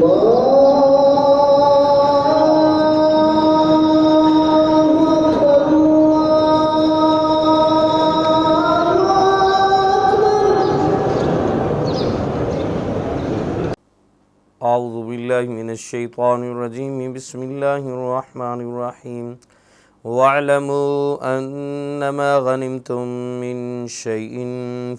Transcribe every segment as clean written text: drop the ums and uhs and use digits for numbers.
اعوذ باللہ من الشیطان الرجیم بسم اللہ الرحمن الرحیم وَاعْلَمُوا أَنَّمَا غَنِمْتُم مِّن شَيْءٍ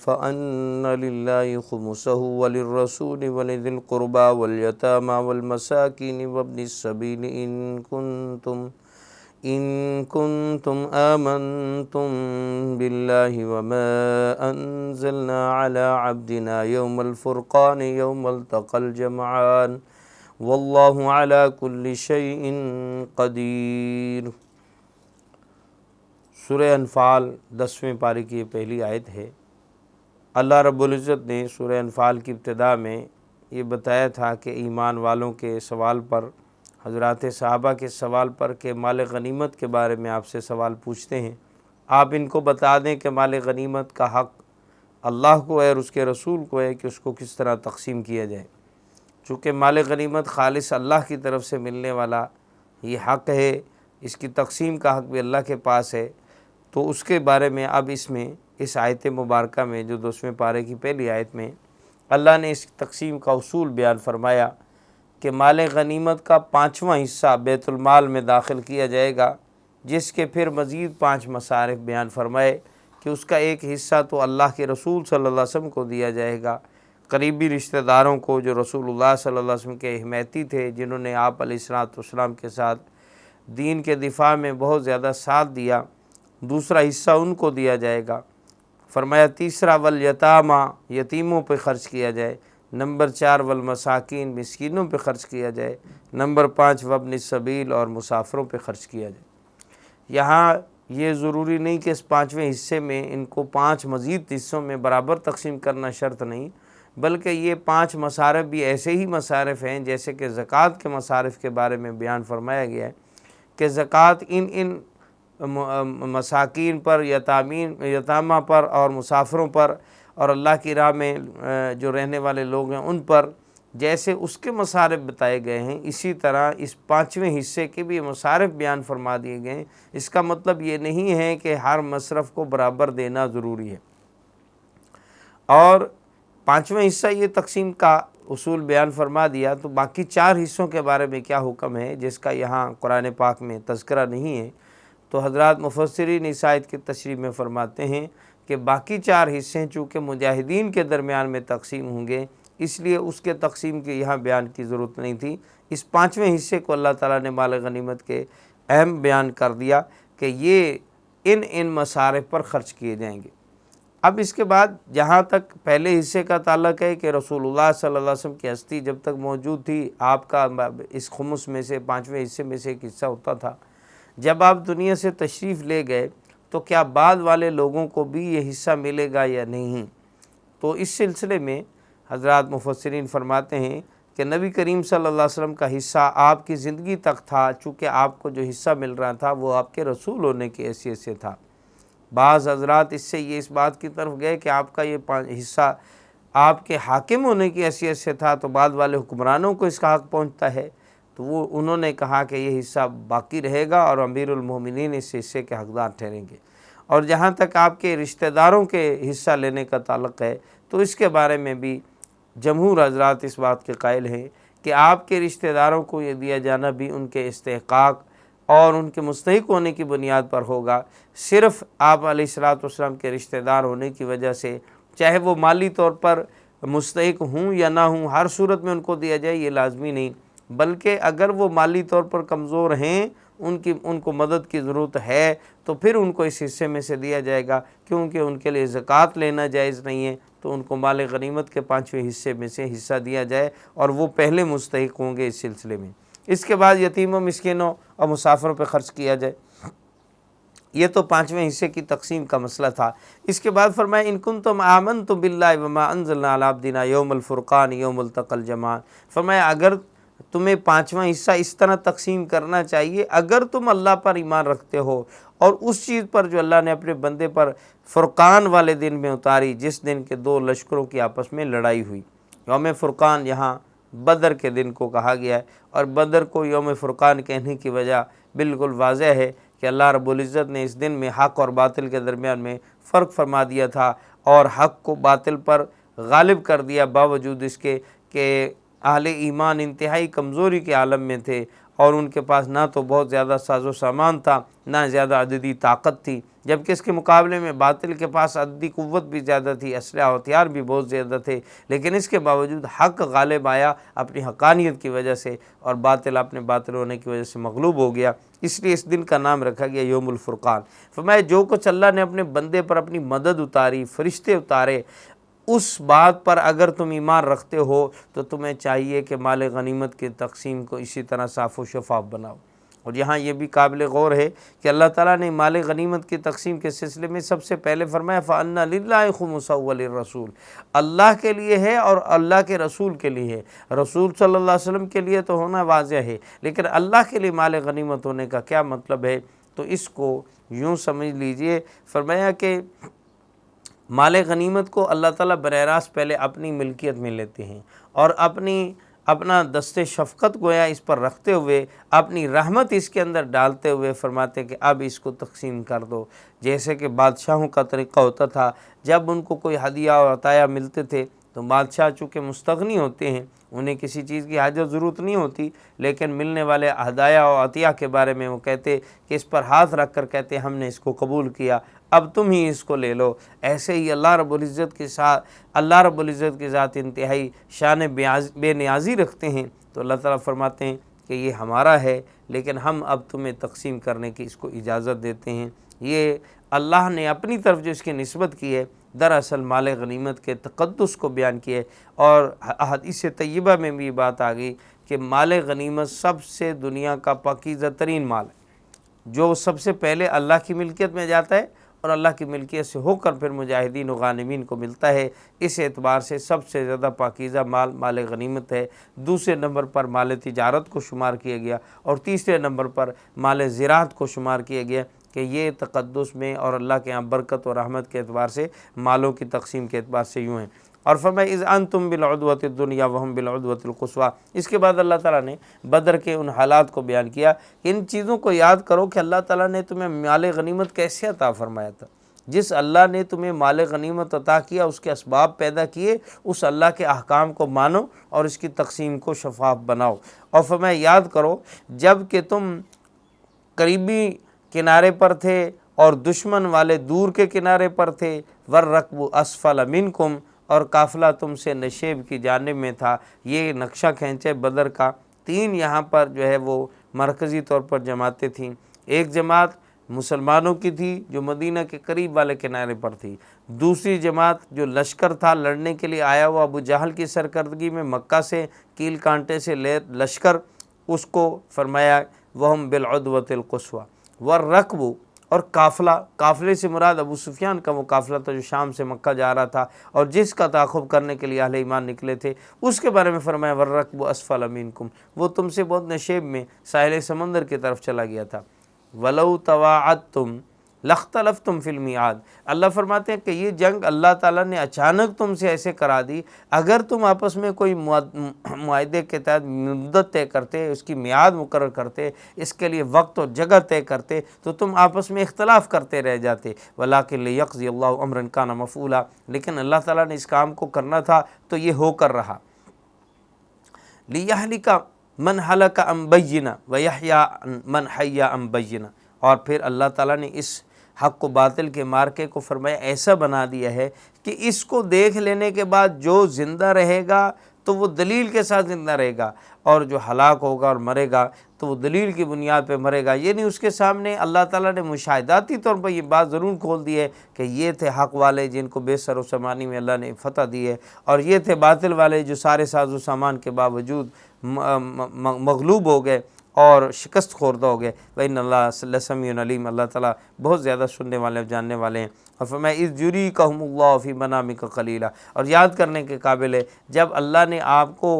فَأَنَّ لِلَّهِ خُمُسَهُ وَلِلرَّسُولِ وَلِذِي الْقُرْبَى وَالْيَتَامَى وَالْمَسَاكِينِ وَابْنِ السَّبِيلِ إِن كُنتُمْ آمَنتُم بِاللَّهِ وَمَا أَنزَلْنَا عَلَىٰ عَبْدِنَا يَوْمَ الْفُرْقَانِ يَوْمَ الْتَقَى الْجَمْعَانِ وَاللَّهُ عَلَىٰ كُلِّ شَيْءٍ قَدِيرٌ۔ سورہ انفال 10ویں پارے کی یہ پہلی آیت ہے۔ اللہ رب العزت نے سورہ انفال کی ابتدا میں یہ بتایا تھا کہ ایمان والوں کے سوال پر، حضرات صحابہ کے سوال پر کہ مال غنیمت کے بارے میں آپ سے سوال پوچھتے ہیں، آپ ان کو بتا دیں کہ مال غنیمت کا حق اللہ کو ہے اور اس کے رسول کو ہے کہ اس کو کس طرح تقسیم کیا جائے۔ چونکہ مال غنیمت خالص اللہ کی طرف سے ملنے والا یہ حق ہے، اس کی تقسیم کا حق بھی اللہ کے پاس ہے، تو اس کے بارے میں اب اس آیت مبارکہ میں جو 10ویں پارے کی پہلی آیت میں اللہ نے اس تقسیم کا اصول بیان فرمایا کہ مال غنیمت کا 5واں حصہ بیت المال میں داخل کیا جائے گا، جس کے پھر مزید 5 مصارف بیان فرمائے کہ اس کا ایک حصہ تو اللہ کے رسول صلی اللہ علیہ وسلم کو دیا جائے گا، قریبی رشتہ داروں کو جو رسول اللہ صلی اللہ علیہ وسلم کے حمایتی تھے، جنہوں نے آپ علیہ السلام کے ساتھ دین کے دفاع میں بہت زیادہ ساتھ دیا، دوسرا حصہ ان کو دیا جائے گا۔ فرمایا تیسرا والیتامى، یتیموں پہ خرچ کیا جائے۔ نمبر 4 والمساکین، مسکینوں پہ خرچ کیا جائے۔ نمبر 5 وابن السبیل، اور مسافروں پہ خرچ کیا جائے۔ یہاں یہ ضروری نہیں کہ اس 5ویں حصے میں ان کو 5 مزید حصوں میں برابر تقسیم کرنا شرط نہیں، بلکہ یہ 5 مصارف بھی ایسے ہی مصارف ہیں جیسے کہ زکوٰۃ کے مصارف کے بارے میں بیان فرمایا گیا ہے کہ زکوٰۃ ان مساکین پر، یتامہ پر اور مسافروں پر اور اللہ کی راہ میں جو رہنے والے لوگ ہیں ان پر جیسے اس کے مصارف بتائے گئے ہیں، اسی طرح اس 5ویں حصے کے بھی مصارف بیان فرما دیے گئے ہیں۔ اس کا مطلب یہ نہیں ہے کہ ہر مصرف کو برابر دینا ضروری ہے۔ اور 5واں حصہ یہ تقسیم کا اصول بیان فرما دیا، تو باقی 4 حصوں کے بارے میں کیا حکم ہے جس کا یہاں قرآن پاک میں تذکرہ نہیں ہے، تو حضرات مفسرین اس آیت کی تشریح میں فرماتے ہیں کہ باقی 4 حصے چونکہ مجاہدین کے درمیان میں تقسیم ہوں گے، اس لیے اس کے تقسیم کے یہاں بیان کی ضرورت نہیں تھی۔ اس 5ویں حصے کو اللہ تعالیٰ نے مال غنیمت کے اہم بیان کر دیا کہ یہ ان مصارف پر خرچ کیے جائیں گے۔ اب اس کے بعد جہاں تک پہلے حصے کا تعلق ہے کہ رسول اللہ صلی اللہ علیہ وسلم کی ہستی جب تک موجود تھی، آپ کا اس خمس میں سے 5ویں حصے میں سے ایک حصہ ہوتا تھا۔ جب آپ دنیا سے تشریف لے گئے تو کیا بعد والے لوگوں کو بھی یہ حصہ ملے گا یا نہیں؟ تو اس سلسلے میں حضرات مفسرین فرماتے ہیں کہ نبی کریم صلی اللہ علیہ وسلم کا حصہ آپ کی زندگی تک تھا، چونکہ آپ کو جو حصہ مل رہا تھا وہ آپ کے رسول ہونے کی حیثیت سے تھا۔ بعض حضرات اس سے یہ اس بات کی طرف گئے کہ آپ کا یہ حصہ آپ کے حاکم ہونے کی حیثیت سے تھا، تو بعد والے حکمرانوں کو اس کا حق پہنچتا ہے، تو انہوں نے کہا کہ یہ حصہ باقی رہے گا اور امیر المومنین اس حصے کے حقدار ٹھہریں گے۔ اور جہاں تک آپ کے رشتہ داروں کے حصہ لینے کا تعلق ہے تو اس کے بارے میں بھی جمہور حضرات اس بات کے قائل ہیں کہ آپ کے رشتہ داروں کو یہ دیا جانا بھی ان کے استحقاق اور ان کے مستحق ہونے کی بنیاد پر ہوگا۔ صرف آپ علیہ السلام کے رشتہ دار ہونے کی وجہ سے، چاہے وہ مالی طور پر مستحق ہوں یا نہ ہوں، ہر صورت میں ان کو دیا جائے یہ لازمی نہیں، بلکہ اگر وہ مالی طور پر کمزور ہیں، ان کو مدد کی ضرورت ہے، تو پھر ان کو اس حصے میں سے دیا جائے گا، کیونکہ ان کے لیے زکوٰۃ لینا جائز نہیں ہے، تو ان کو مال غنیمت کے 5ویں حصے میں سے حصہ دیا جائے اور وہ پہلے مستحق ہوں گے اس سلسلے میں۔ اس کے بعد یتیموں، مسکینوں اور مسافروں پہ خرچ کیا جائے۔ یہ تو 5ویں حصے کی تقسیم کا مسئلہ تھا۔ اس کے بعد فرمایا ان کنتم آمنتم باللہ وما انزلنا علی عبدنا یوم الفرقان یوم التقى الجمعان، فرمایا اگر تمہیں 5واں حصہ اس طرح تقسیم کرنا چاہیے اگر تم اللہ پر ایمان رکھتے ہو اور اس چیز پر جو اللہ نے اپنے بندے پر فرقان والے دن میں اتاری، جس دن کے 2 لشکروں کی آپس میں لڑائی ہوئی۔ یوم فرقان یہاں بدر کے دن کو کہا گیا ہے، اور بدر کو یوم فرقان کہنے کی وجہ بالکل واضح ہے کہ اللہ رب العزت نے اس دن میں حق اور باطل کے درمیان میں فرق فرما دیا تھا، اور حق کو باطل پر غالب کر دیا، باوجود اس کے کہ اہل ایمان انتہائی کمزوری کے عالم میں تھے، اور ان کے پاس نہ تو بہت زیادہ ساز و سامان تھا، نہ زیادہ عددی طاقت تھی، جبکہ اس کے مقابلے میں باطل کے پاس عددی قوت بھی زیادہ تھی، اسلحہ و ہتھیار بھی بہت زیادہ تھے، لیکن اس کے باوجود حق غالب آیا اپنی حقانیت کی وجہ سے، اور باطل اپنے باطل ہونے کی وجہ سے مغلوب ہو گیا۔ اس لیے اس دن کا نام رکھا گیا یوم الفرقان۔ فرمایا جو کچھ اللہ نے اپنے بندے پر اپنی مدد اتاری، فرشتے اتارے، اس بات پر اگر تم ایمان رکھتے ہو تو تمہیں چاہیے کہ مال غنیمت کی تقسیم کو اسی طرح صاف و شفاف بناؤ۔ اور یہاں یہ بھی قابل غور ہے کہ اللہ تعالیٰ نے مال غنیمت کی تقسیم کے سلسلے میں سب سے پہلے فرمایا فَأَنَّ لِلَّهِ خُمُسَهُ وَلِلرَّسُولِ، اللہ کے لیے ہے اور اللہ کے رسول کے لیے ہے۔ رسول صلی اللہ علیہ وسلم کے لیے تو ہونا واضح ہے، لیکن اللہ کے لیے مال غنیمت ہونے کا کیا مطلب ہے؟ تو اس کو یوں سمجھ لیجئے، فرمایا کہ مال غنیمت کو اللہ تعالیٰ براہ راست پہلے اپنی ملکیت میں لیتے ہیں، اور اپنا دست شفقت گویا اس پر رکھتے ہوئے، اپنی رحمت اس کے اندر ڈالتے ہوئے فرماتے کہ اب اس کو تقسیم کر دو۔ جیسے کہ بادشاہوں کا طریقہ ہوتا تھا، جب ان کو کوئی ہدیہ اور عطایا ملتے تھے تو بادشاہ چونکہ مستغنی ہوتے ہیں، انہیں کسی چیز کی حاجت ضرورت نہیں ہوتی، لیکن ملنے والے ہدایہ اور عطیہ کے بارے میں وہ کہتے کہ اس پر ہاتھ رکھ کر کہتے ہم نے اس کو قبول کیا، اب تم ہی اس کو لے لو۔ ایسے ہی اللہ رب العزت کے ساتھ اللہ رب العزت کی ذات انتہائی شان بے نیازی رکھتے ہیں، تو اللہ تعالیٰ فرماتے ہیں کہ یہ ہمارا ہے، لیکن ہم اب تمہیں تقسیم کرنے کی اس کو اجازت دیتے ہیں۔ یہ اللہ نے اپنی طرف جو اس کی نسبت کی ہے، دراصل مال غنیمت کے تقدس کو بیان کیے، اور حدیث طیبہ میں بھی بات آ گئی کہ مال غنیمت سب سے دنیا کا پاکیزہ ترین مال ہے، جو سب سے پہلے اللہ کی ملکیت میں جاتا ہے اور اللہ کی ملکیت سے ہو کر پھر مجاہدین و غانمین کو ملتا ہے۔ اس اعتبار سے سب سے زیادہ پاکیزہ مال غنیمت ہے۔ دوسرے نمبر پر مال تجارت کو شمار کیا گیا، اور تیسرے نمبر پر مال زراعت کو شمار کیا گیا، کہ یہ تقدس میں اور اللہ کے یہاں برکت و رحمت کے اعتبار سے مالوں کی تقسیم کے اعتبار سے یوں ہیں۔ اور فرمایا اذ انتم بالعدوۃ الدنیا وهم بالعدوۃ القصویٰ۔ اس کے بعد اللہ تعالیٰ نے بدر کے ان حالات کو بیان کیا کہ ان چیزوں کو یاد کرو کہ اللہ تعالیٰ نے تمہیں مال غنیمت کیسے عطا فرمایا تھا۔ جس اللہ نے تمہیں مال غنیمت عطا کیا، اس کے اسباب پیدا کیے، اس اللہ کے احکام کو مانو اور اس کی تقسیم کو شفاف بناؤ۔ اور فرمایا یاد کرو جب کہ تم قریبی کنارے پر تھے اور دشمن والے دور کے کنارے پر تھے، والرکب اسفل منکم، اور قافلہ تم سے نشیب کی جانب میں تھا۔ یہ نقشہ کھینچے بدر کا، تین یہاں پر جو ہے وہ مرکزی طور پر جماعتیں تھیں۔ ایک جماعت مسلمانوں کی تھی جو مدینہ کے قریب والے کنارے پر تھی، دوسری جماعت جو لشکر تھا لڑنے کے لیے آیا ہوا ابو جہل کی سرکردگی میں مکہ سے کیل کانٹے سے لے لشکر، اس کو فرمایا وہم بالعدوۃ القصویٰ۔ والرکب، اور قافلے سے مراد ابو سفیان کا وہ قافلہ تھا جو شام سے مکہ جا رہا تھا، اور جس کا تعاقب کرنے کے لیے اہل ایمان نکلے تھے، اس کے بارے میں فرمایا والرکب اسفل منکم، وہ تم سے بہت نشیب میں ساحل سمندر کی طرف چلا گیا تھا۔ ولو تواعدتم لاختلفتم فی المیعاد، اللہ فرماتے ہیں کہ یہ جنگ اللہ تعالیٰ نے اچانک تم سے ایسے کرا دی، اگر تم آپس میں کوئی معاہدے کے تحت مدت طے کرتے، اس کی میعاد مقرر کرتے، اس کے لیے وقت اور جگہ طے کرتے، تو تم آپس میں اختلاف کرتے رہ جاتے۔ ولیکن لیقضی اللہ امرا کان مفعولا، لیکن اللہ تعالیٰ نے اس کام کو کرنا تھا تو یہ ہو کر رہا۔ لیہلک من ہلک عن بینہ ویحییٰ من حی عن بینہ، اور پھر اللہ تعالیٰ نے اس حق و باطل کے مارکے کو فرمایا ایسا بنا دیا ہے کہ اس کو دیکھ لینے کے بعد جو زندہ رہے گا تو وہ دلیل کے ساتھ زندہ رہے گا، اور جو ہلاک ہوگا اور مرے گا تو وہ دلیل کی بنیاد پہ مرے گا۔ یہ نہیں اس کے سامنے اللہ تعالیٰ نے مشاہداتی طور پر یہ بات ضرور کھول دی ہے کہ یہ تھے حق والے جن کو بے سر و سامانی میں اللہ نے فتح دی ہے، اور یہ تھے باطل والے جو سارے ساز و سامان کے باوجود مغلوب ہو گئے اور شکست خوردہ ہو گئے۔ وَإِنَّ اللَّهَ لَسَمِيعٌ عَلِيمٌ، اللہ تعالیٰ بہت زیادہ سننے والے اور جاننے والے ہیں۔ اور فرمایا اِذْ يُرِيكَهُمُ اللَّهُ فِي مَنَامِكَ قَلِيلًا، اور یاد کرنے کے قابل ہے جب اللہ نے آپ کو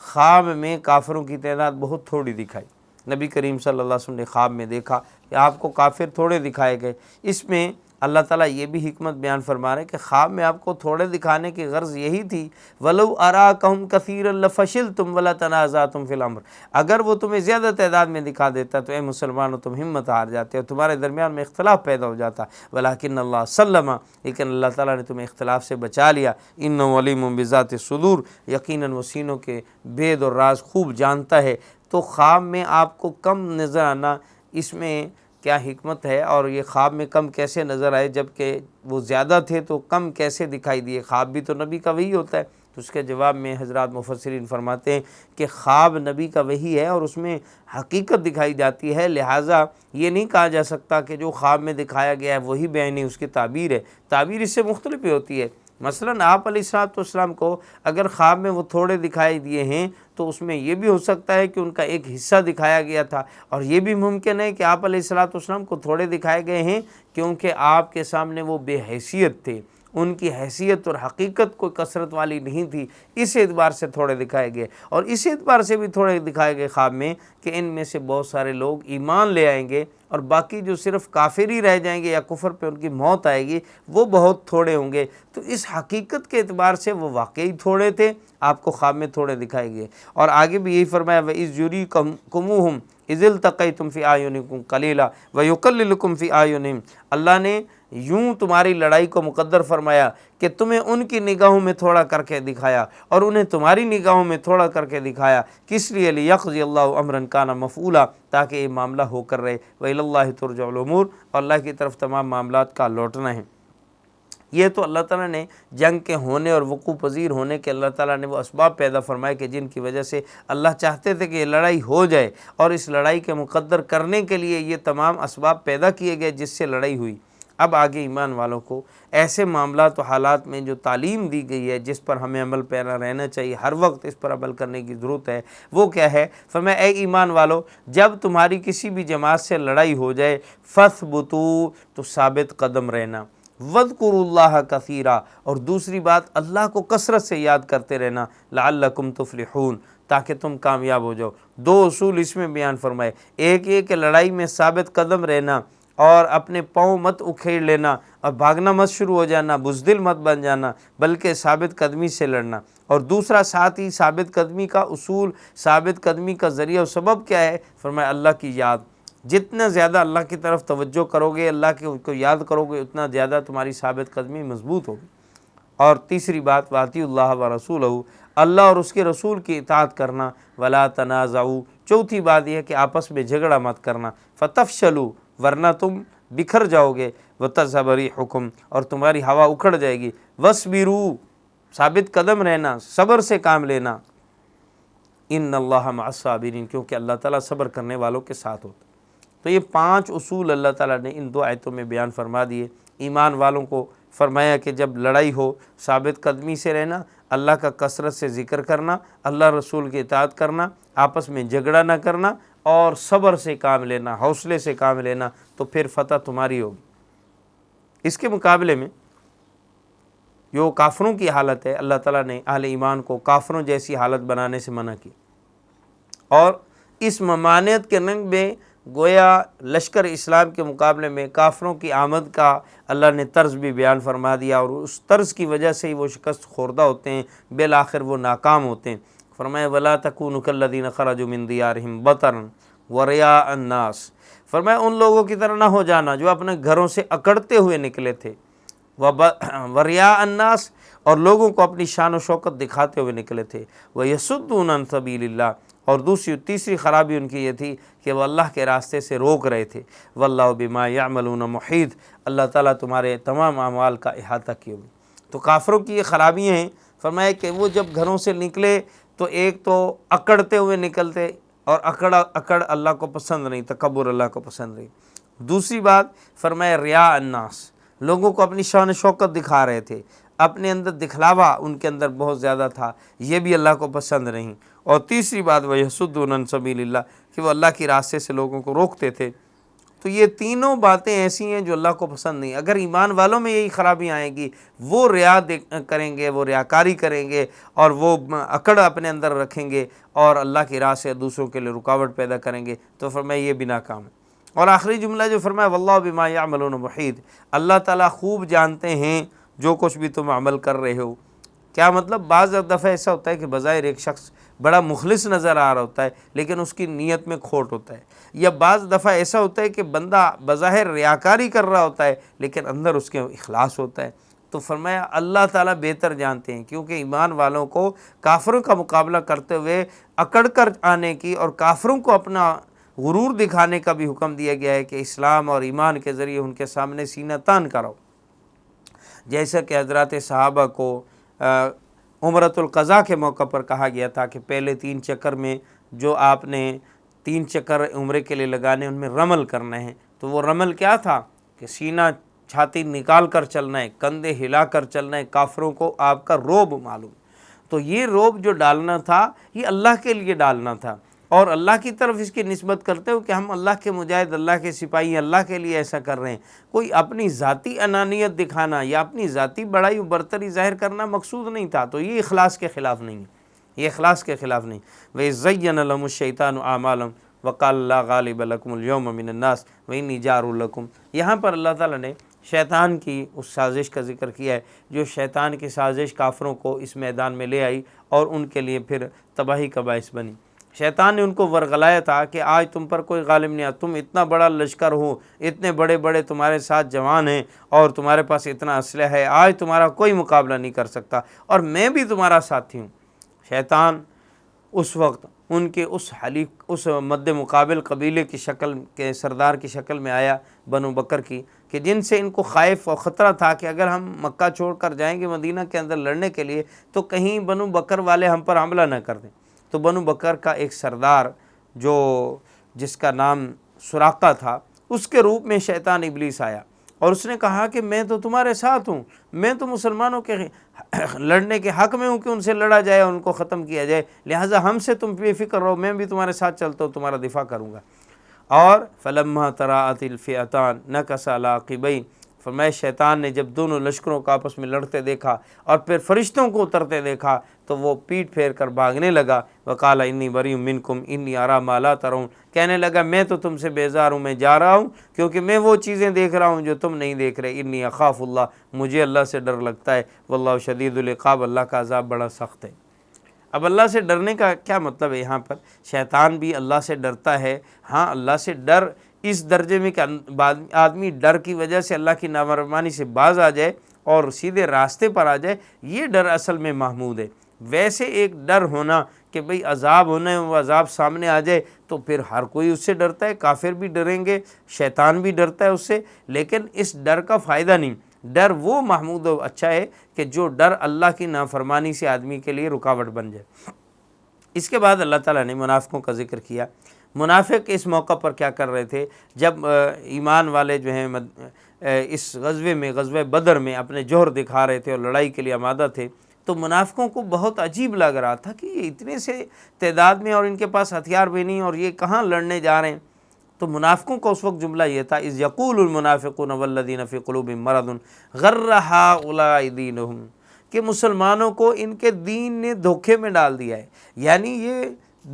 خواب میں کافروں کی تعداد بہت تھوڑی دکھائی۔ نبی کریم صلی اللہ علیہ وسلم نے خواب میں دیکھا کہ آپ کو کافر تھوڑے دکھائے گئے، اس میں اللہ تعالیٰ یہ بھی حکمت بیان فرما رہے ہیں کہ خواب میں آپ کو تھوڑے دکھانے کی غرض یہی تھی، وَلَوْ أَرَاكَهُمْ كَثِيرًا لَفَشِلْتُمْ وَلَا تَنَازَعْتُمْ فِي الْأَمْرِ، اگر وہ تمہیں زیادہ تعداد میں دکھا دیتا تو اے مسلمانوں تم ہمت ہار جاتے اور تمہارے درمیان میں اختلاف پیدا ہو جاتا، وَلَكِنَّ اللَّهَ سَلَّمَ، لیکن اللہ تعالیٰ نے تمہیں اختلاف سے بچا لیا، إِنَّهُ عَلِيمٌ بِذَاتِ الصُّدُورِ، یقیناً وہ سینوں کے بید اور راز خوب جانتا ہے۔ تو خواب میں آپ کو کم نظر آنا، اس میں کیا حکمت ہے، اور یہ خواب میں کم کیسے نظر آئے جبکہ وہ زیادہ تھے تو کم کیسے دکھائی دیے؟ خواب بھی تو نبی کا وہی ہوتا ہے۔ تو اس کے جواب میں حضرات مفسرین فرماتے ہیں کہ خواب نبی کا وہی ہے اور اس میں حقیقت دکھائی جاتی ہے، لہٰذا یہ نہیں کہا جا سکتا کہ جو خواب میں دکھایا گیا ہے وہی بعینی اس کی تعبیر ہے، تعبیر اس سے مختلف بھی ہوتی ہے۔ مثلاً آپ علیہ السلام کو اگر خواب میں وہ تھوڑے دکھائی دیے ہیں تو اس میں یہ بھی ہو سکتا ہے کہ ان کا ایک حصہ دکھایا گیا تھا، اور یہ بھی ممکن ہے کہ آپ علیہ السلام کو تھوڑے دکھائے گئے ہیں کیونکہ آپ کے سامنے وہ بے حیثیت تھے، ان کی حیثیت اور حقیقت کوئی کثرت والی نہیں تھی، اس اعتبار سے تھوڑے دکھائے گئے، اور اس اعتبار سے بھی تھوڑے دکھائے گئے خواب میں کہ ان میں سے بہت سارے لوگ ایمان لے آئیں گے اور باقی جو صرف کافر ہی رہ جائیں گے یا کفر پہ ان کی موت آئے گی وہ بہت تھوڑے ہوں گے۔ تو اس حقیقت کے اعتبار سے وہ واقعی تھوڑے تھے، آپ کو خواب میں تھوڑے دکھائے گئے۔ اور آگے بھی یہی فرمایا وَإِذْ يُرِيكُمُوهُمْ إِذِ الْتَقَيْتُمْ فِي أَعْيُنِكُمْ قَلِيلًا وَيُقَلِّلُكُمْ فِي أَعْيُنِهِمْ، اللہ نے یوں تمہاری لڑائی کو مقدر فرمایا کہ تمہیں ان کی نگاہوں میں تھوڑا کر کے دکھایا اور انہیں تمہاری نگاہوں میں تھوڑا کر کے دکھایا، کس لیے؟ لِيَقْضِيَ اللَّهُ أَمْرًا كَانَ مَفْعُولًا، تاکہ یہ معاملہ ہو کر رہے، وَإِلَى اللَّهِ تُرْجَعُ الْأُمُورُ، اور اللہ کی طرف تمام معاملات کا لوٹنا ہے۔ یہ تو اللہ تعالیٰ نے جنگ کے ہونے اور وقوع پذیر ہونے کے اللہ تعالیٰ نے وہ اسباب پیدا فرمائے کہ جن کی وجہ سے اللہ چاہتے تھے کہ یہ لڑائی ہو جائے، اور اس لڑائی کے مقدر کرنے کے لیے یہ تمام اسباب پیدا کیے گئے جس سے لڑائی ہوئی۔ اب آگے ایمان والوں کو ایسے معاملات و حالات میں جو تعلیم دی گئی ہے جس پر ہمیں عمل پیرا رہنا چاہیے، ہر وقت اس پر عمل کرنے کی ضرورت ہے، وہ کیا ہے؟ فرمایا اے ایمان والو، جب تمہاری کسی بھی جماعت سے لڑائی ہو جائے فَاثْبُتُوا، تو ثابت قدم رہنا، وَاذْكُرُوا اللَّهَ كَثِيرًا، اور دوسری بات اللہ کو کثرت سے یاد کرتے رہنا، لَعَلَّكُمْ تُفْلِحُونَ، تاکہ تم کامیاب ہو جاؤ۔ دو اصول اس میں بیان فرمائے، ایک یہ کہ لڑائی میں ثابت قدم رہنا اور اپنے پاؤں مت اکھیڑ لینا اور بھاگنا مت شروع ہو جانا، بزدل مت بن جانا، بلکہ ثابت قدمی سے لڑنا۔ اور دوسرا ساتھ ہی ثابت قدمی کا اصول، ثابت قدمی کا ذریعہ و سبب کیا ہے؟ فرمایا اللہ کی یاد، جتنا زیادہ اللہ کی طرف توجہ کرو گے، اللہ کو یاد کرو گے، اتنا زیادہ تمہاری ثابت قدمی مضبوط ہوگی۔ اور تیسری بات وَأَطِیعُوا اللَّهَ وَرَسُولَهُ، اللہ اور اس کے رسول کی اطاعت کرنا، وَلَا تَنَازَعُوا، چوتھی بات یہ ہے کہ آپس میں جھگڑا مت کرنا، فَتَفْشَلُوا، ورنہ تم بکھر جاؤ گے، وَتَذْهَبَ رِیحُکُم، اور تمہاری ہوا اکھڑ جائے گی، وَاصْبِرُوا، ثابت قدم رہنا، صبر سے کام لینا، إِنَّ اللَّهَ مَعَ الصَّابِرِينَ، کیونکہ اللہ تعالیٰ صبر کرنے والوں کے ساتھ ہوتا ہے۔ تو یہ 5 اصول اللہ تعالیٰ نے ان 2 آیتوں میں بیان فرما دیے۔ ایمان والوں کو فرمایا کہ جب لڑائی ہو ثابت قدمی سے رہنا، اللہ کا کثرت سے ذکر کرنا، اللہ رسول کی اطاعت کرنا، آپس میں جھگڑا نہ کرنا، اور صبر سے کام لینا، حوصلے سے کام لینا، تو پھر فتح تمہاری ہوگی۔ اس کے مقابلے میں جو کافروں کی حالت ہے، اللہ تعالیٰ نے اہل ایمان کو کافروں جیسی حالت بنانے سے منع کی، اور اس ممانعت کے رنگ میں گویا لشکر اسلام کے مقابلے میں کافروں کی آمد کا اللہ نے طرز بھی بیان فرما دیا، اور اس طرز کی وجہ سے ہی وہ شکست خوردہ ہوتے ہیں، بالآخر وہ ناکام ہوتے ہیں۔ فرمایا وَلَا تَكُونُوا كَالَّذِينَ خَرَجُوا مِن دِيَارِهِمْ بَطَرًا وَرِئَاءَ النَّاسِ، فرمایا ان لوگوں کی طرح نہ ہو جانا جو اپنے گھروں سے اکڑتے ہوئے نکلے تھے، وَرِئَاءَ النَّاسِ، اور لوگوں کو اپنی شان و شوکت دکھاتے ہوئے نکلے تھے، وَيَصُدُّونَ عَن سَبِيلِ اللَّهِ، اور تیسری خرابی ان کی یہ تھی کہ وہ اللہ کے راستے سے روک رہے تھے۔ وَاللَّهُ بِمَا يَعْمَلُونَ مُحِيطٌ، اللہ تعالیٰ تمہارے تمام اعمال کا احاطہ کیے ہوئے۔ تو کافروں کی یہ خرابیاں ہیں، فرمایا کہ وہ جب گھروں سے نکلے تو ایک تو اکڑتے ہوئے نکلتے، اور اکڑ اللہ کو پسند نہیں، تکبر اللہ کو پسند نہیں۔ دوسری بات فرمایا ریا الناس، لوگوں کو اپنی شان و شوکت دکھا رہے تھے، اپنے اندر دکھلاوا ان کے اندر بہت زیادہ تھا، یہ بھی اللہ کو پسند نہیں۔ اور تیسری بات وَيَصُدُّونَ عَن سَبِيلِ اللَّهِ، کہ وہ اللہ کی راستے سے لوگوں کو روکتے تھے۔ تو یہ تینوں باتیں ایسی ہیں جو اللہ کو پسند نہیں۔ اگر ایمان والوں میں یہی خرابیاں آئیں گی، وہ ریا کریں گے، وہ ریاکاری کریں گے، اور وہ اکڑ اپنے اندر رکھیں گے، اور اللہ کی راہ سے دوسروں کے لیے رکاوٹ پیدا کریں گے، تو فرمایا یہ بھی ناکام ہے۔ اور آخری جملہ جو فرمایا واللہ بما یعملون محیط، اللہ تعالیٰ خوب جانتے ہیں جو کچھ بھی تم عمل کر رہے ہو۔ کیا مطلب؟ بعض دفعہ ایسا ہوتا ہے کہ بظاہر ایک شخص بڑا مخلص نظر آ رہا ہوتا ہے لیکن اس کی نیت میں کھوٹ ہوتا ہے، یا بعض دفعہ ایسا ہوتا ہے کہ بندہ بظاہر ریاکاری کر رہا ہوتا ہے لیکن اندر اس کے اخلاص ہوتا ہے۔ تو فرمایا اللہ تعالیٰ بہتر جانتے ہیں، کیونکہ ایمان والوں کو کافروں کا مقابلہ کرتے ہوئے اکڑ کر آنے کی اور کافروں کو اپنا غرور دکھانے کا بھی حکم دیا گیا ہے کہ اسلام اور ایمان کے ذریعے ان کے سامنے سینہ تان کرو، جیسا کہ حضرات صحابہ کو عمرۃ القضاء کے موقع پر کہا گیا تھا کہ پہلے 3 چکر میں جو آپ نے 3 چکر عمرے کے لیے لگانے ان میں رمل کرنا ہے، تو وہ رمل کیا تھا کہ سینہ چھاتی نکال کر چلنا ہے، کندھے ہلا کر چلنا ہے، کافروں کو آپ کا روب معلوم۔ تو یہ روب جو ڈالنا تھا یہ اللہ کے لیے ڈالنا تھا، اور اللہ کی طرف اس کی نسبت کرتے ہو کہ ہم اللہ کے مجاہد، اللہ کے سپاہی، اللہ کے لیے ایسا کر رہے ہیں۔ کوئی اپنی ذاتی انانیت دکھانا یا اپنی ذاتی بڑائی و برتری ظاہر کرنا مقصود نہیں تھا، تو یہ اخلاص کے خلاف نہیں ہے، یہ اخلاص کے خلاف نہیں۔ وَإِذْ لَهُمُ الشَّيْطَانُ أَعْمَالَهُمْ وَقَالَ لَا غَالِبَ لَكُمُ الْيَوْمَ مِنَ النَّاسِ وَإِنِّي جَارٌ لَكُمْ۔ یہاں پر اللہ تعالیٰ نے شیطان کی اس سازش کا ذکر کیا ہے، جو شیطان کی سازش کافروں کو اس میدان میں لے آئی اور ان کے لیے پھر تباہی کا باعث بنی۔ شیطان نے ان کو ورغلایا تھا کہ آج تم پر کوئی غالب نہیں آ، تم اتنا بڑا لشکر ہو، اتنے بڑے بڑے تمہارے ساتھ جوان ہیں اور تمہارے پاس اتنا اسلحہ ہے، آج تمہارا کوئی مقابلہ نہیں کر سکتا اور میں بھی تمہارا ساتھی ہوں۔ شیطان اس وقت ان کے اس مد مقابل قبیلے کی شکل کے سردار کی شکل میں آیا، بنو بکر کی، کہ جن سے ان کو خائف اور خطرہ تھا کہ اگر ہم مکہ چھوڑ کر جائیں گے مدینہ کے اندر لڑنے کے لیے تو کہیں بنو بکر والے ہم پر حملہ نہ کر دیں۔ تو بنو بکر کا ایک سردار جس کا نام سراقہ تھا، اس کے روپ میں شیطان ابلیس آیا اور اس نے کہا کہ میں تو تمہارے ساتھ ہوں، میں تو مسلمانوں کے لڑنے کے حق میں ہوں کہ ان سے لڑا جائے اور ان کو ختم کیا جائے، لہٰذا ہم سے تم بے فکر رہو، میں بھی تمہارے ساتھ چلتا ہوں، تمہارا دفاع کروں گا۔ اور فَلَمَّا تَرَاءَتِ الْفِئَتَانِ نَكَصَ عَلَىٰ عَقِبَيْهِ، فرمایا شیطان نے جب دونوں لشکروں کو آپس میں لڑتے دیکھا اور پھر فرشتوں کو اترتے دیکھا تو وہ پیٹ پھیر کر بھاگنے لگا۔ وَقَالَ إِنِّي بَرِيءٌ مِّنكُمْ إِنِّي أَرَىٰ مَا لَا تَرَوْنَ، کہنے لگا میں تو تم سے بیزار ہوں، میں جا رہا ہوں کیونکہ میں وہ چیزیں دیکھ رہا ہوں جو تم نہیں دیکھ رہے۔ إِنِّي أَخَافُ اللَّهَ، مجھے اللہ سے ڈر لگتا ہے۔ وَاللَّهُ شَدِيدُ الْعِقَابِ، اللہ کا عذاب بڑا سخت ہے۔ اب اللہ سے ڈرنے کا کیا مطلب ہے؟ یہاں پر شیطان بھی اللہ سے ڈرتا ہے، ہاں اللہ سے ڈر اس درجے میں کہ آدمی ڈر کی وجہ سے اللہ کی نافرمانی سے باز آ جائے اور سیدھے راستے پر آ جائے، یہ ڈر اصل میں محمود ہے۔ ویسے ایک ڈر ہونا کہ بھئی عذاب ہونا ہے، وہ عذاب سامنے آ جائے تو پھر ہر کوئی اس سے ڈرتا ہے، کافر بھی ڈریں گے، شیطان بھی ڈرتا ہے اس سے، لیکن اس ڈر کا فائدہ نہیں۔ ڈر وہ محمود و اچھا ہے کہ جو ڈر اللہ کی نافرمانی سے آدمی کے لیے رکاوٹ بن جائے۔ اس کے بعد اللہ تعالیٰ نے منافقوں کا ذکر کیا۔ منافق اس موقع پر کیا کر رہے تھے؟ جب ایمان والے جو ہیں اس غزوے میں، غزوہ بدر میں اپنے جوہر دکھا رہے تھے اور لڑائی کے لیے آمادہ تھے، تو منافقوں کو بہت عجیب لگ رہا تھا کہ یہ اتنے سے تعداد میں اور ان کے پاس ہتھیار بھی نہیں اور یہ کہاں لڑنے جا رہے ہیں۔ تو منافقوں کا اس وقت جملہ یہ تھا اذ یقول المنافقون والذین فی قلوبہم مرض غر ہؤلاء دینہم، کہ مسلمانوں کو ان کے دین نے دھوکے میں ڈال دیا ہے، یعنی یہ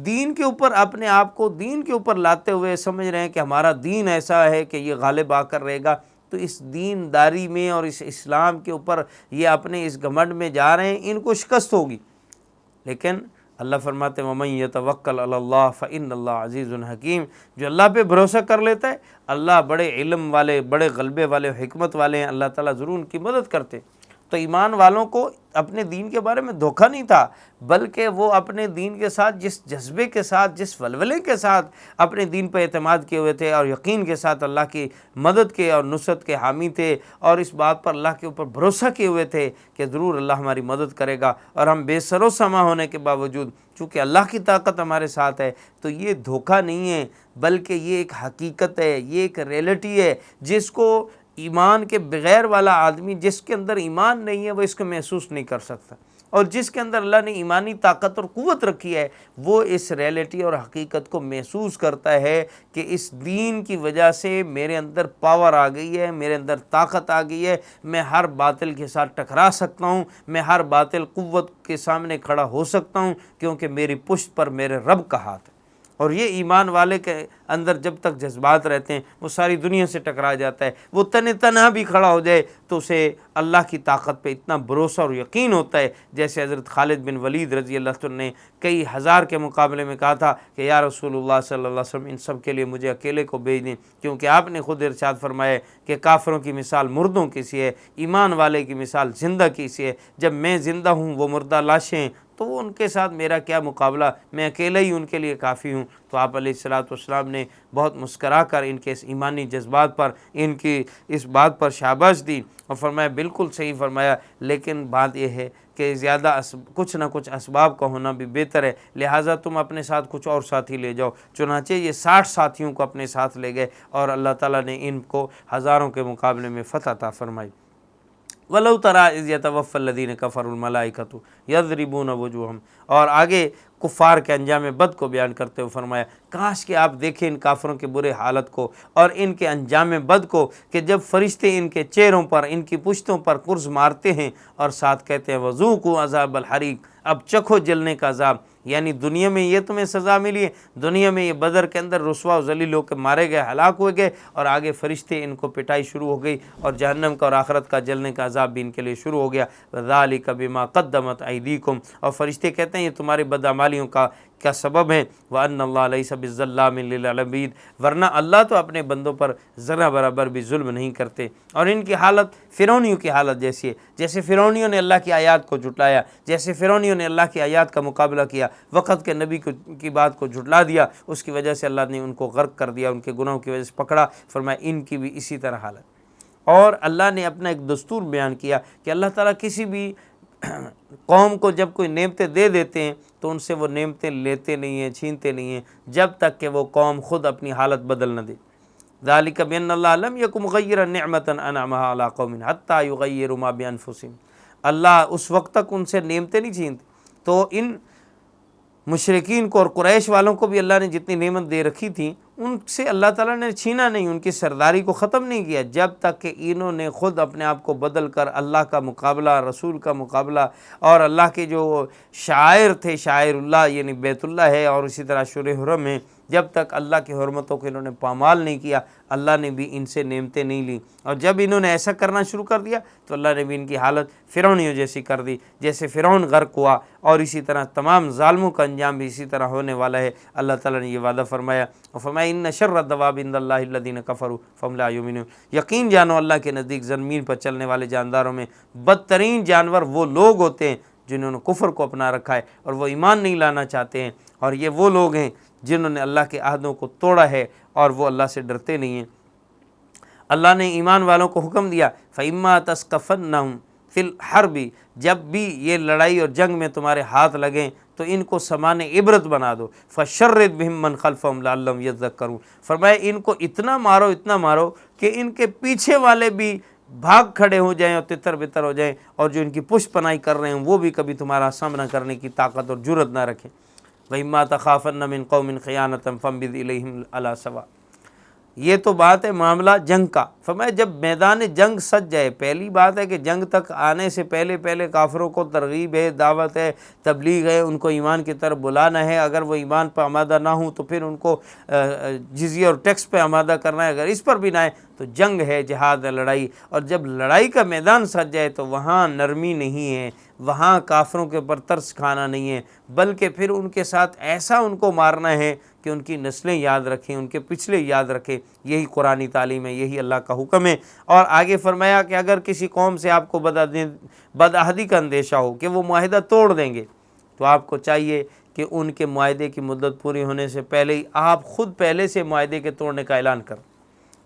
دین کے اوپر اپنے آپ کو دین کے اوپر لاتے ہوئے سمجھ رہے ہیں کہ ہمارا دین ایسا ہے کہ یہ غالب آ کر رہے گا، تو اس دین داری میں اور اس اسلام کے اوپر یہ اپنے اس گھمنڈ میں جا رہے ہیں، ان کو شکست ہوگی۔ لیکن اللہ فرماتے ہیں وَمَن يَتَوَكَّلْ عَلَى اللَّهِ فَإِنَّ اللَّهَ عَزِيزٌ حَكِيمٌ، جو اللہ پہ بھروسہ کر لیتا ہے، اللہ بڑے علم والے، بڑے غلبے والے، حکمت والے ہیں، اللہ تعالیٰ ضرور ان کی مدد کرتے۔ تو ایمان والوں کو اپنے دین کے بارے میں دھوکہ نہیں تھا، بلکہ وہ اپنے دین کے ساتھ جس جذبے کے ساتھ، جس ولولے کے ساتھ اپنے دین پر اعتماد کیے ہوئے تھے اور یقین کے ساتھ اللہ کی مدد کے اور نصرت کے حامی تھے اور اس بات پر اللہ کے اوپر بھروسہ کیے ہوئے تھے کہ ضرور اللہ ہماری مدد کرے گا، اور ہم بے سر و سما ہونے کے باوجود چونکہ اللہ کی طاقت ہمارے ساتھ ہے، تو یہ دھوکہ نہیں ہے بلکہ یہ ایک حقیقت ہے، یہ ایک ریئلٹی ہے جس کو ایمان کے بغیر والا آدمی، جس کے اندر ایمان نہیں ہے، وہ اس کو محسوس نہیں کر سکتا، اور جس کے اندر اللہ نے ایمانی طاقت اور قوت رکھی ہے وہ اس ریئلٹی اور حقیقت کو محسوس کرتا ہے کہ اس دین کی وجہ سے میرے اندر پاور آ گئی ہے، میرے اندر طاقت آ گئی ہے، میں ہر باطل کے ساتھ ٹکرا سکتا ہوں، میں ہر باطل قوت کے سامنے کھڑا ہو سکتا ہوں، کیونکہ میری پشت پر میرے رب کا ہاتھ ہے۔ اور یہ ایمان والے کے اندر جب تک جذبات رہتے ہیں وہ ساری دنیا سے ٹکرا جاتا ہے، وہ تنہا بھی کھڑا ہو جائے تو اسے اللہ کی طاقت پہ اتنا بھروسہ اور یقین ہوتا ہے، جیسے حضرت خالد بن ولید رضی اللہ عنہ نے کئی ہزار کے مقابلے میں کہا تھا کہ یا رسول اللہ صلی اللہ علیہ وسلم ان سب کے لیے مجھے اکیلے کو بھیج دیں، کیونکہ آپ نے خود ارشاد فرمایا کہ کافروں کی مثال مردوں کی سی ہے، ایمان والے کی مثال زندہ کی سی ہے، جب میں زندہ ہوں وہ مردہ لاشیں ہیں تو وہ ان کے ساتھ میرا کیا مقابلہ، میں اکیلے ہی ان کے لیے کافی ہوں۔ تو آپ علیہ الصلوۃ والسلام نے بہت مسکرا کر ان کے اس ایمانی جذبات پر، ان کی اس بات پر شاباش دی اور فرمایا بالکل صحیح فرمایا، لیکن بات یہ ہے کہ زیادہ کچھ نہ کچھ اسباب کا ہونا بھی بہتر ہے، لہٰذا تم اپنے ساتھ کچھ اور ساتھی لے جاؤ۔ چنانچہ یہ 60 ساتھیوں کو اپنے ساتھ لے گئے اور اللہ تعالیٰ نے ان کو ہزاروں کے مقابلے میں فتح عطا فرمائی۔ وَلَوْ تَرَىٰ إِذْ يَتَوَفَّى الَّذِينَ كَفَرُوا الْمَلَائِكَةُ يَضْرِبُونَ وُجُوهَهُمْ، اور آگے کفار کے انجام بد کو بیان کرتے ہوئے فرمایا کاش کہ آپ دیکھیں ان کافروں کے برے حالت کو اور ان کے انجام بد کو، کہ جب فرشتے ان کے چہروں پر، ان کی پشتوں پر قرص مارتے ہیں اور ساتھ کہتے ہیں وَذُوقُوا عَذَابَ الْحَرِيقِ، اب چکھو جلنے کا عذاب، یعنی دنیا میں یہ تمہیں سزا ملی ہے، دنیا میں یہ بدر کے اندر رسوا و ذلیل ہو کے مارے گئے، ہلاک ہوئے گئے، اور آگے فرشتے ان کو پٹائی شروع ہو گئی اور جہنم کا اور آخرت کا جلنے کا عذاب بھی ان کے لیے شروع ہو گیا۔ وَذَٰلِكَ بِمَا قَدَّمَتْ أَيْدِيكُمْ، اور فرشتے کہتے ہیں یہ تمہاری بدعمالیوں کا سبب ہے، وَأَنَّ اللَّهَ لَيْسَ بِالظَّلَّامٍ لِّلْعَبِيدِ، ورنہ اللہ تو اپنے بندوں پر ذرہ برابر بھی ظلم نہیں کرتے۔ اور ان کی حالت فرعونیوں کی حالت جیسی ہے، جیسے فرعونیوں نے اللہ کی آیات کو جھٹلایا، جیسے فرعونیوں نے اللہ کی آیات کا مقابلہ کیا، وقت کے نبی کی بات کو جھٹلا دیا، اس کی وجہ سے اللہ نے ان کو غرق کر دیا، ان کے گناہوں کی وجہ سے پکڑا، فرمایا ان کی بھی اسی طرح حالت۔ اور اللہ نے اپنا ایک دستور بیان کیا کہ اللہ تعالیٰ کسی بھی قوم کو جب کوئی نعمتیں دے دیتے ہیں تو ان سے وہ نعمتیں لیتے نہیں ہیں، چھینتے نہیں ہیں، جب تک کہ وہ قوم خود اپنی حالت بدل نہ دے۔ ذَلِكَ بِأَنَّ اللَّهَ لَمْ يَكُنْ مُغَيِّرًا نِعْمَةً أَنْعَمَهَا عَلَىٰ قَوْمٍ حَتَّىٰ يُغَيِّرُوا مَا بِأَنفُسِهِمْ، اللہ اس وقت تک ان سے نعمتیں نہیں چھینتے۔ تو ان مشرکین کو اور قریش والوں کو بھی اللہ نے جتنی نعمت دے رکھی تھی ان سے اللہ تعالیٰ نے چھینا نہیں، ان کی سرداری کو ختم نہیں کیا، جب تک کہ انہوں نے خود اپنے آپ کو بدل کر اللہ کا مقابلہ، رسول کا مقابلہ اور اللہ کے جو شاعر تھے، شاعر اللہ یعنی بیت اللہ ہے اور اسی طرح اشہر حرم ہے، جب تک اللہ کی حرمتوں کو انہوں نے پامال نہیں کیا اللہ نے بھی ان سے نعمتیں نہیں لیں، اور جب انہوں نے ایسا کرنا شروع کر دیا تو اللہ نے بھی ان کی حالت فرعونیوں جیسی کر دی، جیسے فرعون غرق ہوا، اور اسی طرح تمام ظالموں کا انجام بھی اسی طرح ہونے والا ہے۔ اللہ تعالیٰ نے یہ وعدہ فرمایا، اور فرمایا ان شر الدواب عند اللہ الذین کفروا فهم لا یؤمنون، یقین جانو اللہ کے نزدیک زمین پر چلنے والے جانداروں میں بدترین جانور وہ لوگ ہوتے ہیں جنہوں نے کفر کو اپنا رکھا ہے اور وہ ایمان نہیں لانا چاہتے ہیں، اور یہ وہ لوگ ہیں جنہوں نے اللہ کے عہدوں کو توڑا ہے اور وہ اللہ سے ڈرتے نہیں ہیں۔ اللہ نے ایمان والوں کو حکم دیا فَإِمَّا تَثْقَفَنَّهُمْ فِي الْحَرْبِ، جب بھی یہ لڑائی اور جنگ میں تمہارے ہاتھ لگیں تو ان کو سامان عبرت بنا دو، فَشَرِّدْ بِهِم مَّنْ خَلْفَهُمْ لَعَلَّهُمْ يَذَّكَّرُونَ، فرمایا ان کو اتنا مارو کہ ان کے پیچھے والے بھی بھاگ کھڑے ہو جائیں اور تتر بتر ہو جائیں، اور جو ان کی پشت پناہی کر رہے ہیں وہ بھی کبھی تمہارا سامنا کرنے کی طاقت اور جرأت نہ رکھیں۔ وَإِمَّا تَخَافَنَّ مِن قَوْمٍ خِيَانَةً فَانبِذْ إِلَيْهِمْ عَلَىٰ سَوَاءٍ، یہ تو بات ہے معاملہ جنگ کا۔ فرمایا جب میدان جنگ سج جائے، پہلی بات ہے کہ جنگ تک آنے سے پہلے کافروں کو ترغیب ہے، دعوت ہے، تبلیغ ہے، ان کو ایمان کی طرف بلانا ہے، اگر وہ ایمان پہ آمادہ نہ ہوں تو پھر ان کو جزیہ اور ٹیکس پہ آمادہ کرنا ہے، اگر اس پر بھی نہ ہے تو جنگ ہے، جہاد ہے، لڑائی، اور جب لڑائی کا میدان سج جائے تو وہاں نرمی نہیں ہے، وہاں کافروں کے اوپر ترس کھانا نہیں ہے، بلکہ پھر ان کے ساتھ ایسا ان کو مارنا ہے کہ ان کی نسلیں یاد رکھیں، ان کے پچھلے یاد رکھیں، یہی قرآنی تعلیم ہے، یہی اللہ کا حکم ہے۔ اور آگے فرمایا کہ اگر کسی قوم سے آپ کو بدعہدی کا اندیشہ ہو کہ وہ معاہدہ توڑ دیں گے تو آپ کو چاہیے کہ ان کے معاہدے کی مدت پوری ہونے سے پہلے ہی آپ خود پہلے سے معاہدے کے توڑنے کا اعلان کریں۔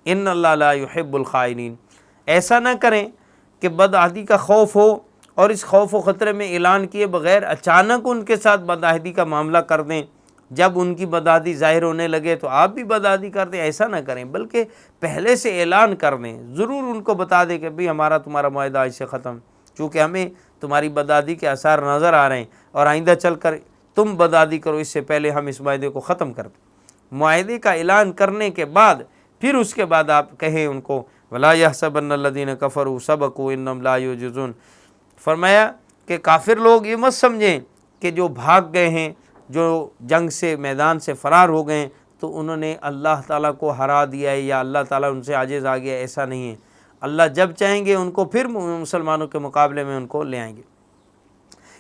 ان اللہ لا يحب الخائنین، ایسا نہ کریں کہ بدعہدی کا خوف ہو اور اس خوف و خطرے میں اعلان کیے بغیر اچانک ان کے ساتھ بدعہدی کا معاملہ کر دیں، جب ان کی بدعہدی ظاہر ہونے لگے تو آپ بھی بدعہدی کر دیں، ایسا نہ کریں، بلکہ پہلے سے اعلان کر دیں، ضرور ان کو بتا دیں کہ بھئی ہمارا تمہارا معاہدہ آج سے ختم، چونکہ ہمیں تمہاری بدعہدی کے آثار نظر آ رہے ہیں اور آئندہ چل کر تم بدعہدی کرو، اس سے پہلے ہم اس معاہدے کو ختم کر دیں۔ معاہدے کا اعلان کرنے کے بعد پھر اس کے بعد آپ کہیں ان کو وَلَا يَحْسَبَنَّ الَّذِينَ كَفَرُوا سَبَقُوا إِنَّهُمْ لَا يُعْجِزُونَ، فرمایا کہ کافر لوگ یہ مت سمجھیں کہ جو بھاگ گئے ہیں، جو جنگ سے میدان سے فرار ہو گئے تو انہوں نے اللہ تعالیٰ کو ہرا دیا ہے یا اللہ تعالیٰ ان سے عاجز آ گیا، ایسا نہیں ہے۔ اللہ جب چاہیں گے ان کو پھر مسلمانوں کے مقابلے میں ان کو لے آئیں گے۔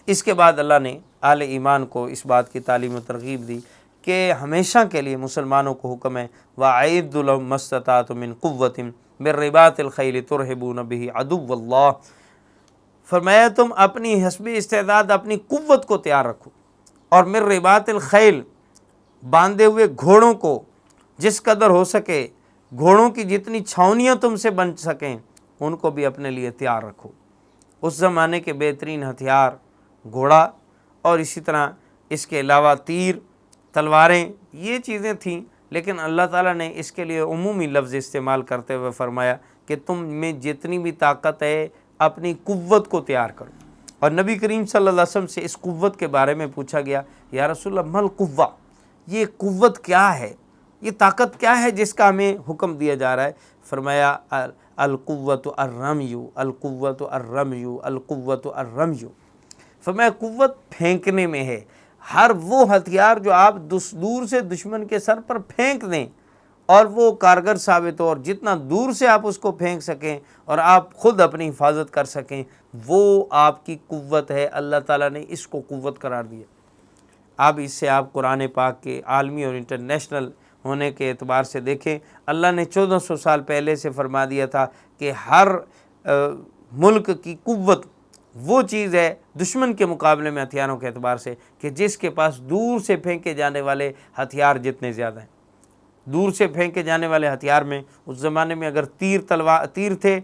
اس کے بعد اللہ نے اہل ایمان کو اس بات کی تعلیم و ترغیب دی کہ ہمیشہ کے لیے مسلمانوں کو حکم ہے وَأَعِدُّوا لَهُم مَّا اسْتَطَعْتُم مِّن قُوَّةٍ مِّن رِّبَاطِ الْخَيْلِ تُرْهِبُونَ بِهِ عَدُوَّ اللَّهِ، فرمایا تم اپنی حسب استعداد اپنی قوت کو تیار رکھو، اور مِّن رِّبَاطِ الْخَيْلِ باندھے ہوئے گھوڑوں کو جس قدر ہو سکے، گھوڑوں کی جتنی چھاونیاں تم سے بن سکیں ان کو بھی اپنے لیے تیار رکھو۔ اس زمانے کے بہترین ہتھیار گھوڑا اور اسی طرح اس کے علاوہ تیر، تلواریں، یہ چیزیں تھیں، لیکن اللہ تعالیٰ نے اس کے لیے عمومی لفظ استعمال کرتے ہوئے فرمایا کہ تم میں جتنی بھی طاقت ہے اپنی قوت کو تیار کرو۔ اور نبی کریم صلی اللہ علیہ وسلم سے اس قوت کے بارے میں پوچھا گیا، یا رسول اللہ مل قوہ، یہ قوت کیا ہے، یہ طاقت کیا ہے جس کا ہمیں حکم دیا جا رہا ہے؟ فرمایا القوت الرمی، القوت الرمی، القوت الرمی۔ فرمایا قوت پھینکنے میں ہے، ہر وہ ہتھیار جو آپ دور سے دشمن کے سر پر پھینک دیں اور وہ کارگر ثابت ہو، اور جتنا دور سے آپ اس کو پھینک سکیں اور آپ خود اپنی حفاظت کر سکیں، وہ آپ کی قوت ہے۔ اللہ تعالیٰ نے اس کو قوت قرار دیا۔ اب اس سے آپ قرآن پاک کے عالمی اور انٹرنیشنل ہونے کے اعتبار سے دیکھیں، اللہ نے 1400 سال پہلے سے فرما دیا تھا کہ ہر ملک کی قوت وہ چیز ہے دشمن کے مقابلے میں ہتھیاروں کے اعتبار سے کہ جس کے پاس دور سے پھینکے جانے والے ہتھیار جتنے زیادہ ہیں۔ دور سے پھینکے جانے والے ہتھیار میں اس زمانے میں اگر تیر تھے،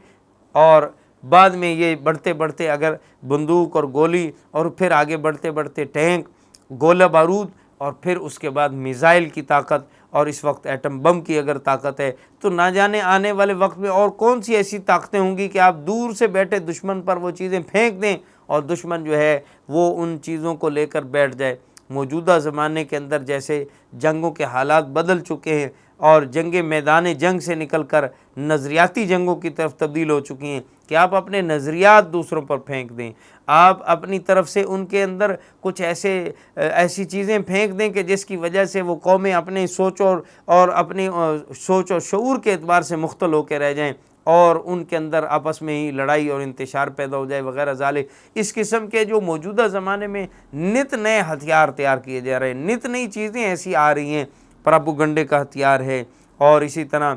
اور بعد میں یہ بڑھتے بڑھتے اگر بندوق اور گولی، اور پھر آگے بڑھتے بڑھتے ٹینک، گولہ بارود، اور پھر اس کے بعد میزائل کی طاقت، اور اس وقت ایٹم بم کی اگر طاقت ہے، تو نہ جانے آنے والے وقت میں اور کون سی ایسی طاقتیں ہوں گی کہ آپ دور سے بیٹھے دشمن پر وہ چیزیں پھینک دیں اور دشمن جو ہے وہ ان چیزوں کو لے کر بیٹھ جائے۔ موجودہ زمانے کے اندر جیسے جنگوں کے حالات بدل چکے ہیں اور جنگیں میدان جنگ سے نکل کر نظریاتی جنگوں کی طرف تبدیل ہو چکی ہیں کہ آپ اپنے نظریات دوسروں پر پھینک دیں، آپ اپنی طرف سے ان کے اندر کچھ ایسی چیزیں پھینک دیں کہ جس کی وجہ سے وہ قومیں اپنے سوچ اور اپنی سوچ اور شعور کے اعتبار سے مختل ہو کے رہ جائیں، اور ان کے اندر آپس میں ہی لڑائی اور انتشار پیدا ہو جائے وغیرہ ذالک۔ اس قسم کے جو موجودہ زمانے میں نت نئے ہتھیار تیار کیے جا رہے ہیں، نت نئی چیزیں ایسی آ رہی ہیں، پراپوگنڈے کا ہتھیار ہے، اور اسی طرح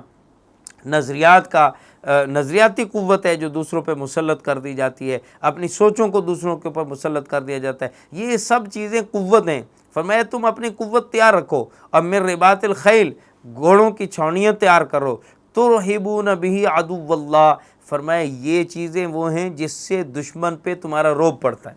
نظریاتی قوت ہے جو دوسروں پہ مسلط کر دی جاتی ہے، اپنی سوچوں کو دوسروں کے اوپر مسلط کر دیا جاتا ہے، یہ سب چیزیں قوت ہیں۔ فرمایا تم اپنی قوت تیار رکھو، اور من رباط الخیل، گھوڑوں کی چھاؤنیاں تیار کرو، ترہبون بہ عدو اللہ، فرمایا یہ چیزیں وہ ہیں جس سے دشمن پہ تمہارا رعب پڑتا ہے،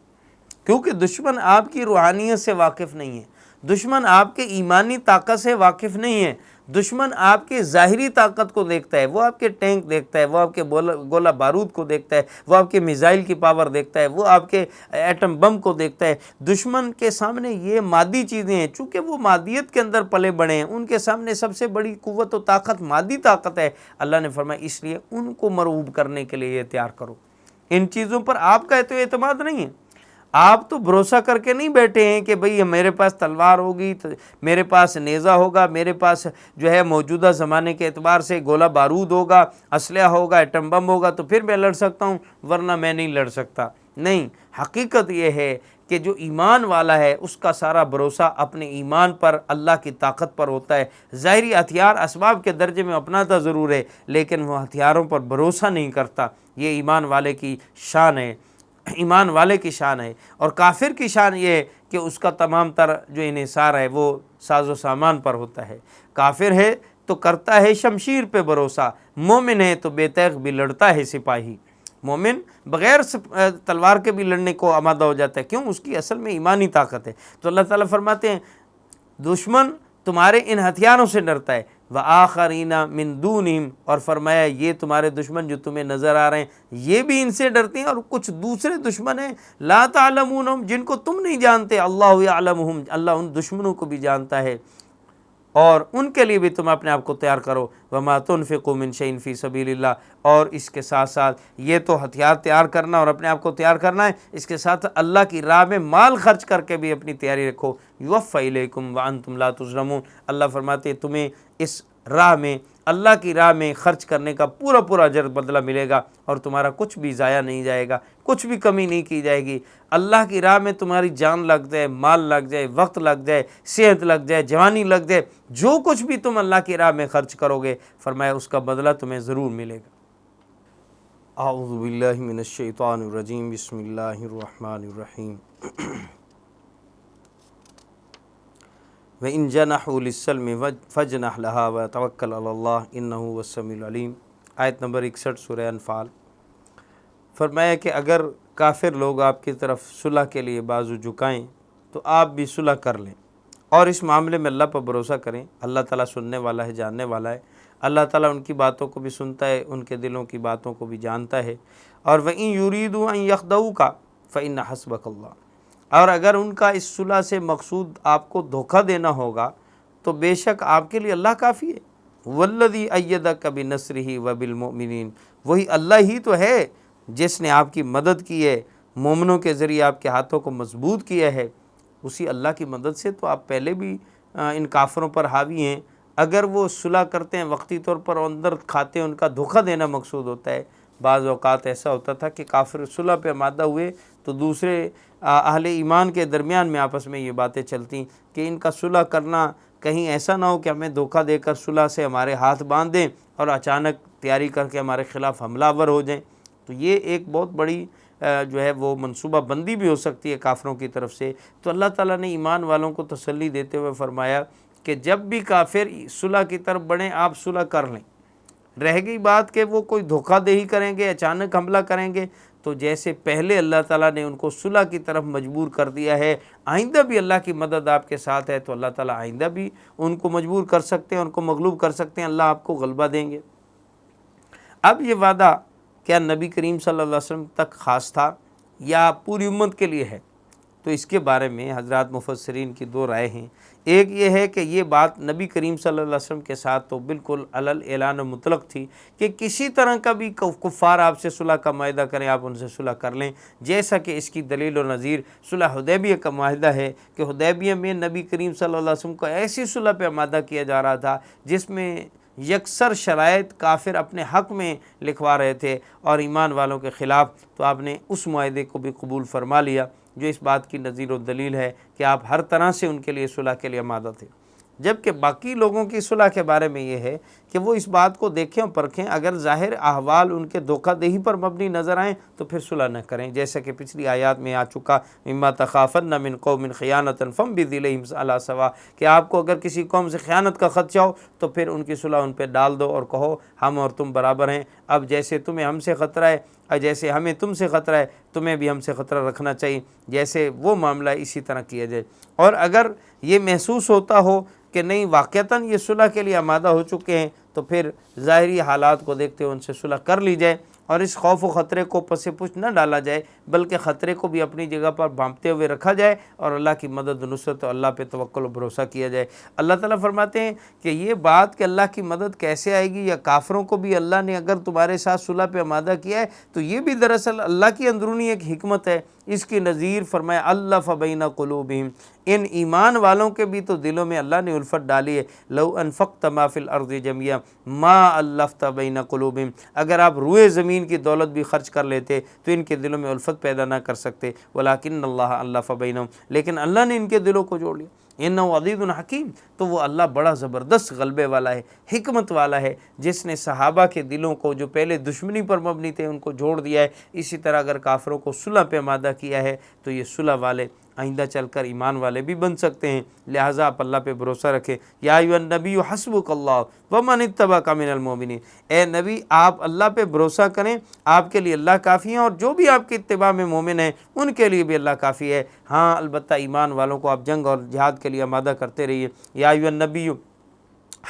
کیونکہ دشمن آپ کی روحانیت سے واقف نہیں ہے، دشمن آپ کے ایمانی طاقت سے واقف نہیں ہے، دشمن آپ کے ظاہری طاقت کو دیکھتا ہے، وہ آپ کے ٹینک دیکھتا ہے، وہ آپ کے گولہ بارود کو دیکھتا ہے، وہ آپ کے میزائل کی پاور دیکھتا ہے، وہ آپ کے ایٹم بم کو دیکھتا ہے۔ دشمن کے سامنے یہ مادی چیزیں ہیں، چونکہ وہ مادیت کے اندر پلے بڑھے ہیں، ان کے سامنے سب سے بڑی قوت و طاقت مادی طاقت ہے۔ اللہ نے فرمایا اس لیے ان کو مرعوب کرنے کے لیے یہ تیار کرو۔ ان چیزوں پر آپ کا تو اعتماد نہیں ہے، آپ تو بھروسہ کر کے نہیں بیٹھے ہیں کہ بھئی میرے پاس تلوار ہوگی، میرے پاس نیزہ ہوگا، میرے پاس جو ہے موجودہ زمانے کے اعتبار سے گولہ بارود ہوگا، اسلحہ ہوگا، ایٹم بم ہوگا تو پھر میں لڑ سکتا ہوں، ورنہ میں نہیں لڑ سکتا۔ نہیں، حقیقت یہ ہے کہ جو ایمان والا ہے اس کا سارا بھروسہ اپنے ایمان پر، اللہ کی طاقت پر ہوتا ہے۔ ظاہری ہتھیار اسباب کے درجے میں اپناتا ضرور ہے، لیکن وہ ہتھیاروں پر بھروسہ نہیں کرتا۔ یہ ایمان والے کی شان ہے، ایمان والے کی شان ہے۔ اور کافر کی شان یہ ہے کہ اس کا تمام تر جو انحصار ہے وہ ساز و سامان پر ہوتا ہے۔ کافر ہے تو کرتا ہے شمشیر پہ بھروسہ، مومن ہے تو بے تیغ بھی لڑتا ہے سپاہی۔ مومن بغیر تلوار کے بھی لڑنے کو آمادہ ہو جاتا ہے، کیوں؟ اس کی اصل میں ایمانی طاقت ہے۔ تو اللہ تعالیٰ فرماتے ہیں دشمن تمہارے ان ہتھیاروں سے ڈرتا ہے، وآخرین من دونہم، اور فرمایا یہ تمہارے دشمن جو تمہیں نظر آ رہے ہیں یہ بھی ان سے ڈرتے ہیں، اور کچھ دوسرے دشمن ہیں لا تعلمونہم، جن کو تم نہیں جانتے، اللہ یعلمہم، اللہ ان دشمنوں کو بھی جانتا ہے۔ اور ان کے لیے بھی تم اپنے آپ کو تیار کرو۔ وما تنفقوا من شیء فی سبیل اللہ، اور اس کے ساتھ ساتھ یہ تو ہتھیار تیار کرنا اور اپنے آپ کو تیار کرنا ہے، اس کے ساتھ اللہ کی راہ میں مال خرچ کر کے بھی اپنی تیاری رکھو۔ یوفی الیکم وانتم لا تظلمون، اللہ فرماتے ہیں تمہیں اس راہ میں، اللہ کی راہ میں خرچ کرنے کا پورا پورا اجر بدلہ ملے گا، اور تمہارا کچھ بھی ضائع نہیں جائے گا، کچھ بھی کمی نہیں کی جائے گی۔ اللہ کی راہ میں تمہاری جان لگ جائے، مال لگ جائے، وقت لگ جائے، صحت لگ جائے، جوانی لگ جائے، جو کچھ بھی تم اللہ کی راہ میں خرچ کرو گے، فرمایا اس کا بدلہ تمہیں ضرور ملے گا۔ اعوذ باللہ من الشیطان الرجیم، بسم اللہ الرحمن الرحیم۔ وَإِن جَنَحُوا لِلسَّلْمِ فَاجْنَحْ لَهَا وَتَوَكَّلْ عَلَى اللَّهِ إِنَّهُ هُوَ السَّمِيعُ الْعَلِيمُ۔ آیت نمبر 61 سورہ انفال۔ فرمایا کہ اگر کافر لوگ آپ کی طرف صلح کے لیے بازو جھکائیں تو آپ بھی صلح کر لیں، اور اس معاملے میں اللہ پر بھروسہ کریں۔ اللہ تعالیٰ سننے والا ہے، جاننے والا ہے۔ اللہ تعالیٰ ان کی باتوں کو بھی سنتا ہے، ان کے دلوں کی باتوں کو بھی جانتا ہے۔ اور وَإِن يُرِيدُوا أَن يَخْدَعُوكَ فَإِنَّ حَسْبَكَ اللَّهُ، اور اگر ان کا اس صلح سے مقصود آپ کو دھوکہ دینا ہوگا تو بے شک آپ کے لیے اللہ کافی ہے۔ وَالَّذِي أَيَّدَكَ بِنَصْرِهِ وَبِالْمُؤْمِنِينَ، وہی اللہ ہی تو ہے جس نے آپ کی مدد کی ہے، مومنوں کے ذریعے آپ کے ہاتھوں کو مضبوط کیا ہے۔ اسی اللہ کی مدد سے تو آپ پہلے بھی ان کافروں پر حاوی ہیں۔ اگر وہ صلح کرتے ہیں وقتی طور پر اور اندر کھاتے ہیں، ان کا دھوکہ دینا مقصود ہوتا ہے۔ بعض اوقات ایسا ہوتا تھا کہ کافر صلح پہ آمادہ ہوئے تو دوسرے اہل ایمان کے درمیان میں آپس میں یہ باتیں چلتیں کہ ان کا صلح کرنا کہیں ایسا نہ ہو کہ ہمیں دھوکہ دے کر صلح سے ہمارے ہاتھ باندھ دیں اور اچانک تیاری کر کے ہمارے خلاف حملہ آور ہو جائیں۔ تو یہ ایک بہت بڑی جو ہے وہ منصوبہ بندی بھی ہو سکتی ہے کافروں کی طرف سے۔ تو اللہ تعالیٰ نے ایمان والوں کو تسلی دیتے ہوئے فرمایا کہ جب بھی کافر صلح کی طرف بڑھیں آپ صلح کر لیں۔ رہ گئی بات کہ وہ کوئی دھوکہ دہی کریں گے، اچانک حملہ کریں گے، تو جیسے پہلے اللہ تعالیٰ نے ان کو صلح کی طرف مجبور کر دیا ہے، آئندہ بھی اللہ کی مدد آپ کے ساتھ ہے، تو اللہ تعالیٰ آئندہ بھی ان کو مجبور کر سکتے ہیں، ان کو مغلوب کر سکتے ہیں، اللہ آپ کو غلبہ دیں گے۔ اب یہ وعدہ کیا نبی کریم صلی اللہ علیہ وسلم تک خاص تھا یا پوری امت کے لیے ہے؟ تو اس کے بارے میں حضرات مفسرین کی دو رائے ہیں۔ ایک یہ ہے کہ یہ بات نبی کریم صلی اللہ علیہ وسلم کے ساتھ تو بالکل علل اعلان مطلق تھی کہ کسی طرح کا بھی کفار آپ سے صلح کا معاہدہ کریں آپ ان سے صلح کر لیں، جیسا کہ اس کی دلیل و نظیر صلح حدیبیہ کا معاہدہ ہے کہ حدیبیہ میں نبی کریم صلی اللہ علیہ وسلم کو ایسی صلح پہ آمادہ کیا جا رہا تھا جس میں یکسر شرائط کافر اپنے حق میں لکھوا رہے تھے اور ایمان والوں کے خلاف، تو آپ نے اس معاہدے کو بھی قبول فرما لیا، جو اس بات کی نظیر و دلیل ہے کہ آپ ہر طرح سے ان کے لیے صلح کے لیے آمادہ تھے۔ جبکہ باقی لوگوں کی صلح کے بارے میں یہ ہے کہ وہ اس بات کو دیکھیں اور پرکھیں، اگر ظاہر احوال ان کے دھوکہ دہی پر مبنی نظر آئیں تو پھر صلح نہ کریں، جیسا کہ پچھلی آیات میں آ چکا مما تخافن من قوم خیانۃ فامبذ الیہم علی سواء، کہ آپ کو اگر کسی قوم سے خیانت کا خدشہ ہو تو پھر ان کی صلح ان پہ ڈال دو اور کہو ہم اور تم برابر ہیں، اب جیسے تمہیں ہم سے خطرہ ہے اور جیسے ہمیں تم سے خطرہ ہے تمہیں بھی ہم سے خطرہ رکھنا چاہیے، جیسے وہ معاملہ اسی طرح کیا جائے۔ اور اگر یہ محسوس ہوتا ہو کہ نہیں واقعتاً یہ صلح کے لیے آمادہ ہو چکے ہیں تو پھر ظاہری حالات کو دیکھتے ہوئے ان سے صلح کر لی جائے، اور اس خوف و خطرے کو پس پش نہ ڈالا جائے، بلکہ خطرے کو بھی اپنی جگہ پر بھانپتے ہوئے رکھا جائے اور اللہ کی مدد و نصرت اور اللہ پہ توکل و بھروسہ کیا جائے۔ اللہ تعالیٰ فرماتے ہیں کہ یہ بات کہ اللہ کی مدد کیسے آئے گی، یا کافروں کو بھی اللہ نے اگر تمہارے ساتھ صلح پہ آمادہ کیا ہے تو یہ بھی دراصل اللہ کی اندرونی ایک حکمت ہے۔ اس کی نظیر فرمایا الف بین قلوبہم، ان ایمان والوں کے بھی تو دلوں میں اللہ نے الفت ڈالی ہے۔ لو انفقت ما فی الارض جميعا ما الفت بین قلوبہم، اگر آپ روئے زمین کی دولت بھی خرچ کر لیتے تو ان کے دلوں میں الفت پیدا نہ کر سکتے، ولکن اللہ الف بینہم، لیکن اللہ نے ان کے دلوں کو جوڑ لیا۔ انہ عزیز حکیم، تو وہ اللہ بڑا زبردست غلبے والا ہے، حکمت والا ہے، جس نے صحابہ کے دلوں کو جو پہلے دشمنی پر مبنی تھے ان کو جوڑ دیا ہے۔ اسی طرح اگر کافروں کو صلح پہ آمادہ کیا ہے تو یہ صلح والے آئندہ چل کر ایمان والے بھی بن سکتے ہیں، لہٰذا آپ اللہ پہ بھروسہ رکھیں۔ یا ایھا النبی حسبک اللہ ومن اتبعک من المؤمنین، اے نبی آپ اللہ پہ بھروسہ کریں، آپ کے لیے اللہ کافی ہیں، اور جو بھی آپ کی اتباع میں مومن ہیں ان کے لیے بھی اللہ کافی ہے۔ ہاں البتہ ایمان والوں کو آپ جنگ اور جہاد کے لیے آمادہ کرتے رہیے۔ یا ایھا النبی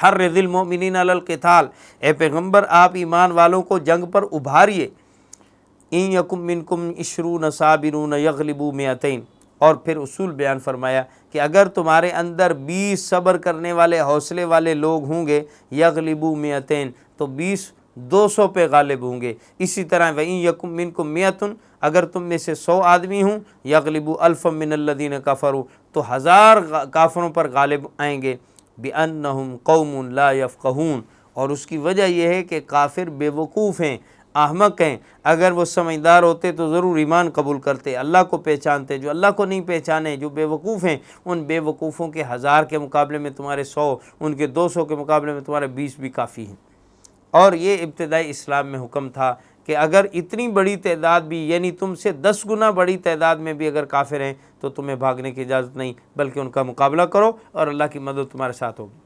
حرض المؤمنین علی القتال، اے پیغمبر آپ ایمان والوں کو جنگ پر ابھاریے۔ ان یکم منکم 20 صابرون یغلبوا 200، اور پھر اصول بیان فرمایا کہ اگر تمہارے اندر 20 صبر کرنے والے حوصلے والے لوگ ہوں گے یغلبوا مئتین، تو 20 200 پہ غالب ہوں گے۔ اسی طرح وَإِن یکم منکم مئۃ، اگر تم میں سے 100 آدمی ہوں یغلبوا الفا من الذین کفروا، تو 1000 کافروں پر غالب آئیں گے۔ بِأَنَّهُمْ قَوْمٌ لَا يَفْقَهُونَ، اور اس کی وجہ یہ ہے کہ کافر بے وقوف ہیں، احمق ہیں۔ اگر وہ سمجھدار ہوتے تو ضرور ایمان قبول کرتے، اللہ کو پہچانتے۔ جو اللہ کو نہیں پہچانے، جو بے وقوف ہیں، ان بے وقوفوں کے 1000 کے مقابلے میں تمہارے 100، ان کے 200 کے مقابلے میں تمہارے 20 بھی کافی ہیں۔ اور یہ ابتدائی اسلام میں حکم تھا کہ اگر اتنی بڑی تعداد بھی، یعنی تم سے 10 گنا بڑی تعداد میں بھی اگر کافر ہیں تو تمہیں بھاگنے کی اجازت نہیں، بلکہ ان کا مقابلہ کرو اور اللہ کی مدد تمہارے ساتھ ہوگی۔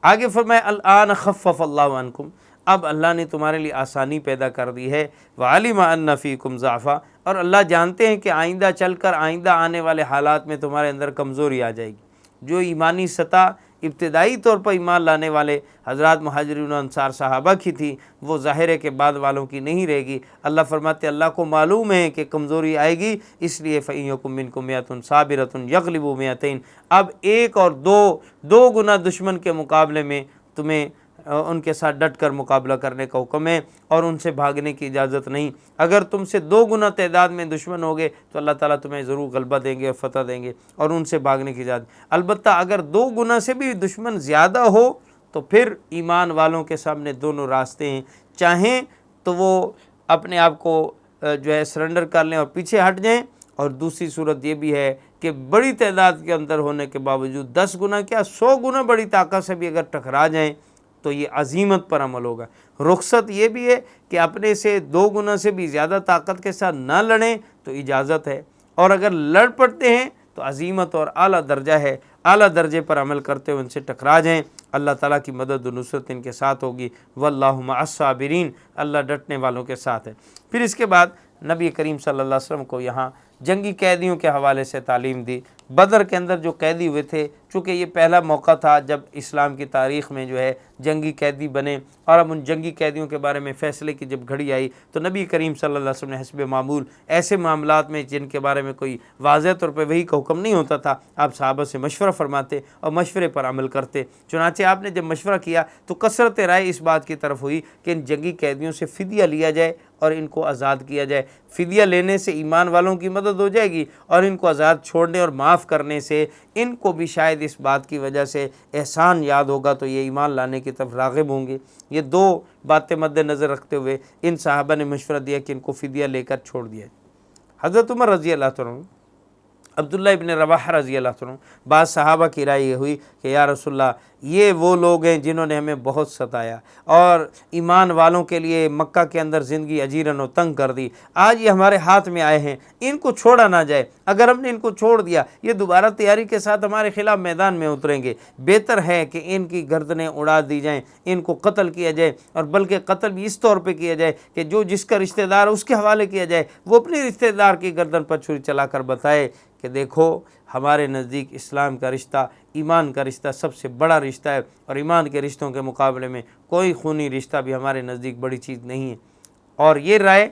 آگے فرمایا الآن خفف اللہ عنکم، اب اللہ نے تمہارے لیے آسانی پیدا کر دی ہے۔ وعلم ان فیکم ضعفا، اور اللہ جانتے ہیں کہ آئندہ چل کر آئندہ آنے والے حالات میں تمہارے اندر کمزوری آ جائے گی۔ جو ایمانی سطح ابتدائی طور پر ایمان لانے والے حضرات مہاجرین و انصار صحابہ کی تھی، وہ ظاہر ہے کہ بعد والوں کی نہیں رہے گی۔ اللہ فرماتے اللہ کو معلوم ہے کہ کمزوری آئے گی، اس لیے فَإِن یَکُن مِّنکُم مِّئَةٌ صَابِرَةٌ یغلبوا مئتین، اب ایک اور دو گنا دشمن کے مقابلے میں تمہیں ان کے ساتھ ڈٹ کر مقابلہ کرنے کا حکم ہے، اور ان سے بھاگنے کی اجازت نہیں۔ اگر تم سے 2 گنا تعداد میں دشمن ہوگے تو اللہ تعالیٰ تمہیں ضرور غلبہ دیں گے اور فتح دیں گے، اور ان سے بھاگنے کی اجازت۔ البتہ اگر 2 گنا سے بھی دشمن زیادہ ہو تو پھر ایمان والوں کے سامنے دونوں راستے ہیں، چاہیں تو وہ اپنے آپ کو جو ہے سرنڈر کر لیں اور پیچھے ہٹ جائیں، اور دوسری صورت یہ بھی ہے کہ بڑی تعداد کے اندر ہونے کے باوجود 10 گنا کیا 100 گنا بڑی طاقت سے بھی اگر ٹکرا جائیں تو یہ عزیمت پر عمل ہوگا۔ رخصت یہ بھی ہے کہ اپنے سے 2 گنا سے بھی زیادہ طاقت کے ساتھ نہ لڑیں تو اجازت ہے، اور اگر لڑ پڑتے ہیں تو عزیمت اور اعلیٰ درجہ ہے، اعلیٰ درجے پر عمل کرتے ہوئے ان سے ٹکرا جائیں، اللہ تعالیٰ کی مدد و نصرت ان کے ساتھ ہوگی۔ واللہ مع الصابرین، اللہ ڈٹنے والوں کے ساتھ ہے۔ پھر اس کے بعد نبی کریم صلی اللہ علیہ وسلم کو یہاں جنگی قیدیوں کے حوالے سے تعلیم دی۔ بدر کے اندر جو قیدی ہوئے تھے، چونکہ یہ پہلا موقع تھا جب اسلام کی تاریخ میں جو ہے جنگی قیدی بنے، اور اب ان جنگی قیدیوں کے بارے میں فیصلے کی جب گھڑی آئی تو نبی کریم صلی اللہ علیہ وسلم نے حسب معمول ایسے معاملات میں جن کے بارے میں کوئی واضح طور پہ وحی کا حکم نہیں ہوتا تھا، آپ صحابہ سے مشورہ فرماتے اور مشورے پر عمل کرتے۔ چنانچہ آپ نے جب مشورہ کیا تو کثرت رائے اس بات کی طرف ہوئی کہ ان جنگی قیدیوں سے فدیہ لیا جائے اور ان کو آزاد کیا جائے۔ فدیہ لینے سے ایمان والوں کی مدد ہو جائے گی، اور ان کو آزاد چھوڑنے اور معاف کرنے سے ان کو بھی شاید اس بات کی وجہ سے احسان یاد ہوگا تو یہ ایمان لانے کی طرف راغب ہوں گے۔ یہ 2 باتیں مد نظر رکھتے ہوئے ان صحابہ نے مشورہ دیا کہ ان کو فدیہ لے کر چھوڑ دیا۔ حضرت عمر رضی اللہ عنہ، عبداللہ ابن رواحہ رضی اللہ عنہ، بعض صحابہ کی رائے یہ ہوئی کہ یا رسول اللہ، یہ وہ لوگ ہیں جنہوں نے ہمیں بہت ستایا اور ایمان والوں کے لیے مکہ کے اندر زندگی اجیرن و تنگ کر دی، آج یہ ہمارے ہاتھ میں آئے ہیں، ان کو چھوڑا نہ جائے۔ اگر ہم نے ان کو چھوڑ دیا یہ دوبارہ تیاری کے ساتھ ہمارے خلاف میدان میں اتریں گے، بہتر ہے کہ ان کی گردنیں اڑا دی جائیں، ان کو قتل کیا جائے، اور بلکہ قتل بھی اس طور پہ کیا جائے کہ جو جس کا رشتہ دار اس کے حوالے کیا جائے، وہ اپنے رشتہ دار کی گردن پر چھری چلا کر بتائے کہ دیکھو ہمارے نزدیک اسلام کا رشتہ، ایمان کا رشتہ سب سے بڑا رشتہ ہے، اور ایمان کے رشتوں کے مقابلے میں کوئی خونی رشتہ بھی ہمارے نزدیک بڑی چیز نہیں ہے۔ اور یہ رائے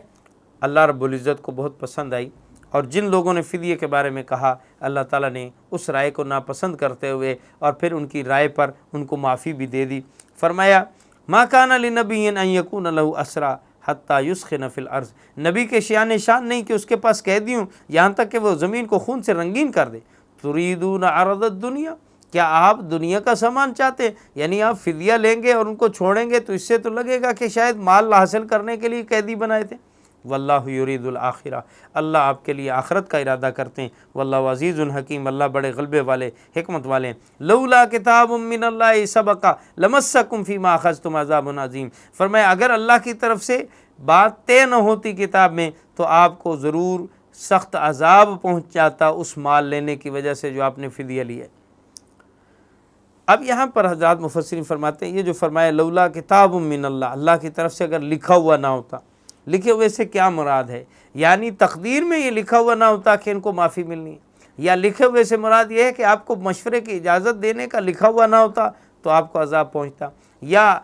اللہ رب العزت کو بہت پسند آئی، اور جن لوگوں نے فدیے کے بارے میں کہا اللہ تعالیٰ نے اس رائے کو ناپسند کرتے ہوئے اور پھر ان کی رائے پر ان کو معافی بھی دے دی۔ فرمایا ما کان لنبی ان یکون له اسرا حتی یسخن فی الارض، نبی کے شان نہیں کہ اس کے پاس قیدی ہوں یہاں تک کہ وہ زمین کو خون سے رنگین کر دے۔ تریدون عرض الدنیا، کیا آپ دنیا کا سامان چاہتے ہیں؟ یعنی آپ فدیہ لیں گے اور ان کو چھوڑیں گے تو اس سے تو لگے گا کہ شاید مال حاصل کرنے کے لیے قیدی بنائے تھے۔ واللہ یرید الآخرہ، اللہ آپ کے لیے آخرت کا ارادہ کرتے ہیں۔ واللہ عزیز حکیم، اللہ بڑے غلبے والے حکمت والے ہیں۔ لولا کتاب من اللہ سبق لمسکم فیما اخذتم عذاب عظیم، فرمایا اگر اللہ کی طرف سے بات طے نہ ہوتی کتاب میں تو آپ کو ضرور سخت عذاب پہنچ جاتا اس مال لینے کی وجہ سے جو آپ نے فدیہ لیا ہے۔ اب یہاں پر حضرات مفسرین فرماتے ہیں یہ جو فرمایا لولا کتاب من اللہ، اللہ کی طرف سے اگر لکھا ہوا نہ ہوتا، لکھے ہوئے سے کیا مراد ہے؟ یعنی تقدیر میں یہ لکھا ہوا نہ ہوتا کہ ان کو معافی ملنی ہے، یا لکھے ہوئے سے مراد یہ ہے کہ آپ کو مشورے کی اجازت دینے کا لکھا ہوا نہ ہوتا تو آپ کو عذاب پہنچتا، یا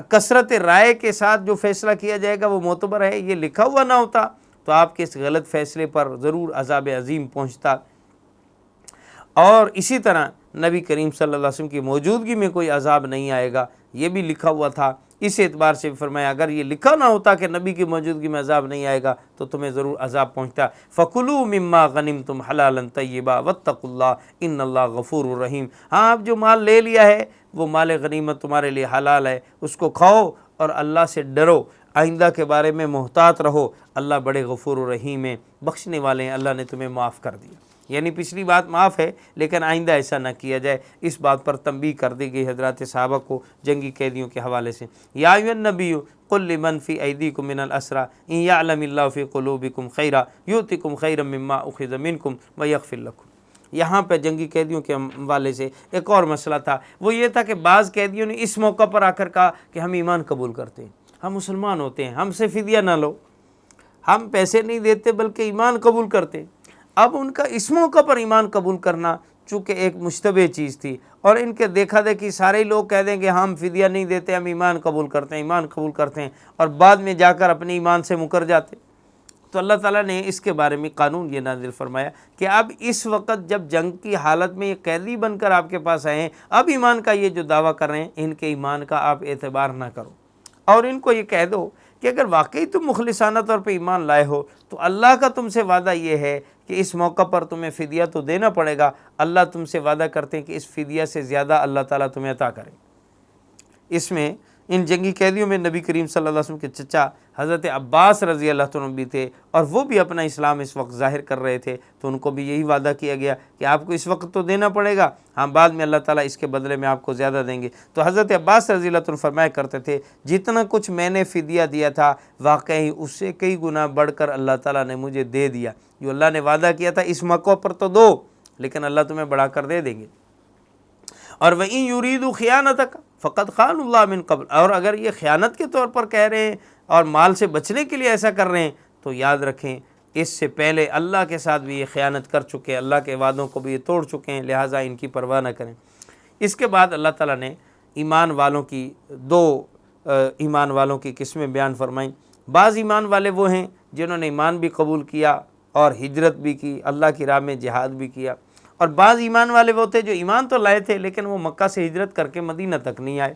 کثرت رائے کے ساتھ جو فیصلہ کیا جائے گا وہ معتبر ہے، یہ لکھا ہوا نہ ہوتا تو آپ کے اس غلط فیصلے پر ضرور عذاب عظیم پہنچتا۔ اور اسی طرح نبی کریم صلی اللہ علیہ وسلم کی موجودگی میں کوئی عذاب نہیں آئے گا، یہ بھی لکھا ہوا تھا۔ اس اعتبار سے فرمایا اگر یہ لکھا نہ ہوتا کہ نبی کی موجودگی میں عذاب نہیں آئے گا تو تمہیں ضرور عذاب پہنچتا۔ فَكُلُوا مِمَّا غَنِمْتُمْ حَلَالًا طَيِّبًا وَاتَّقُوا اللَّهَ إِنَّ اللَّهَ غَفُورٌ رَحِيمٌ۔ ہاں، اب جو مال لے لیا ہے وہ مال غنیمت تمہارے لیے حلال ہے، اس کو کھاؤ اور اللہ سے ڈرو، آئندہ کے بارے میں محتاط رہو، اللہ بڑے غفور و رحیم ہیں، بخشنے والے ہیں، اللہ نے تمہیں معاف کر دیا۔ یعنی پچھلی بات معاف ہے لیکن آئندہ ایسا نہ کیا جائے، اس بات پر تنبیہ کر دی گئی حضرات صحابہ کو جنگی قیدیوں کے حوالے سے۔ یا ایھا النبی قل لمن فی ایدیکم من الاسری ان یعلم اللہ فی قلوبکم خیرا یؤتکم خیرا مما اخذ منکم ویغفر لکم۔ یہاں پہ جنگی قیدیوں کے حوالے سے ایک اور مسئلہ تھا، وہ یہ تھا کہ بعض قیدیوں نے اس موقع پر آ کر کہا کہ ہم ایمان قبول کرتے ہیں، ہم مسلمان ہوتے ہیں، ہم سے فدیہ نہ لو، ہم پیسے نہیں دیتے بلکہ ایمان قبول کرتے ہیں۔ اب ان کا اس موقع پر ایمان قبول کرنا چونکہ ایک مشتبہ چیز تھی، اور ان کے دیکھا دیکھی سارے لوگ کہہ دیں کہ ہم فدیہ نہیں دیتے، ہم ایمان قبول کرتے ہیں، ایمان قبول کرتے ہیں، اور بعد میں جا کر اپنے ایمان سے مکر جاتے۔ تو اللہ تعالیٰ نے اس کے بارے میں قانون یہ نازل فرمایا کہ اب اس وقت جب جنگ کی حالت میں یہ قیدی بن کر آپ کے پاس آئے ہیں، اب ایمان کا یہ جو دعویٰ کر رہے ہیں ان کے ایمان کا آپ اعتبار نہ کرو، اور ان کو یہ کہہ دو کہ اگر واقعی تم مخلصانہ طور پہ ایمان لائے ہو تو اللہ کا تم سے وعدہ یہ ہے کہ اس موقع پر تمہیں فدیہ تو دینا پڑے گا، اللہ تم سے وعدہ کرتے ہیں کہ اس فدیہ سے زیادہ اللہ تعالیٰ تمہیں عطا کرے۔ اس میں ان جنگی قیدیوں میں نبی کریم صلی اللہ علیہ وسلم کے چچا حضرت عباس رضی اللہ عنہ بھی تھے، اور وہ بھی اپنا اسلام اس وقت ظاہر کر رہے تھے، تو ان کو بھی یہی وعدہ کیا گیا کہ آپ کو اس وقت تو دینا پڑے گا، ہاں بعد میں اللہ تعالیٰ اس کے بدلے میں آپ کو زیادہ دیں گے۔ تو حضرت عباس رضی اللہ عنہ فرمایا کرتے تھے جتنا کچھ میں نے فدیہ دیا تھا واقعی اس سے کئی گنا بڑھ کر اللہ تعالیٰ نے مجھے دے دیا، جو اللہ نے وعدہ کیا تھا اس موقع پر تو دو، لیکن اللہ تمہیں بڑھا کر دے دیں گے۔ اور وَإِن يُرِيدُوا خِيَانَتَكَ فَقَدْ خَانُوا اللَّهَ مِن قَبْلُ، اور اگر یہ خیانت کے طور پر کہہ رہے ہیں اور مال سے بچنے کے لیے ایسا کر رہے ہیں تو یاد رکھیں اس سے پہلے اللہ کے ساتھ بھی یہ خیانت کر چکے ہیں، اللہ کے وعدوں کو بھی یہ توڑ چکے ہیں، لہٰذا ان کی پرواہ نہ کریں۔ اس کے بعد اللہ تعالیٰ نے ایمان والوں کی دو ایمان والوں کی قسمیں بیان فرمائیں۔ بعض ایمان والے وہ ہیں جنہوں نے ایمان بھی قبول کیا اور ہجرت بھی کی، اللہ کی راہ میں جہاد بھی کیا، اور بعض ایمان والے وہ تھے جو ایمان تو لائے تھے لیکن وہ مکہ سے ہجرت کر کے مدینہ تک نہیں آئے۔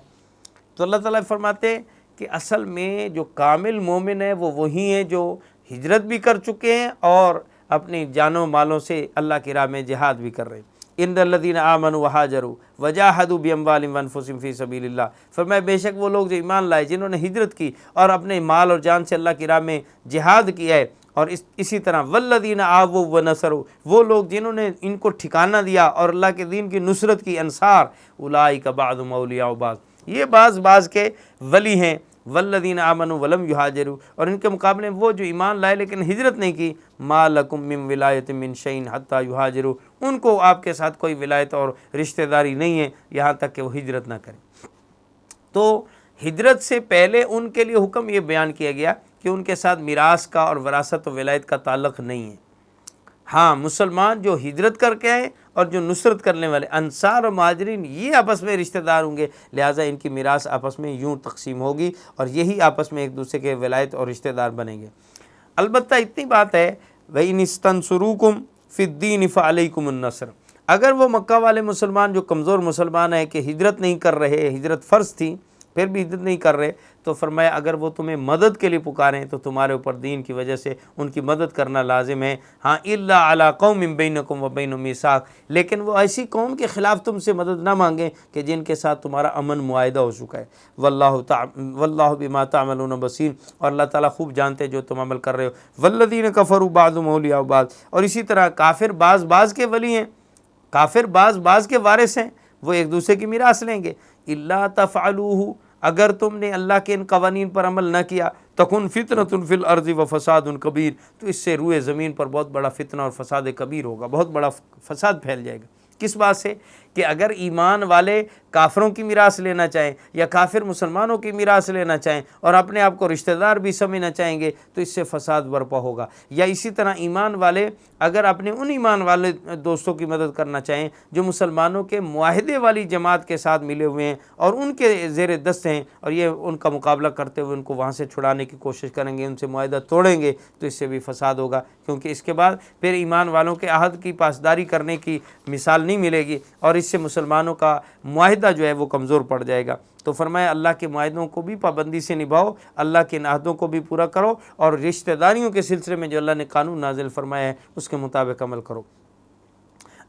تو اللہ تعالیٰ فرماتے ہیں کہ اصل میں جو کامل مومن ہے وہ وہی ہیں جو ہجرت بھی کر چکے ہیں اور اپنی جانوں مالوں سے اللہ کی راہ میں جہاد بھی کر رہے ہیں۔ ان الذین آمنوا وہاجروا وجاہدوا باموالہم وانفسہم فی سبیل اللہ، فرمایا بے شک وہ لوگ جو ایمان لائے جنہوں نے ہجرت کی اور اپنے مال اور جان سے اللہ کی راہ میں جہاد کیا ہے، اور اسی طرح والذین آووا ونصروا، وہ لوگ جنہوں نے ان کو ٹھکانہ دیا اور اللہ کے دین کی نصرت کی، انصار، اولئک بعضهم اولیاء بعض، یہ بعض کے ولی ہیں۔ والذین آمنوا ولم یہاجروا، اور ان کے مقابلے میں وہ جو ایمان لائے لیکن ہجرت نہیں کی، ما لکم من ولایۃ من شیء حتی یہاجروا، ان کو آپ کے ساتھ کوئی ولایت اور رشتہ داری نہیں ہے یہاں تک کہ وہ ہجرت نہ کریں۔ تو ہجرت سے پہلے ان کے لیے حکم یہ بیان کیا گیا کہ ان کے ساتھ میراث کا اور وراثت و ولایت کا تعلق نہیں ہے۔ ہاں، مسلمان جو ہجرت کر کے آئے اور جو نصرت کرنے والے انصار اور مہاجرین یہ آپس میں رشتہ دار ہوں گے، لہٰذا ان کی میراث آپس میں یوں تقسیم ہوگی اور یہی آپس میں ایک دوسرے کے ولایت اور رشتہ دار بنیں گے۔ البتہ اتنی بات ہے وَإِنِ اسْتَنْصُرُوكُمْ فِي الدِّينِ فَعَلَيْكُمُ النَّصْرُ، اگر وہ مکہ والے مسلمان جو کمزور مسلمان ہیں کہ ہجرت نہیں کر رہے، ہجرت فرض تھی پھر بھی ہجرت نہیں کر رہے، تو فرمایا اگر وہ تمہیں مدد کے لیے پکاریں تو تمہارے اوپر دین کی وجہ سے ان کی مدد کرنا لازم ہے۔ ہاں الا علی قوم بینکم وبینہم میثاق، لیکن وہ ایسی قوم کے خلاف تم سے مدد نہ مانگیں کہ جن کے ساتھ تمہارا امن معاہدہ ہو چکا ہے۔ واللہ بما تعملون بصیر، اور اللہ تعالیٰ خوب جانتے جو تم عمل کر رہے ہو۔ والذین کفروا بعضهم اولیاء بعض، اور اسی طرح کافر بعض کے ولی ہیں، کافر بعض کے وارث ہیں، وہ ایک دوسرے کی میراث لیں گے۔ الا تفعلوہ، اگر تم نے اللہ کے ان قوانین پر عمل نہ کیا، تکن فتنۃ فی الارض وفساد کبیر، تو اس سے روئے زمین پر بہت بڑا فتنہ اور فساد کبیر ہوگا، بہت بڑا فساد پھیل جائے گا۔ کس بات سے؟ کہ اگر ایمان والے کافروں کی میراث لینا چاہیں یا کافر مسلمانوں کی میراث لینا چاہیں اور اپنے آپ کو رشتہ دار بھی سمجھنا چاہیں گے تو اس سے فساد برپا ہوگا۔ یا اسی طرح ایمان والے اگر اپنے ان ایمان والے دوستوں کی مدد کرنا چاہیں جو مسلمانوں کے معاہدے والی جماعت کے ساتھ ملے ہوئے ہیں اور ان کے زیر دست ہیں، اور یہ ان کا مقابلہ کرتے ہوئے ان کو وہاں سے چھڑانے کی کوشش کریں گے، ان سے معاہدہ توڑیں گے، تو اس سے بھی فساد ہوگا، کیونکہ اس کے بعد پھر ایمان والوں کے عہد کی پاسداری کرنے کی مثال نہیں ملے گی اور اس سے مسلمانوں کا معاہدہ جو ہے وہ کمزور پڑ جائے گا۔ تو فرمایا اللہ کے معاہدوں کو بھی پابندی سے نبھاؤ، اللہ کے عہدوں کو بھی پورا کرو، اور رشتہ داریوں کے سلسلے میں جو اللہ نے قانون نازل فرمایا ہے اس کے مطابق عمل کرو۔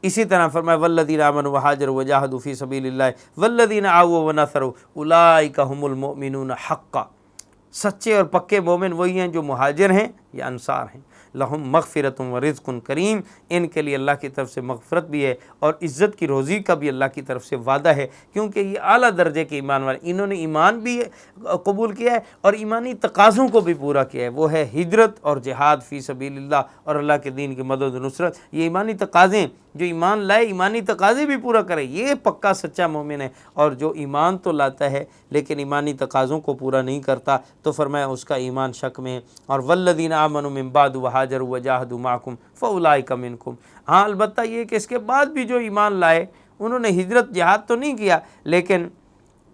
اسی طرح فرمایا والذین آمنوا وہاجروا وجاہدوا فی سبیل اللہ والذین آووا ونصروا اولئک هم المؤمنون حقا، سچے اور پکے مومن وہی ہیں جو مہاجر ہیں یا انصار ہیں۔ لہم مغفرۃ و رزق کریم، ان کے لیے اللہ کی طرف سے مغفرت بھی ہے اور عزت کی روزی کا بھی اللہ کی طرف سے وعدہ ہے، کیونکہ یہ اعلیٰ درجے کے ایمان والے، انہوں نے ایمان بھی قبول کیا ہے اور ایمانی تقاضوں کو بھی پورا کیا ہے، وہ ہے ہجرت اور جہاد فی سبیل اللہ اور اللہ کے دین کی مدد و نصرت۔ یہ ایمانی تقاضے، جو ایمان لائے ایمانی تقاضے بھی پورا کرے، یہ پکا سچا مومن ہے۔ اور جو ایمان تو لاتا ہے لیکن ایمانی تقاضوں کو پورا نہیں کرتا تو فرمایا اس کا ایمان شک میں ہے۔ اور والذین آمنوا من بعد وہاجروا وجاہدوا معکم فاولئک منکم، ہاں البتہ یہ کہ اس کے بعد بھی جو ایمان لائے، انہوں نے ہجرت جہاد تو نہیں کیا لیکن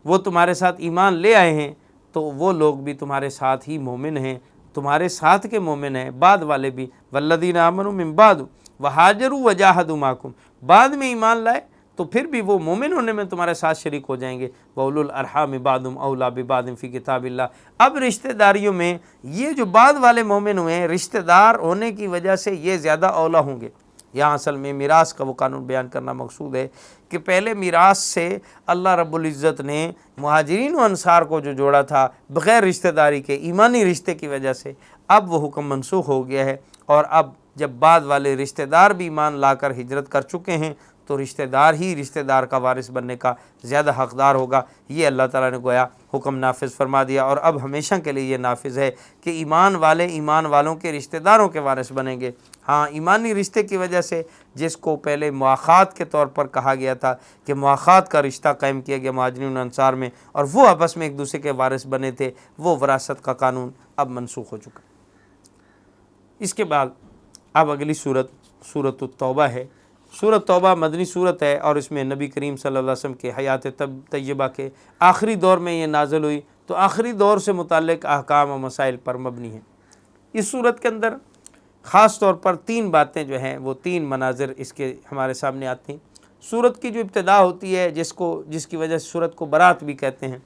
وہ تمہارے ساتھ ایمان لے آئے ہیں، تو وہ لوگ بھی تمہارے ساتھ ہی مومن ہیں، تمہارے ساتھ کے مومن ہیں، بعد والے بھی۔ والذین آمنوا من بعد وہاجروا وجاہدوا معکم، بعد میں ایمان لائے تو پھر بھی وہ مومن ہونے میں تمہارے ساتھ شریک ہو جائیں گے۔ وَأُولُو الْأَرْحَامِ بَعْضُهُمْ أَوْلَىٰ بِبَعْضٍ فِي کتاب اللہ۔ اب رشتہ داریوں میں یہ جو بعد والے مومن ہوئے ہیں، رشتہ دار ہونے کی وجہ سے یہ زیادہ اولا ہوں گے۔ یہاں اصل میں میراث کا وہ قانون بیان کرنا مقصود ہے کہ پہلے میراث سے اللہ رب العزت نے مہاجرین و انصار کو جو جوڑا تھا بغیر رشتہ داری کے ایمانی رشتے کی وجہ سے، اب وہ حکم منسوخ ہو گیا ہے، اور اب جب بعد والے رشتہ دار بھی ایمان لا کر ہجرت کر چکے ہیں تو رشتہ دار ہی رشتہ دار کا وارث بننے کا زیادہ حقدار ہوگا۔ یہ اللہ تعالیٰ نے گویا حکم نافذ فرما دیا، اور اب ہمیشہ کے لیے یہ نافذ ہے کہ ایمان والے ایمان والوں کے رشتہ داروں کے وارث بنیں گے۔ ہاں ایمانی رشتے کی وجہ سے جس کو پہلے مواخات کے طور پر کہا گیا تھا کہ مواخات کا رشتہ قائم کیا گیا مہاجرین و انصار میں، اور وہ آپس میں ایک دوسرے کے وارث بنے تھے، وہ وراثت کا قانون اب منسوخ ہو چکا۔ اس کے بعد اب اگلی صورت سورۃ التوبہ ہے۔ سورۃ توبہ مدنی صورت ہے اور اس میں نبی کریم صلی اللہ علیہ وسلم کے حیات طیبہ کے آخری دور میں یہ نازل ہوئی، تو آخری دور سے متعلق احکام و مسائل پر مبنی ہے۔ اس صورت کے اندر خاص طور پر تین باتیں جو ہیں وہ تین مناظر اس کے ہمارے سامنے آتی ہیں۔ سورت کی جو ابتدا ہوتی ہے جس کی وجہ سے سورت کو برات بھی کہتے ہیں،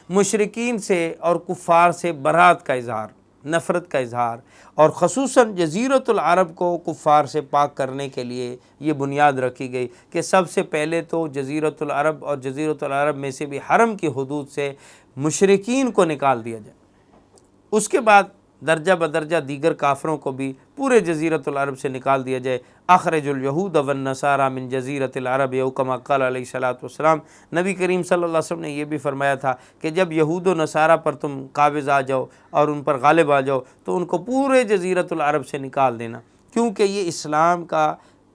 مشرکین سے اور کفار سے برات کا اظہار، نفرت کا اظہار، اور خصوصاً جزیرۃ العرب کو کفار سے پاک کرنے کے لیے یہ بنیاد رکھی گئی کہ سب سے پہلے تو جزیرۃ العرب اور جزیرۃ العرب میں سے بھی حرم کی حدود سے مشرکین کو نکال دیا جائے، اس کے بعد درجہ بدرجہ دیگر کافروں کو بھی پورے جزیرۃ العرب سے نکال دیا جائے۔ اخرج الیہود والنصارى من جزیرۃ العرب او کما قال علیہ الصلوۃ والسلام، نبی کریم صلی اللہ علیہ وسلم نے یہ بھی فرمایا تھا کہ جب یہود و نصارہ پر تم قابض آ جاؤ اور ان پر غالب آ جاؤ تو ان کو پورے جزیرۃ العرب سے نکال دینا، کیونکہ یہ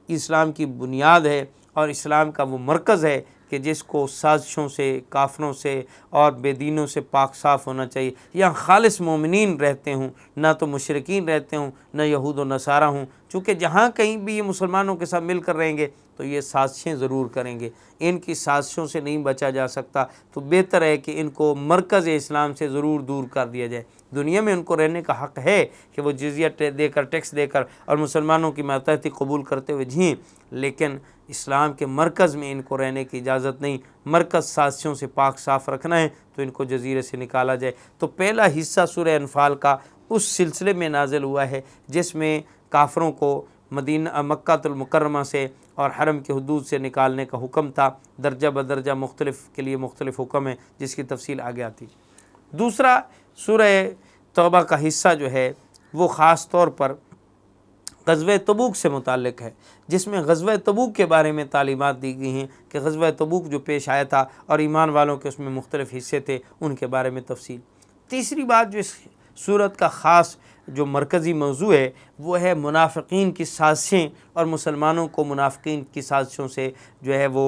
اسلام کی بنیاد ہے اور اسلام کا وہ مرکز ہے کہ جس کو سازشوں سے، کافروں سے اور بے دینوں سے پاک صاف ہونا چاہیے۔ یہاں خالص مومنین رہتے ہوں، نہ تو مشرکین رہتے ہوں، نہ یہود و نصارہ ہوں، چونکہ جہاں کہیں بھی یہ مسلمانوں کے ساتھ مل کر رہیں گے تو یہ سازشیں ضرور کریں گے، ان کی سازشوں سے نہیں بچا جا سکتا، تو بہتر ہے کہ ان کو مرکز اسلام سے ضرور دور کر دیا جائے۔ دنیا میں ان کو رہنے کا حق ہے کہ وہ جزیہ دے کر، ٹیکس دے کر اور مسلمانوں کی ماتحتی قبول کرتے ہوئے جئیں، لیکن اسلام کے مرکز میں ان کو رہنے کی اجازت نہیں، مرکز سازشوں سے پاک صاف رکھنا ہے تو ان کو جزیرے سے نکالا جائے۔ تو پہلا حصہ سورہ انفال کا اس سلسلے میں نازل ہوا ہے جس میں کافروں کو مکہ المکرمہ سے اور حرم کی حدود سے نکالنے کا حکم تھا، درجہ بدرجہ مختلف کے لیے مختلف حکم ہے جس کی تفصیل آگے آتی۔ دوسرا سورہ توبہ کا حصہ جو ہے وہ خاص طور پر غزوہ تبوک سے متعلق ہے، جس میں غزوہ تبوک کے بارے میں تعلیمات دی گئی ہیں کہ غزوہ تبوک جو پیش آیا تھا اور ایمان والوں کے اس میں مختلف حصے تھے، ان کے بارے میں تفصیل۔ تیسری بات جو اس صورت کا خاص جو مرکزی موضوع ہے وہ ہے منافقین کی سازشیں، اور مسلمانوں کو منافقین کی سازشوں سے جو ہے وہ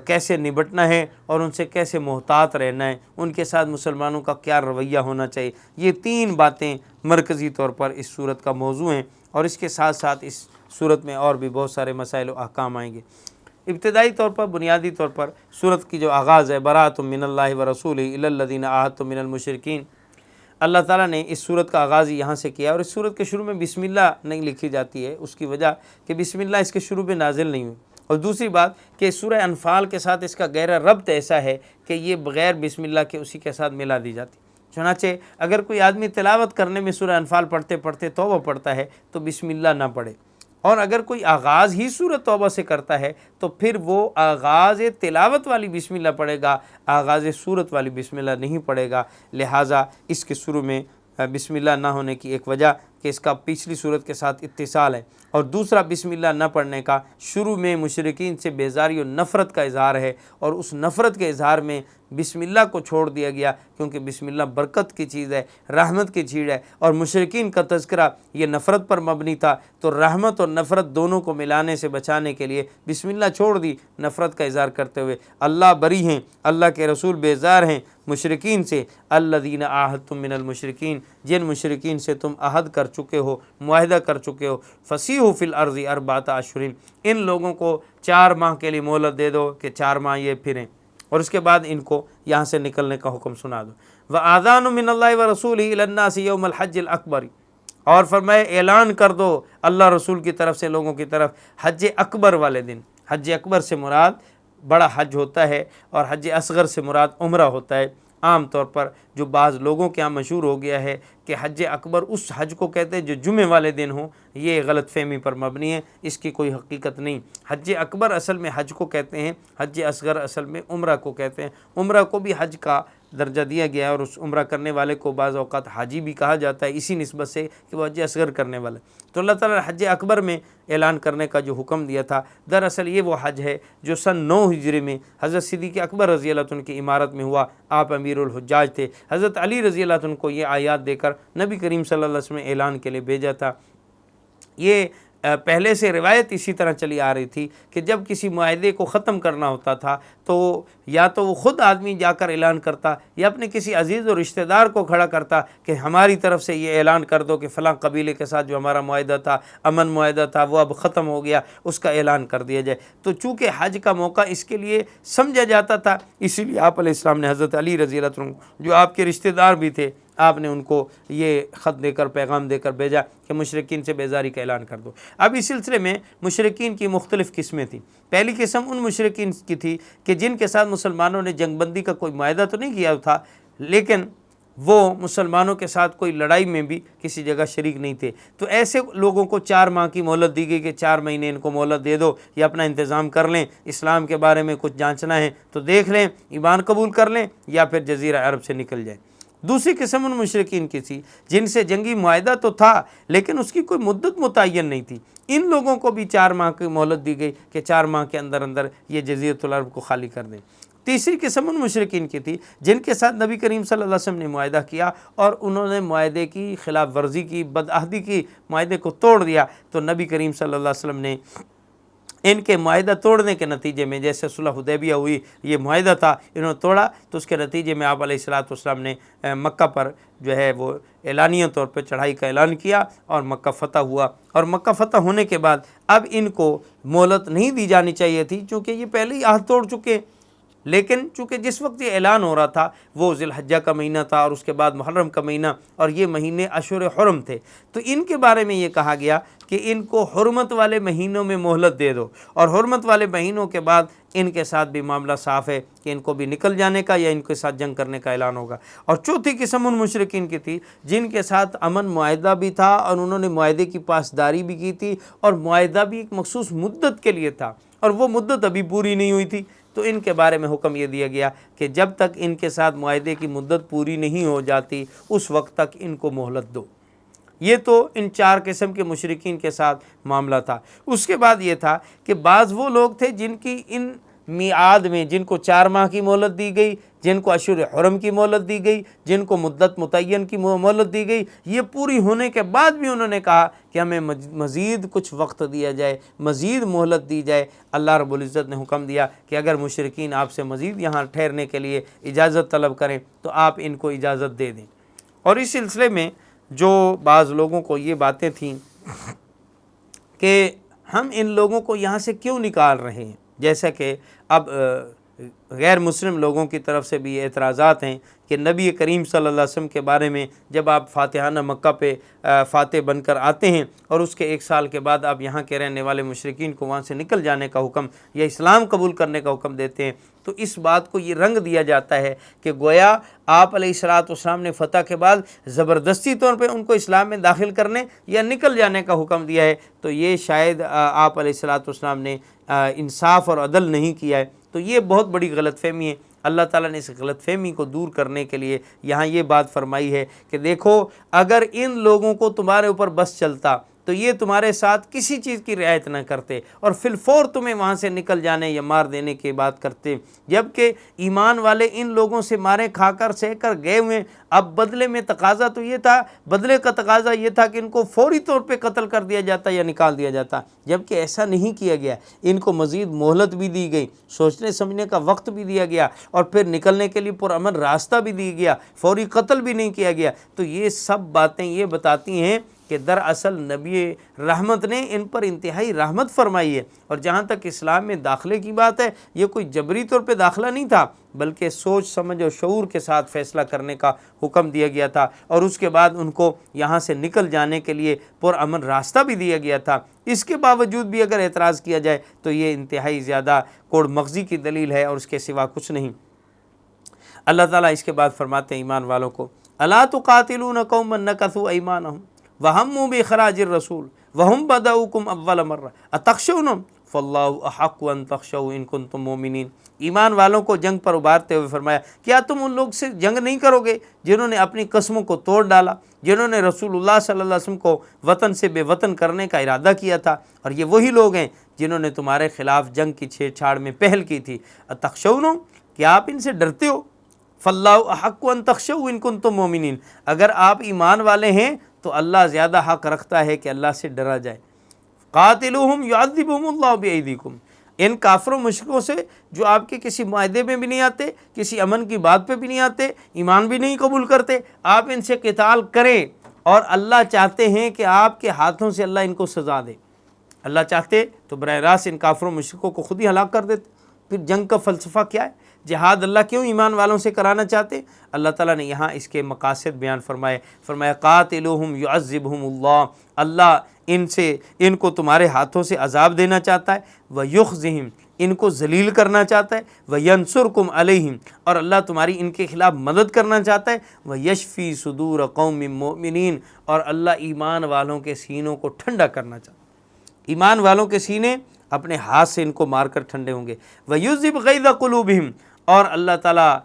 کیسے نبٹنا ہے اور ان سے کیسے محتاط رہنا ہے، ان کے ساتھ مسلمانوں کا کیا رویہ ہونا چاہیے۔ یہ تین باتیں مرکزی طور پر اس صورت کا موضوع ہیں، اور اس کے ساتھ ساتھ اس صورت میں اور بھی بہت سارے مسائل و احکام آئیں گے۔ ابتدائی طور پر، بنیادی طور پر صورت کی جو آغاز ہے براۃ من اللہ ورسولہ الی الذین عاہدتم من المشرکین، اللہ تعالیٰ نے اس صورت کا آغاز یہاں سے کیا، اور اس صورت کے شروع میں بسم اللہ نہیں لکھی جاتی ہے، اس کی وجہ کہ بسم اللہ اس کے شروع میں نازل نہیں ہوئی، اور دوسری بات کہ سورہ انفال کے ساتھ اس کا گہرا ربط ایسا ہے کہ یہ بغیر بسم اللہ کے اسی کے ساتھ ملا دی جاتی۔ چنانچہ اگر کوئی آدمی تلاوت کرنے میں سورہ انفال پڑھتے پڑھتے توبہ پڑھتا ہے تو بسم اللہ نہ پڑھے، اور اگر کوئی آغاز ہی سورہ توبہ سے کرتا ہے تو پھر وہ آغاز تلاوت والی بسم اللہ پڑھے گا، آغاز سورت والی بسم اللہ نہیں پڑھے گا۔ لہٰذا اس کے شروع میں بسم اللہ نہ ہونے کی ایک وجہ کہ اس کا پچھلی صورت کے ساتھ اتصال ہے، اور دوسرا بسم اللہ نہ پڑھنے کا شروع میں مشرکین سے بیزاری و نفرت کا اظہار ہے، اور اس نفرت کے اظہار میں بسم اللہ کو چھوڑ دیا گیا، کیونکہ بسم اللہ برکت کی چیز ہے، رحمت کی چیز ہے، اور مشرکین کا تذکرہ یہ نفرت پر مبنی تھا، تو رحمت اور نفرت دونوں کو ملانے سے بچانے کے لیے بسم اللہ چھوڑ دی، نفرت کا اظہار کرتے ہوئے اللہ بری ہیں، اللہ کے رسول بیزار ہیں مشرکین سے۔ الذین عاہدتم من المشرکین، جن مشرکین سے تم عہد کر چکے ہو، معاہدہ کر چکے ہو، فسیحوا فی الارض اربعۃ اشہر، ان لوگوں کو 4 ماہ کے لیے مہلت دے دو کہ 4 ماہ یہ پھریں، اور اس کے بعد ان کو یہاں سے نکلنے کا حکم سنا دو۔ وَآذَانٌ مِّنَ اللَّهِ وَرَسُولِهِ إِلَى النَّاسِ يَوْمَ الْحَجِّ الْأَكْبَرِ، اور فرمائے اعلان کر دو اللہ رسول کی طرف سے لوگوں کی طرف حج اکبر والے دن۔ حج اکبر سے مراد بڑا حج ہوتا ہے، اور حج اصغر سے مراد عمرہ ہوتا ہے۔ عام طور پر جو بعض لوگوں کے ہاں مشہور ہو گیا ہے کہ حج اکبر اس حج کو کہتے ہیں جو جمعے والے دن ہوں، یہ غلط فہمی پر مبنی ہے، اس کی کوئی حقیقت نہیں۔ حج اکبر اصل میں حج کو کہتے ہیں، حج اصغر اصل میں عمرہ کو کہتے ہیں۔ عمرہ کو بھی حج کا درجہ دیا گیا ہے، اور اس عمرہ کرنے والے کو بعض اوقات حاجی بھی کہا جاتا ہے اسی نسبت سے کہ وہ حج اصغر کرنے والا ہے۔ تو اللہ تعالیٰ نے حج اکبر میں اعلان کرنے کا جو حکم دیا تھا، دراصل یہ وہ حج ہے جو سن 9 ہجری میں حضرت صدیق اکبر رضی اللہ عنہ کی عمارت میں ہوا۔ آپ امیر الحجاج تھے، حضرت علی رضی اللہ عنہ کو یہ آیات دے کر نبی کریم صلی اللہ علیہ وسلم نے اعلان کے لیے بھیجا تھا۔ یہ پہلے سے روایت اسی طرح چلی آ رہی تھی کہ جب کسی معاہدے کو ختم کرنا ہوتا تھا تو یا تو وہ خود آدمی جا کر اعلان کرتا، یا اپنے کسی عزیز و رشتہ دار کو کھڑا کرتا کہ ہماری طرف سے یہ اعلان کر دو کہ فلاں قبیلے کے ساتھ جو ہمارا معاہدہ تھا، امن معاہدہ تھا، وہ اب ختم ہو گیا، اس کا اعلان کر دیا جائے۔ تو چونکہ حج کا موقع اس کے لیے سمجھا جاتا تھا، اسی لیے آپ علیہ السلام نے حضرت علی رضی اللہ عنہ جو آپ کے رشتہ دار بھی تھے، آپ نے ان کو یہ خط دے کر، پیغام دے کر بھیجا کہ مشرکین سے بیزاری کا اعلان کر دو۔ اب اس سلسلے میں مشرکین کی مختلف قسمیں تھیں۔ پہلی قسم ان مشرکین کی تھی کہ جن کے ساتھ مسلمانوں نے جنگ بندی کا کوئی معاہدہ تو نہیں کیا تھا، لیکن وہ مسلمانوں کے ساتھ کوئی لڑائی میں بھی کسی جگہ شریک نہیں تھے۔ تو ایسے لوگوں کو 4 ماہ کی مہلت دی گئی کہ 4 مہینے ان کو مہلت دے دو، یا اپنا انتظام کر لیں، اسلام کے بارے میں کچھ جانچنا ہے تو دیکھ لیں، ایمان قبول کر لیں، یا پھر جزیرہ عرب سے نکل جائیں۔ دوسری قسم ان مشرکین کی تھی جن سے جنگی معاہدہ تو تھا لیکن اس کی کوئی مدت متعین نہیں تھی، ان لوگوں کو بھی 4 ماہ کی مہلت دی گئی کہ 4 ماہ کے اندر اندر یہ جزیرۃ العرب کو خالی کر دیں۔ تیسری قسم ان مشرکین کی تھی جن کے ساتھ نبی کریم صلی اللہ علیہ وسلم نے معاہدہ کیا اور انہوں نے معاہدے کی خلاف ورزی کی، بدعہدی کی، معاہدے کو توڑ دیا، تو نبی کریم صلی اللہ علیہ وسلم نے ان کے معاہدہ توڑنے کے نتیجے میں، جیسے صلح حدیبیہ ہوئی، یہ معاہدہ تھا، انہوں نے توڑا، تو اس کے نتیجے میں آپ علیہ السلام نے مکہ پر جو ہے وہ اعلانیہ طور پہ چڑھائی کا اعلان کیا، اور مکہ فتح ہوا۔ اور مکہ فتح ہونے کے بعد اب ان کو مہلت نہیں دی جانی چاہیے تھی، چونکہ یہ پہلے ہی عہد توڑ چکے، لیکن چونکہ جس وقت یہ اعلان ہو رہا تھا وہ ذی الحجہ کا مہینہ تھا، اور اس کے بعد محرم کا مہینہ، اور یہ مہینے اشہر حرم تھے، تو ان کے بارے میں یہ کہا گیا کہ ان کو حرمت والے مہینوں میں مہلت دے دو، اور حرمت والے مہینوں کے بعد ان کے ساتھ بھی معاملہ صاف ہے کہ ان کو بھی نکل جانے کا یا ان کے ساتھ جنگ کرنے کا اعلان ہوگا۔ اور چوتھی قسم ان مشرکین کی تھی جن کے ساتھ امن معاہدہ بھی تھا، اور انہوں نے معاہدے کی پاسداری بھی کی تھی، اور معاہدہ بھی ایک مخصوص مدت کے لیے تھا، اور وہ مدت ابھی پوری نہیں ہوئی تھی، تو ان کے بارے میں حکم یہ دیا گیا کہ جب تک ان کے ساتھ معاہدے کی مدت پوری نہیں ہو جاتی اس وقت تک ان کو مہلت دو۔ یہ تو ان 4 قسم کے مشرکین کے ساتھ معاملہ تھا۔ اس کے بعد یہ تھا کہ بعض وہ لوگ تھے جن کی ان میعاد میں، جن کو 4 ماہ کی مہلت دی گئی، جن کو اشہر حرم کی مہلت دی گئی، جن کو مدت متعین کی مہلت دی گئی، یہ پوری ہونے کے بعد بھی انہوں نے کہا کہ ہمیں مزید کچھ وقت دیا جائے، مزید مہلت دی جائے۔ اللہ رب العزت نے حکم دیا کہ اگر مشرکین آپ سے مزید یہاں ٹھہرنے کے لیے اجازت طلب کریں تو آپ ان کو اجازت دے دیں۔ اور اس سلسلے میں جو بعض لوگوں کو یہ باتیں تھیں کہ ہم ان لوگوں کو یہاں سے کیوں نکال رہے ہیں، جیسا کہ اب غیر مسلم لوگوں کی طرف سے بھی یہ اعتراضات ہیں کہ نبی کریم صلی اللہ علیہ وسلم کے بارے میں جب آپ فاتحانہ مکہ پہ فاتح بن کر آتے ہیں اور اس کے 1 سال کے بعد آپ یہاں کے رہنے والے مشرکین کو وہاں سے نکل جانے کا حکم یا اسلام قبول کرنے کا حکم دیتے ہیں، تو اس بات کو یہ رنگ دیا جاتا ہے کہ گویا آپ علیہ الصلوۃ والسلام نے فتح کے بعد زبردستی طور پہ ان کو اسلام میں داخل کرنے یا نکل جانے کا حکم دیا ہے، تو یہ شاید آپ علیہ الصلوۃ والسلام نے انصاف اور عدل نہیں کیا ہے۔ تو یہ بہت بڑی غلط فہمی ہے۔ اللہ تعالیٰ نے اس غلط فہمی کو دور کرنے کے لیے یہاں یہ بات فرمائی ہے کہ دیکھو اگر ان لوگوں کو تمہارے اوپر بس چلتا تو یہ تمہارے ساتھ کسی چیز کی رعایت نہ کرتے اور فی الفور تمہیں وہاں سے نکل جانے یا مار دینے کی بات کرتے، جبکہ ایمان والے ان لوگوں سے مارے کھا کر سہ کر گئے ہوئے، اب بدلے میں تقاضا تو یہ تھا، بدلے کا تقاضا یہ تھا کہ ان کو فوری طور پہ قتل کر دیا جاتا یا نکال دیا جاتا، جبکہ ایسا نہیں کیا گیا، ان کو مزید مہلت بھی دی گئی، سوچنے سمجھنے کا وقت بھی دیا گیا اور پھر نکلنے کے لیے پرامن راستہ بھی دیا گیا، فوری قتل بھی نہیں کیا گیا۔ تو یہ سب باتیں یہ بتاتی ہیں کہ دراصل نبی رحمت نے ان پر انتہائی رحمت فرمائی ہے، اور جہاں تک اسلام میں داخلے کی بات ہے، یہ کوئی جبری طور پہ داخلہ نہیں تھا، بلکہ سوچ سمجھ اور شعور کے ساتھ فیصلہ کرنے کا حکم دیا گیا تھا، اور اس کے بعد ان کو یہاں سے نکل جانے کے لیے پرامن راستہ بھی دیا گیا تھا۔ اس کے باوجود بھی اگر اعتراض کیا جائے تو یہ انتہائی زیادہ کوڑ مغزی کی دلیل ہے اور اس کے سوا کچھ نہیں۔ اللہ تعالیٰ اس کے بعد فرماتے ہیں ایمان والوں کو، الا تقاتلون قوما نکثوا ایمانہم وہموا باخراج الرسول وہم بدؤکم اول مرہ اتخشونہم فاللہ احق ان تخشوا ان کنتم مؤمنین۔ ایمان والوں کو جنگ پر ابھارتے ہوئے فرمایا، کیا تم ان لوگ سے جنگ نہیں کرو گے جنہوں نے اپنی قسموں کو توڑ ڈالا، جنہوں نے رسول اللہ صلی اللہ علیہ وسلم کو وطن سے بے وطن کرنے کا ارادہ کیا تھا، اور یہ وہی لوگ ہیں جنہوں نے تمہارے خلاف جنگ کی چھیڑ چھاڑ میں پہل کی تھی۔ اتخشونہم، کیا آپ ان سے ڈرتے ہو؟ فاللہ احق ان تخشوا ان کنتم مؤمنین، اگر آپ ایمان والے ہیں تو اللہ زیادہ حق رکھتا ہے کہ اللہ سے ڈرا جائے۔ قاتلوہم یعذبہم اللہ بایدیکم، ان کافروں مشرکوں سے جو آپ کے کسی معاہدے میں بھی نہیں آتے، کسی امن کی بات پہ بھی نہیں آتے، ایمان بھی نہیں قبول کرتے، آپ ان سے قتال کریں، اور اللہ چاہتے ہیں کہ آپ کے ہاتھوں سے اللہ ان کو سزا دے۔ اللہ چاہتے تو براہ راست ان کافروں مشرکوں کو خود ہی ہلاک کر دیتے۔ پھر جنگ کا فلسفہ کیا ہے؟ جہاد اللہ کیوں ایمان والوں سے کرانا چاہتے؟ اللہ تعالیٰ نے یہاں اس کے مقاصد بیان فرمایا قاتلوہم یعذبہم اللہ، اللہ ان کو تمہارے ہاتھوں سے عذاب دینا چاہتا ہے، ویخزہم، ان کو ذلیل کرنا چاہتا ہے، وینصرکم علیہم، اور اللہ تمہاری ان کے خلاف مدد کرنا چاہتا ہے، ویشفی صدور قوم مؤمنین، اور اللہ ایمان والوں کے سینوں کو ٹھنڈا کرنا چاہتا ہے۔ ایمان والوں کے سینے اپنے ہاتھ سے ان کو مار کر ٹھنڈے ہوں گے۔ وَيُذْهِبْ غَيْظَ قُلُوبِهِمْ، اور اللہ تعالیٰ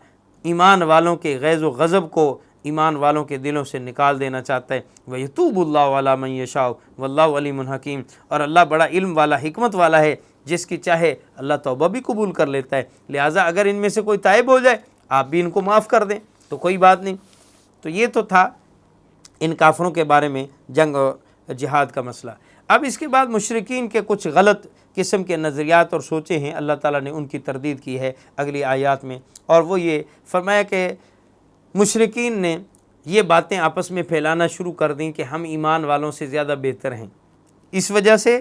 ایمان والوں کے غیظ و غضب کو ایمان والوں کے دلوں سے نکال دینا چاہتا ہے۔ وَيَتُوبُ اللَّهُ عَلَىٰ مَن يَشَاءُ وَاللَّهُ عَلِيمٌ حَكِيمٌ، اور اللہ بڑا علم والا، حکمت والا ہے، جس کی چاہے اللہ توبہ بھی قبول کر لیتا ہے، لہٰذا اگر ان میں سے کوئی تائب ہو جائے آپ بھی ان کو معاف کر دیں تو کوئی بات نہیں۔ تو یہ تو تھا ان کافروں کے بارے میں جنگ اور جہاد کا مسئلہ۔ اب اس کے بعد مشرکین کے کچھ غلط قسم کے نظریات اور سوچیں ہیں، اللہ تعالیٰ نے ان کی تردید کی ہے اگلی آیات میں، اور وہ یہ فرمایا کہ مشرکین نے یہ باتیں آپس میں پھیلانا شروع کر دیں کہ ہم ایمان والوں سے زیادہ بہتر ہیں، اس وجہ سے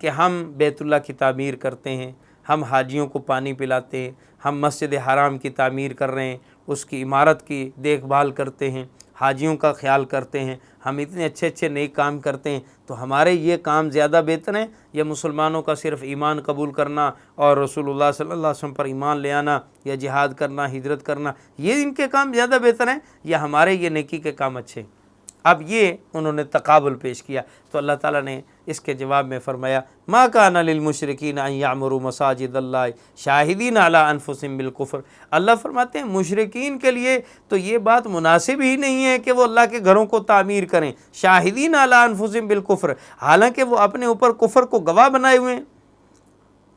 کہ ہم بیت اللہ کی تعمیر کرتے ہیں، ہم حاجیوں کو پانی پلاتے ہیں، ہم مسجد حرام کی تعمیر کر رہے ہیں، اس کی عمارت کی دیکھ بھال کرتے ہیں، حاجیوں کا خیال کرتے ہیں، ہم اتنے اچھے اچھے نیک کام کرتے ہیں، تو ہمارے یہ کام زیادہ بہتر ہیں یا مسلمانوں کا صرف ایمان قبول کرنا اور رسول اللہ صلی اللہ علیہ وسلم پر ایمان لے آنا یا جہاد کرنا، ہجرت کرنا، یہ ان کے کام زیادہ بہتر ہیں یا ہمارے یہ نیکی کے کام اچھے ہیں؟ اب یہ انہوں نے تقابل پیش کیا، تو اللہ تعالیٰ نے اس کے جواب میں فرمایا ما کان للمشرکین ان یعمروا مساجد اللہ شاہدین علی انفسہم بالکفر۔ اللہ فرماتے ہیں مشرکین کے لیے تو یہ بات مناسب ہی نہیں ہے کہ وہ اللہ کے گھروں کو تعمیر کریں، شاہدین علی انفسہم بالکفر، حالانکہ وہ اپنے اوپر کفر کو گواہ بنائے ہوئے ہیں۔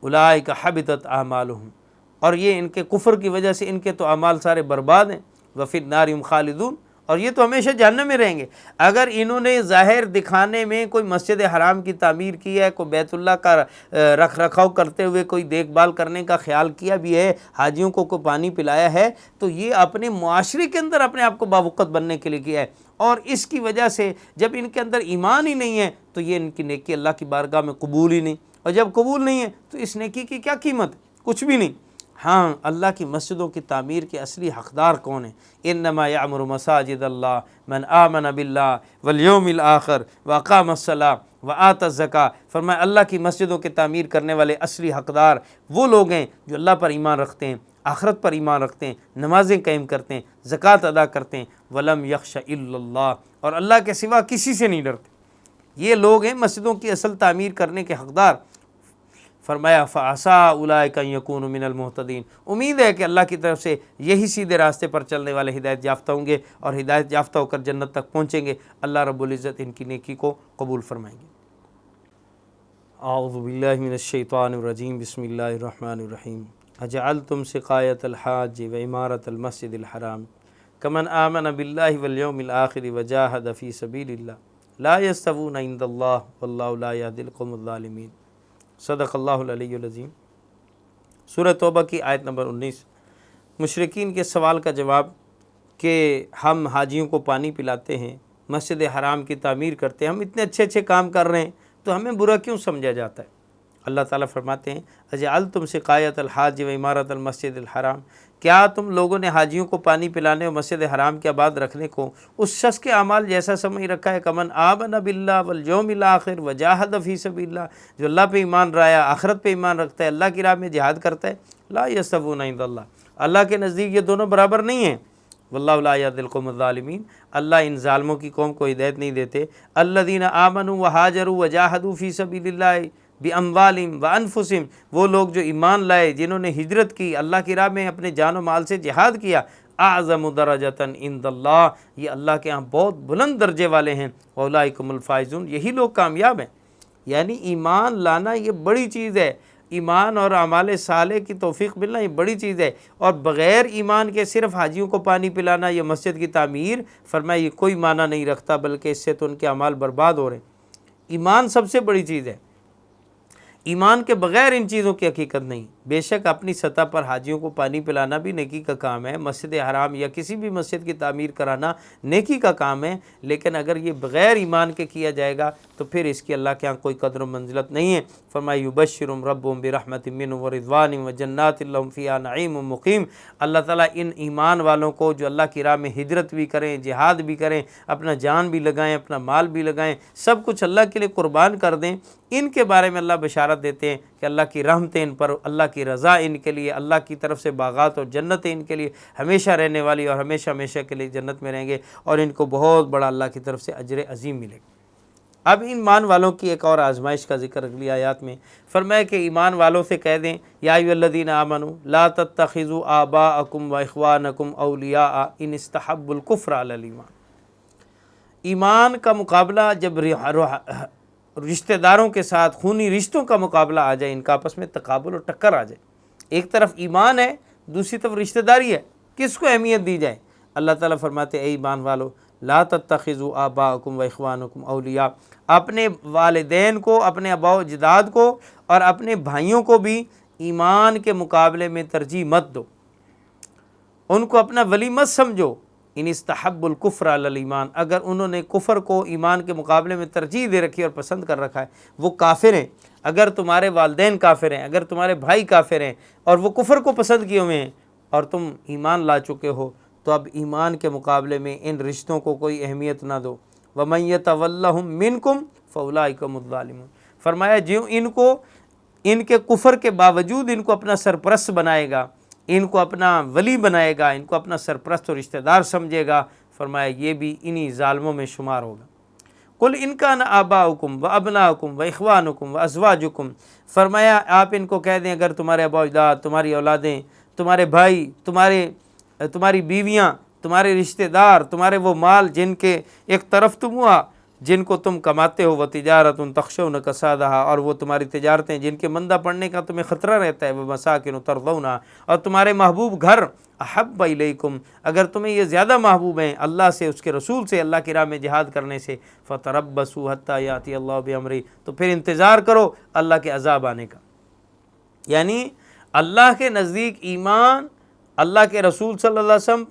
اولئک حبطت اعمالہم، اور یہ ان کے کفر کی وجہ سے ان کے تو اعمال سارے برباد ہیں، وفی النار ہم خالدون، اور یہ تو ہمیشہ جہنم میں رہیں گے۔ اگر انہوں نے ظاہر دکھانے میں کوئی مسجد حرام کی تعمیر کی ہے، کوئی بیت اللہ کا رکھ رکھاؤ کرتے ہوئے کوئی دیکھ بھال کرنے کا خیال کیا بھی ہے، حاجیوں کو کوئی پانی پلایا ہے، تو یہ اپنے معاشرے کے اندر اپنے آپ کو باوقت بننے کے لیے کیا ہے، اور اس کی وجہ سے جب ان کے اندر ایمان ہی نہیں ہے تو یہ ان کی نیکی اللہ کی بارگاہ میں قبول ہی نہیں، اور جب قبول نہیں ہے تو اس نیکی کی کیا قیمت؟ کچھ بھی نہیں۔ ہاں اللہ کی مسجدوں کی تعمیر کے اصلی حقدار کون ہیں؟ انما یعمر مساجد اللہ من آمن باللہ والیوم الآخر واقام الصلاۃ وآت الزکاۃ۔ فرمایا اللہ کی مسجدوں کی تعمیر کرنے والے اصلی حقدار وہ لوگ ہیں جو اللہ پر ایمان رکھتے ہیں، آخرت پر ایمان رکھتے ہیں، نمازیں قائم کرتے ہیں، زکوٰۃ ادا کرتے ہیں، ولم یخش الا اللہ، اور اللہ کے سوا کسی سے نہیں ڈرتے۔ یہ لوگ ہیں مسجدوں کی اصل تعمیر کرنے کے حقدار۔ فرمایا فَعَسَىٰ أُولَٰئِكَ أَن يَكُونُوا مِنَ الْمُهْتَدِينَ، امید ہے کہ اللہ کی طرف سے یہی سیدھے راستے پر چلنے والے ہدایت یافتہ ہوں گے اور ہدایت یافتہ ہو کر جنت تک پہنچیں گے۔ اللہ رب العزت ان کی نیکی کو قبول فرمائیں گے۔ اعوذ باللہ من الشیطان الرجیم، بسم اللہ الرحمن الرحیم۔ اجعلتم سقایۃ الحاج وعمارۃ المسجد الحرام کمن آمن باللہ والیوم الآخر وجاہد فی سبیل اللہ لا یستوون عند اللہ واللہ لا یہدی القوم الظالمین۔ صدق اللہ العلی العظیم۔ سورہ توبہ کی آیت نمبر 19۔ مشرکین کے سوال کا جواب کہ ہم حاجیوں کو پانی پلاتے ہیں، مسجد حرام کی تعمیر کرتے ہیں، ہم اتنے اچھے اچھے کام کر رہے ہیں تو ہمیں برا کیوں سمجھا جاتا ہے؟ اللہ تعالیٰ فرماتے ہیں اجعلتم سقایۃ الحاج و عمارۃ المسجد الحرام، کیا تم لوگوں نے حاجیوں کو پانی پلانے اور مسجد حرام کے آباد رکھنے کو اس شخص کے اعمال جیسا سمجھ رکھا ہے؟ کمن آمن باللہ والیوم الآخر وجاہد فی سبیل اللہ، جو اللہ پہ ایمان لایا، آخرت پہ ایمان رکھتا ہے، اللہ کی راہ میں جہاد کرتا ہے۔ لا یستوون عند اللہ، اللہ کے نزدیک یہ دونوں برابر نہیں ہیں۔ واللہ لا یہدی القوم الظالمین، اللہ ان ظالموں کی قوم کو ہدایت نہیں دیتے۔ الذین آمنوا وہاجروا وجاہدوا فی سبیل اللہ باموالہم وانفسہم، وہ لوگ جو ایمان لائے، جنہوں نے ہجرت کی، اللہ کی راہ میں اپنے جان و مال سے جہاد کیا، اعظم درجۃ عند اللہ، یہ اللہ کے ہاں بہت بلند درجے والے ہیں۔ اولئک هم الفائزون، یہی لوگ کامیاب ہیں۔ یعنی ایمان لانا یہ بڑی چیز ہے، ایمان اور اعمال صالح کی توفیق ملنا یہ بڑی چیز ہے، اور بغیر ایمان کے صرف حاجیوں کو پانی پلانا یا مسجد کی تعمیر، فرمایا یہ کوئی معنی نہیں رکھتا، بلکہ اس سے تو ان کے اعمال برباد ہو رہے ہیں۔ ایمان سب سے بڑی چیز ہے، ایمان کے بغیر ان چیزوں کی حقیقت نہیں۔ بے شک اپنی سطح پر حاجیوں کو پانی پلانا بھی نیکی کا کام ہے، مسجد حرام یا کسی بھی مسجد کی تعمیر کرانا نیکی کا کام ہے، لیکن اگر یہ بغیر ایمان کے کیا جائے گا تو پھر اس کی اللہ کے ہاں کوئی قدر و منزلت نہیں ہے۔ فرمایا یبشرہم ربہم برحمۃ منہ ورضوان وجنات لہم فیہا نعیم مقیم، اللہ تعالیٰ ان ایمان والوں کو جو اللہ کی راہ میں ہجرت بھی کریں، جہاد بھی کریں، اپنا جان بھی لگائیں، اپنا مال بھی لگائیں، سب کچھ اللہ کے لیے قربان کر دیں، ان کے بارے میں اللہ بشارت دیتے ہیں کہ اللہ کی رحمتیں ان پر، اللہ کی رضا ان کے لیے، اللہ کی طرف سے باغات اور جنتیں ان کے لیے ہمیشہ رہنے والی، اور ہمیشہ ہمیشہ کے لیے جنت میں رہیں گے، اور ان کو بہت بڑا اللہ کی طرف سے اجر عظیم ملے گا۔ اب ایمان والوں کی ایک اور آزمائش کا ذکر اگلی آیات میں فرمایا کہ ایمان والوں سے کہہ دیں یا ایھا الذین آمنوا لا تتخذوا آباءکم واخوانکم اولیاء ان استحبوا الکفر علی الایمان۔ ایمان کا مقابلہ جب رشتہ داروں کے ساتھ خونی رشتوں کا مقابلہ آ جائے، ان کا آپس میں تقابل اور ٹکر آ جائے، ایک طرف ایمان ہے، دوسری طرف رشتہ داری ہے، کس کو اہمیت دی جائے؟ اللہ تعالیٰ فرماتے اے ایمان والو لا تتخذوا آباءکم و اخوانکم اولیاء، اپنے والدین کو، اپنے آباء و اجداد کو اور اپنے بھائیوں کو بھی ایمان کے مقابلے میں ترجیح مت دو، ان کو اپنا ولی مت سمجھو۔ ان استحب الکفر علی الایمان، اگر انہوں نے کفر کو ایمان کے مقابلے میں ترجیح دے رکھی اور پسند کر رکھا ہے، وہ کافر ہیں۔ اگر تمہارے والدین کافر ہیں، اگر تمہارے بھائی کافر ہیں اور وہ کفر کو پسند کیے ہوئے ہیں اور تم ایمان لا چکے ہو، تو اب ایمان کے مقابلے میں ان رشتوں کو کوئی اہمیت نہ دو۔ وَمَن يَتَوَلَّهُم مِّنكُمْ فَأُولَٰئِكَ هُمُ الظَّالِمُونَ، فرمایا جو ان کے کفر کے باوجود ان کو اپنا سرپرست بنائے گا، ان کو اپنا ولی بنائے گا، ان کو اپنا سرپرست و رشتہ دار سمجھے گا، فرمایا یہ بھی انہی ظالموں میں شمار ہوگا۔ قُلْ إِنْ كَانَ آبَاؤُكُمْ وَأَبْنَاؤُكُمْ وَإِخْوَانُكُمْ وَأَزْوَاجُكُمْ، فرمایا آپ ان کو کہہ دیں اگر تمہارے آباء و اجداد، تمہاری اولادیں، تمہارے بھائی، تمہاری بیویاں، تمہارے رشتہ دار، تمہارے وہ مال جن کے ایک طرف تم ہوا، جن کو تم کماتے ہو، وَتِجَارَةٌ تَخْشَوْنَ كَسَادَهَا، اور وہ تمہاری تجارتیں جن کے مندہ پڑنے کا تمہیں خطرہ رہتا ہے، وَمَسَاكِنُ تَرْضَوْنَهَا، اور تمہارے محبوب گھر، احب الیکم، اگر تمہیں یہ زیادہ محبوب ہیں اللہ سے، اس کے رسول سے، اللہ کی راہ میں جہاد کرنے سے، فَتَرَبَّصُوا حَتَّى يَأْتِيَ اللَّهُ بِأَمْرِهِ، تو پھر انتظار کرو اللہ کے عذاب آنے کا۔ یعنی اللہ کے نزدیک ایمان، اللہ کے رسول صلی اللہ علیہ وسلم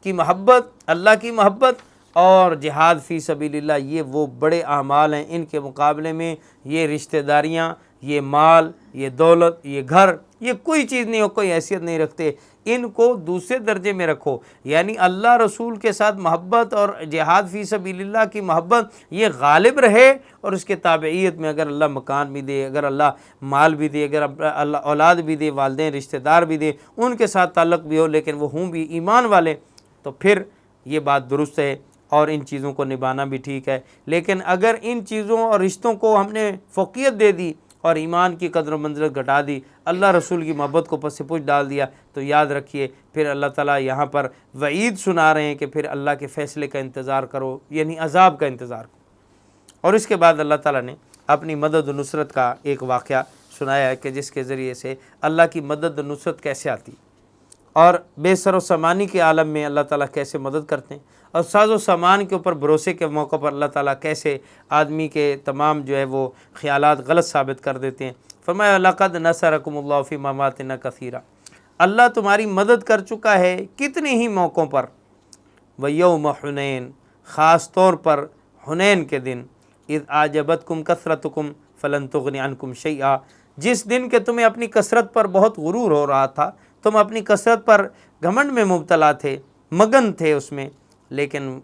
کی محبت، اللہ کی محبت اور جہاد فی سبیل اللہ، یہ وہ بڑے اعمال ہیں، ان کے مقابلے میں یہ رشتہ داریاں، یہ مال، یہ دولت، یہ گھر، یہ کوئی چیز نہیں ہو، کوئی حیثیت نہیں رکھتے، ان کو دوسرے درجے میں رکھو۔ یعنی اللہ رسول کے ساتھ محبت اور جہاد فی سبیل اللہ کی محبت یہ غالب رہے، اور اس کے تابعیت میں اگر اللہ مکان بھی دے، اگر اللہ مال بھی دے، اگر اللہ اولاد بھی دے، والدین رشتہ دار بھی دے، ان کے ساتھ تعلق بھی ہو، لیکن وہ ہوں بھی ایمان والے، تو پھر یہ بات درست ہے اور ان چیزوں کو نبھانا بھی ٹھیک ہے۔ لیکن اگر ان چیزوں اور رشتوں کو ہم نے فوقیت دے دی اور ایمان کی قدر و منزلت گھٹا دی، اللہ رسول کی محبت کو پس پش ڈال دیا، تو یاد رکھیے پھر اللہ تعالیٰ یہاں پر وعید سنا رہے ہیں کہ پھر اللہ کے فیصلے کا انتظار کرو، یعنی عذاب کا انتظار کرو۔ اور اس کے بعد اللہ تعالیٰ نے اپنی مدد و نصرت کا ایک واقعہ سنایا ہے کہ جس کے ذریعے سے اللہ کی مدد و نصرت کیسے آتی اور بے سر و سامانی کے عالم میں اللہ تعالیٰ کیسے مدد کرتے ہیں، اور ساز و سامان کے اوپر بھروسے کے موقع پر اللہ تعالیٰ کیسے آدمی کے تمام جو ہے وہ خیالات غلط ثابت کر دیتے ہیں۔ فرمایا لقد نصرکم اللہ فی مواطن کثیرہ، اللہ تمہاری مدد کر چکا ہے کتنے ہی موقعوں پر، ویوم حنین، خاص طور پر حنین کے دن، اذ اعجبتکم کثرتکم فلن تغنی عنکم شیئا، جس دن کہ تمہیں اپنی کثرت پر بہت غرور ہو رہا تھا، تم اپنی کثرت پر گھمنڈ میں مبتلا تھے، مگن تھے اس میں، لیکن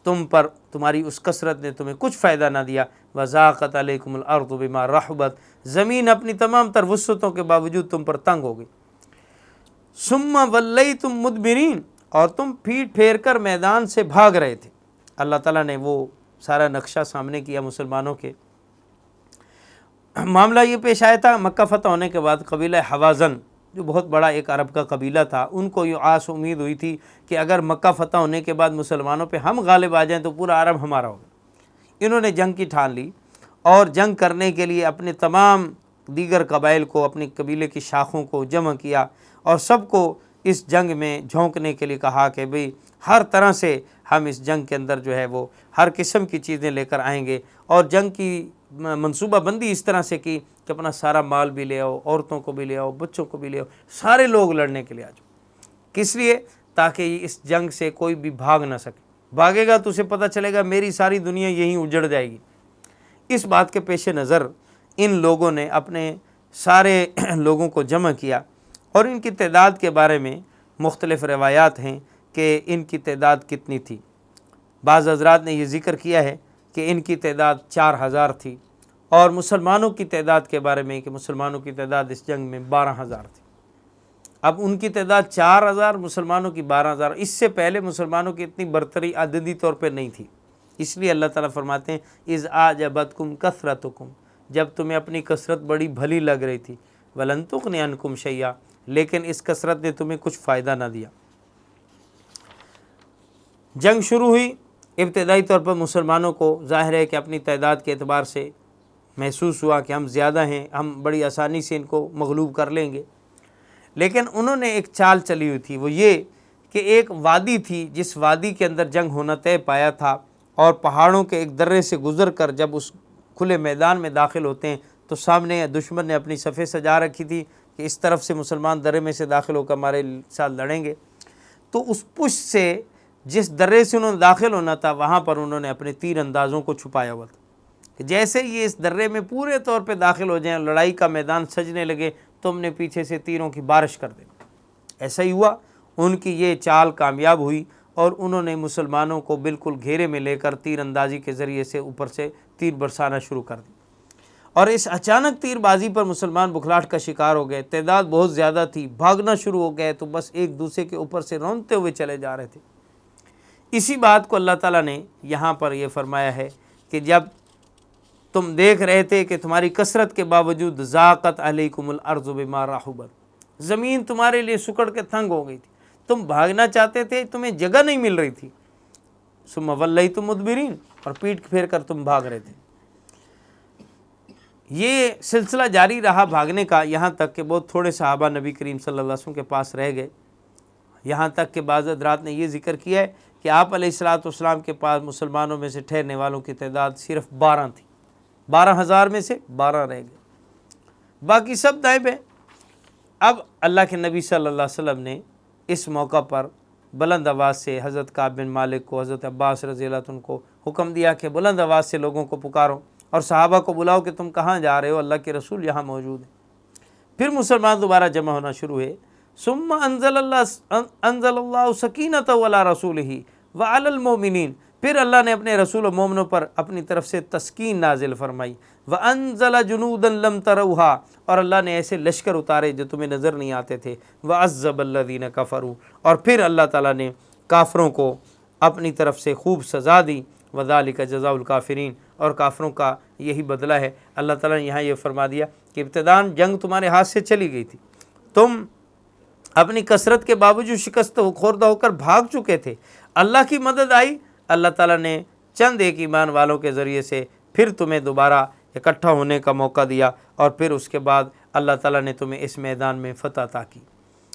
تم پر تمہاری اس کثرت نے تمہیں کچھ فائدہ نہ دیا۔ وضاقت علیکم الارض بما رحبت، زمین اپنی تمام تر وسعتوں کے باوجود تم پر تنگ ہو گئی۔ ثم ولیتم مدبرین، اور تم پیٹ پھیر کر میدان سے بھاگ رہے تھے۔ اللہ تعالیٰ نے وہ سارا نقشہ سامنے کیا مسلمانوں کے۔ معاملہ یہ پیش آیا تھا مکہ فتح ہونے کے بعد، قبیلہ حوازن جو بہت بڑا ایک عرب کا قبیلہ تھا، ان کو یہ آس امید ہوئی تھی کہ اگر مکہ فتح ہونے کے بعد مسلمانوں پہ ہم غالب آ جائیں تو پورا عرب ہمارا ہوگا۔ انہوں نے جنگ کی ٹھان لی اور جنگ کرنے کے لیے اپنے تمام دیگر قبائل کو، اپنی قبیلے کی شاخوں کو جمع کیا اور سب کو اس جنگ میں جھونکنے کے لیے کہا کہ بھئی ہر طرح سے ہم اس جنگ کے اندر جو ہے وہ ہر قسم کی چیزیں لے کر آئیں گے، اور جنگ کی منصوبہ بندی اس طرح سے کی کہ اپنا سارا مال بھی لے آؤ، عورتوں کو بھی لے آؤ، بچوں کو بھی لے آؤ، سارے لوگ لڑنے کے لیے آ جاؤ۔ کس لیے؟ تاکہ اس جنگ سے کوئی بھی بھاگ نہ سکے، بھاگے گا تو اسے پتہ چلے گا میری ساری دنیا یہیں اجڑ جائے گی۔ اس بات کے پیش نظر ان لوگوں نے اپنے سارے لوگوں کو جمع کیا، اور ان کی تعداد کے بارے میں مختلف روایات ہیں کہ ان کی تعداد کتنی تھی۔ بعض حضرات نے یہ ذکر کیا ہے کہ ان کی تعداد 4000 تھی، اور مسلمانوں کی تعداد کے بارے میں کہ مسلمانوں کی تعداد اس جنگ میں 12000 تھی۔ اب ان کی تعداد 4000، مسلمانوں کی 12000، اس سے پہلے مسلمانوں کی اتنی برتری عددی طور پہ نہیں تھی۔ اس لیے اللہ تعالیٰ فرماتے ہیں اذ اعجبتکم کثرتکم، جب تمہیں اپنی کثرت بڑی بھلی لگ رہی تھی، ولن تغنی عنکم شیئا، لیکن اس کثرت نے تمہیں کچھ فائدہ نہ دیا۔ جنگ شروع ہوئی، ابتدائی طور پر مسلمانوں کو ظاہر ہے کہ اپنی تعداد کے اعتبار سے محسوس ہوا کہ ہم زیادہ ہیں، ہم بڑی آسانی سے ان کو مغلوب کر لیں گے، لیکن انہوں نے ایک چال چلی ہوئی تھی، وہ یہ کہ ایک وادی تھی جس وادی کے اندر جنگ ہونا طے پایا تھا، اور پہاڑوں کے ایک درے سے گزر کر جب اس کھلے میدان میں داخل ہوتے ہیں تو سامنے دشمن نے اپنی صفیں سجا رکھی تھی کہ اس طرف سے مسلمان درے میں سے داخل ہو کر ہمارے ساتھ لڑیں گے، تو اس پشت سے جس درے سے انہوں نے داخل ہونا تھا وہاں پر انہوں نے اپنے تیر اندازوں کو چھپایا ہوا تھا کہ جیسے یہ اس درے میں پورے طور پہ داخل ہو جائیں، لڑائی کا میدان سجنے لگے، تو ہم نے پیچھے سے تیروں کی بارش کر دی۔ ایسا ہی ہوا، ان کی یہ چال کامیاب ہوئی، اور انہوں نے مسلمانوں کو بالکل گھیرے میں لے کر تیر اندازی کے ذریعے سے اوپر سے تیر برسانا شروع کر دی، اور اس اچانک تیر بازی پر مسلمان بکھلاہٹ کا شکار ہو گئے۔ تعداد بہت زیادہ تھی، بھاگنا شروع ہو گئے، تو بس ایک دوسرے کے اوپر سے رونتے ہوئے چلے جا رہے تھے۔ اسی بات کو اللہ تعالیٰ نے یہاں پر یہ فرمایا ہے کہ جب تم دیکھ رہے تھے کہ تمہاری کثرت کے باوجود ضاقت علیکم الارض بما رحبت، زمین تمہارے لیے سکڑ کے تنگ ہو گئی تھی، تم بھاگنا چاہتے تھے، تمہیں جگہ نہیں مل رہی تھی، ثم ولیتم مدبرین، اور پیٹ پھیر کر تم بھاگ رہے تھے۔ یہ سلسلہ جاری رہا بھاگنے کا، یہاں تک کہ بہت تھوڑے صحابہ نبی کریم صلی اللہ علیہ وسلم کے پاس رہ گئے۔ یہاں تک کہ بعض حضرات نے یہ ذکر کیا ہے کہ آپ علیہ الصلوۃ والسلام کے پاس مسلمانوں میں سے ٹھہرنے والوں کی تعداد صرف 12 تھی، 12000 میں سے 12 رہ گئے، باقی سب دائب ہیں۔ اب اللہ کے نبی صلی اللہ علیہ وسلم نے اس موقع پر بلند آواز سے حضرت کعب بن مالک کو، حضرت عباس رضی اللہ عنہ کو حکم دیا کہ بلند آواز سے لوگوں کو پکارو، اور صحابہ کو بلاؤ کہ تم کہاں جا رہے ہو، اللہ کے رسول یہاں موجود ہیں۔ پھر مسلمان دوبارہ جمع ہونا شروع ہوئے۔ ثم انزل اللہ سکینۃ علی رسولہ وعلی المؤمنین، پھر اللہ نے اپنے رسول و مومنوں پر اپنی طرف سے تسکین نازل فرمائی۔ وانزل جنودا لم تروها، اور اللہ نے ایسے لشکر اتارے جو تمہیں نظر نہیں آتے تھے۔ وعذب الذین کفروا، اور پھر اللہ تعالیٰ نے کافروں کو اپنی طرف سے خوب سزا دی۔ وذالک جزاء الکافرین، اور کافروں کا یہی بدلہ ہے۔ اللہ تعالیٰ نے یہاں یہ فرما دیا کہ ابتداً جنگ تمہارے ہاتھ سے چلی گئی تھی، تم اپنی کثرت کے باوجود شکست خوردہ ہو کر بھاگ چکے تھے، اللہ کی مدد آئی، اللہ تعالیٰ نے چند ایک ایمان والوں کے ذریعے سے پھر تمہیں دوبارہ اکٹھا ہونے کا موقع دیا، اور پھر اس کے بعد اللہ تعالیٰ نے تمہیں اس میدان میں فتح عطا کی،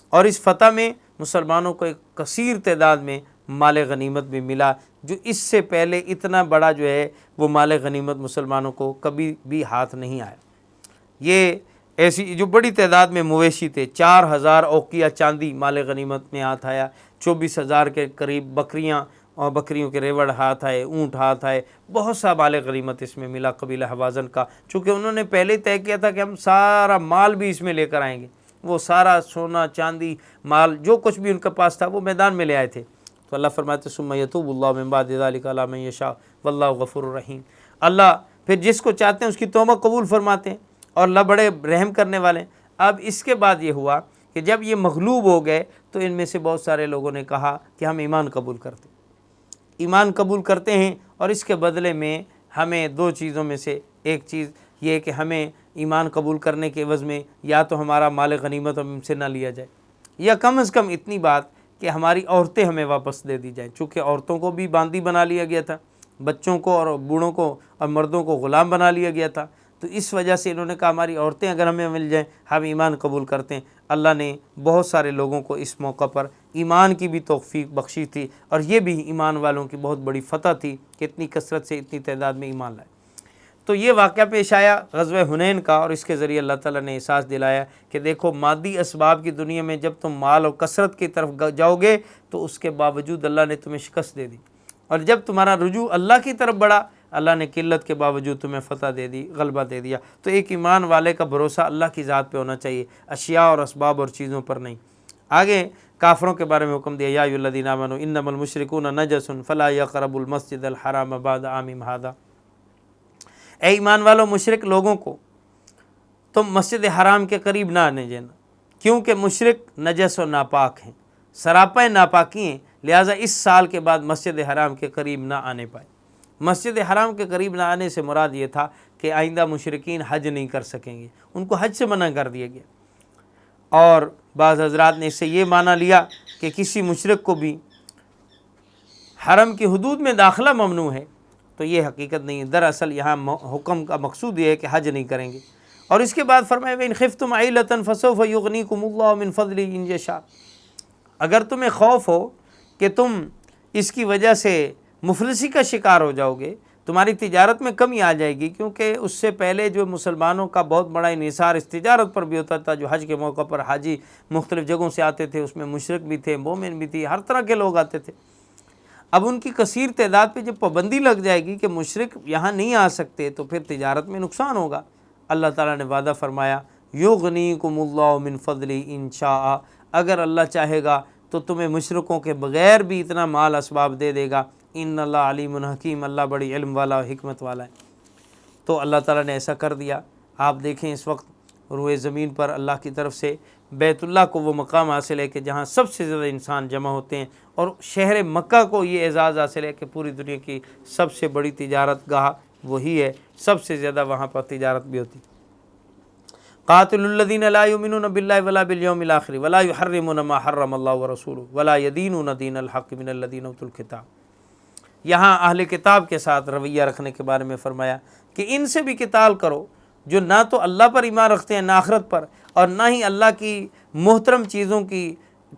اور اس فتح میں مسلمانوں کو ایک کثیر تعداد میں مال غنیمت بھی ملا، جو اس سے پہلے اتنا بڑا جو ہے وہ مال غنیمت مسلمانوں کو کبھی بھی ہاتھ نہیں آیا۔ یہ ایسی جو بڑی تعداد میں مویشی تھے، 4000 اوقیہ چاندی مال غنیمت میں ہاتھ آیا، 24,000 کے قریب بکریاں اور بکریوں کے ریوڑ ہاتھ آئے، اونٹ ہاتھ آئے، بہت سا مال غنیمت اس میں ملا قبیلہ حوازن کا، چونکہ انہوں نے پہلے ہی طے کیا تھا کہ ہم سارا مال بھی اس میں لے کر آئیں گے، وہ سارا سونا چاندی مال جو کچھ بھی ان کے پاس تھا وہ میدان میں لے آئے تھے۔ تو اللہ فرماتے ثم یتوب اللہ من بعد ذلک علی من یشاء واللہ غفور الرحیم، اللہ پھر جس کو چاہتے ہیں اس کی توبہ قبول فرماتے ہیں، اور اللہ بڑے رحم کرنے والے ہیں۔ اب اس کے بعد یہ ہوا کہ جب یہ مغلوب ہو گئے تو ان میں سے بہت سارے لوگوں نے کہا کہ ہم ایمان قبول کرتے ہیں، اور اس کے بدلے میں ہمیں دو چیزوں میں سے ایک چیز یہ کہ ہمیں ایمان قبول کرنے کے عوض میں یا تو ہمارا مال غنیمت ہم سے نہ لیا جائے، یا کم از کم اتنی بات کہ ہماری عورتیں ہمیں واپس دے دی جائیں، چونکہ عورتوں کو بھی باندی بنا لیا گیا تھا، بچوں کو اور بوڑھوں کو اور مردوں کو غلام بنا لیا گیا تھا، تو اس وجہ سے انہوں نے کہا ہماری عورتیں اگر ہمیں مل جائیں ہم ایمان قبول کرتے ہیں۔ اللہ نے بہت سارے لوگوں کو اس موقع پر ایمان کی بھی توفیق بخشی تھی، اور یہ بھی ایمان والوں کی بہت بڑی فتح تھی کہ اتنی کثرت سے اتنی تعداد میں ایمان لائے۔ تو یہ واقعہ پیش آیا غزوہ حنین کا، اور اس کے ذریعے اللہ تعالیٰ نے احساس دلایا کہ دیکھو مادی اسباب کی دنیا میں جب تم مال اور کثرت کی طرف جاؤ گے تو اس کے باوجود اللہ نے تمہیں شکست دے دی، اور جب تمہارا رجوع اللہ کی طرف بڑھا اللہ نے قلت کے باوجود تمہیں فتح دے دی، غلبہ دے دیا۔ تو ایک ایمان والے کا بھروسہ اللہ کی ذات پہ ہونا چاہیے، اشیاء اور اسباب اور چیزوں پر نہیں۔ آگے کافروں کے بارے میں حکم دیا، یا ایھا الذین آمنوا انما المشرکون نجس فلا یقربوا المسجد الحرام بعد عامہم ھذا، اے ایمان والو مشرک لوگوں کو تم مسجد حرام کے قریب نہ آنے دینا، کیونکہ مشرک نجس و ناپاک ہیں، سراپا ناپاکی ہیں، لہٰذا اس سال کے بعد مسجد حرام کے قریب نہ آنے پائے۔ مسجد حرام کے قریب نہ آنے سے مراد یہ تھا کہ آئندہ مشرکین حج نہیں کر سکیں گے، ان کو حج سے منع کر دیا گیا۔ اور بعض حضرات نے اس سے یہ معنی لیا کہ کسی مشرک کو بھی حرم کی حدود میں داخلہ ممنوع ہے، تو یہ حقیقت نہیں ہے۔ دراصل یہاں حکم کا مقصود یہ ہے کہ حج نہیں کریں گے۔ اور اس کے بعد فرمایا وَإِنْ خِفْتُمْ عَيْلَةً فَسَوْفَ يُغْنِيكُمُ اللَّهُ مِنْ فَضْلِهِ إِنْ يَشَاء، اگر تمہیں خوف ہو کہ تم اس کی وجہ سے مفلسی کا شکار ہو جاؤ گے، تمہاری تجارت میں کمی آ جائے گی، کیونکہ اس سے پہلے جو مسلمانوں کا بہت بڑا انحصار اس تجارت پر بھی ہوتا تھا، جو حج کے موقع پر حاجی مختلف جگہوں سے آتے تھے، اس میں مشرک بھی تھے، مومن بھی تھی، ہر طرح کے لوگ آتے تھے۔ اب ان کی کثیر تعداد پہ جب پابندی لگ جائے گی کہ مشرک یہاں نہیں آ سکتے تو پھر تجارت میں نقصان ہوگا۔ اللہ تعالیٰ نے وعدہ فرمایا یغنیکم اللہ من فضلہ ان شاء، اگر اللہ چاہے گا تو تمہیں مشرکوں کے بغیر بھی اتنا مال اسباب دے دے گا۔ ان اللہ علیم حکیم، اللہ بڑی علم والا اور حکمت والا ہے۔ تو اللہ تعالیٰ نے ایسا کر دیا۔ آپ دیکھیں اس وقت روئے زمین پر اللہ کی طرف سے بیت اللہ کو وہ مقام حاصل ہے کہ جہاں سب سے زیادہ انسان جمع ہوتے ہیں، اور شہر مکہ کو یہ اعزاز حاصل ہے کہ پوری دنیا کی سب سے بڑی تجارت گاہ وہی ہے، سب سے زیادہ وہاں پر تجارت بھی ہوتی۔ قاتل الذین لا یؤمنون باللہ ولا بالیوم الآخر ولا یحرمون ما حرم اللہ ورسولہ ولا یدینون دین الحق من الذین اوتوا الکتاب۔ یہاں اہل کتاب کے ساتھ رویہ رکھنے کے بارے میں فرمایا کہ ان سے بھی قتال کرو جو نہ تو اللہ پر ایمان رکھتے ہیں، نہ آخرت پر، اور نہ ہی اللہ کی محترم چیزوں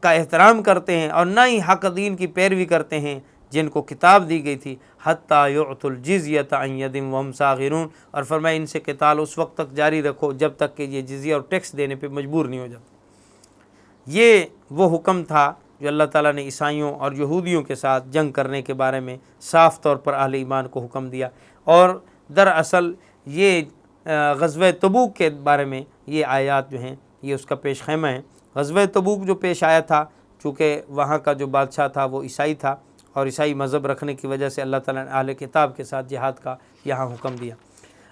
کا احترام کرتے ہیں، اور نہ ہی حق دین کی پیروی کرتے ہیں جن کو کتاب دی گئی تھی، حتیٰ یعطوا الجزیۃ عن ید وہم صاغرون، اور فرمایا ان سے قتال اس وقت تک جاری رکھو جب تک کہ یہ جزیہ اور ٹیکس دینے پہ مجبور نہیں ہو جاتے۔ یہ وہ حکم تھا جو اللہ تعالیٰ نے عیسائیوں اور یہودیوں کے ساتھ جنگ کرنے کے بارے میں صاف طور پر اہل ایمان کو حکم دیا، اور دراصل یہ غزوہ تبوک کے بارے میں یہ آیات جو ہیں یہ اس کا پیش خیمہ ہے۔ غزوہ تبوک جو پیش آیا تھا، چونکہ وہاں کا جو بادشاہ تھا وہ عیسائی تھا، اور عیسائی مذہب رکھنے کی وجہ سے اللہ تعالیٰ نے اہل کتاب کے ساتھ جہاد کا یہاں حکم دیا۔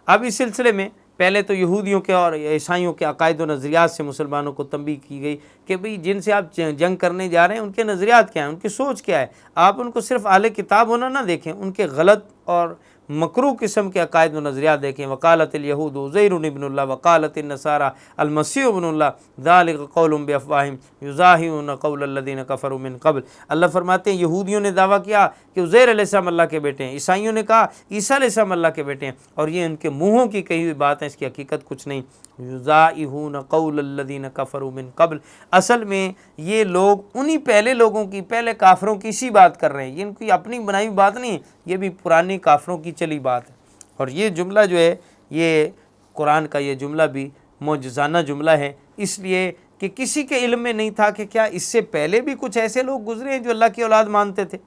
اب اس سلسلے میں پہلے تو یہودیوں کے اور عیسائیوں کے عقائد و نظریات سے مسلمانوں کو تنبیہ کی گئی کہ بھئی جن سے آپ جنگ کرنے جا رہے ہیں ان کے نظریات کیا ہیں، ان کی سوچ کیا ہے۔ آپ ان کو صرف اہل کتاب ہونا نہ دیکھیں، ان کے غلط اور مکروہ قسم کے عقائد و نظریات دیکھیں۔ وقالت الیہود عزیر ابن اللہ وقالت النصارى المسیح ابن اللہ ذلک قول بافواہہم یضاہئون قول الذین کفروا من قبل۔ اللہ فرماتے ہیں یہودیوں نے دعویٰ کیا کہ عزیر علیہ السلام اللہ کے بیٹے ہیں، عیسائیوں نے کہا عیسیٰ علیہ السلام اللہ کے بیٹے ہیں، اور یہ ان کے منہوں کی کہی ہوئی بات ہے، اس کی حقیقت کچھ نہیں۔ یضاہئون قول الذین کفروا من قبل، اصل میں یہ لوگ انہی پہلے لوگوں کی، پہلے کافروں کی اسی بات کر رہے ہیں، یہ ان کی اپنی بنائی بات نہیں ہے، یہ بھی پرانی کافروں کی چلی بات ہے۔ اور یہ جملہ جو ہے یہ قرآن کا یہ جملہ بھی معجزانہ جملہ ہے، اس لیے کہ کسی کے علم میں نہیں تھا کہ کیا اس سے پہلے بھی کچھ ایسے لوگ گزرے ہیں جو اللہ کی اولاد مانتے تھے۔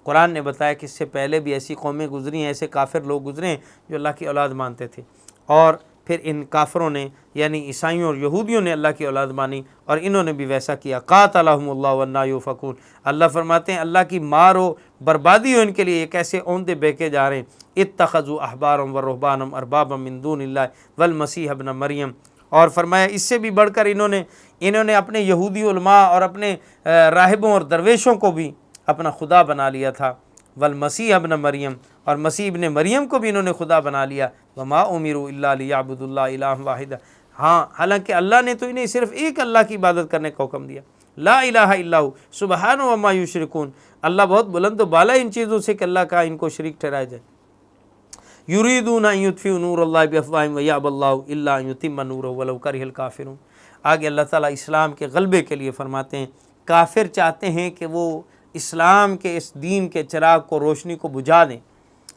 قرآن نے بتایا کہ اس سے پہلے بھی ایسی قومیں گزری ہیں، ایسے کافر لوگ گزرے ہیں جو اللہ کی اولاد مانتے تھے، اور پھر ان کافروں نے یعنی عیسائیوں اور یہودیوں نے اللہ کی اولاد مانی، اور انہوں نے بھی ویسا کیا۔ قاتلہم اللہ وَأَنَّىٰ یؤفکون، اللہ فرماتے ہیں اللہ کی مار و بربادی ہو ان کے لیے، یہ کیسے اوندے بہکے جا رہے ہیں۔ اتخذوا احبارهم ورهبانهم اربابا من دون اللہ والمسیح ابن مریم، اور فرمایا اس سے بھی بڑھ کر انہوں نے اپنے یہودی علماء اور اپنے راہبوں اور درویشوں کو بھی اپنا خدا بنا لیا تھا۔ والمسیح ابن مریم، اور مسیح ابن مریم کو بھی انہوں نے خدا بنا لیا۔ وما امروا الا لیعبدوا اللہ الہ واحد، ہاں حالانکہ اللہ نے تو انہیں صرف ایک اللہ کی عبادت کرنے کا حکم دیا، لا الہ الا ہو سبحانہ وما یشرکون، اللہ بہت بلند و بالا ان چیزوں سے کہ اللہ کا ان کو شریک ٹھہرایا جائے۔ یریدون ان یطفئوا نور اللہ بافواہہم ویأبی اللہ الا ان یتم نورہ ولو کرہ الکافرون۔ آگے اللہ تعالیٰ اسلام کے غلبے کے لیے فرماتے ہیں کافر چاہتے ہیں کہ وہ اسلام کے اس دین کے چراغ کو، روشنی کو بجھا دیں،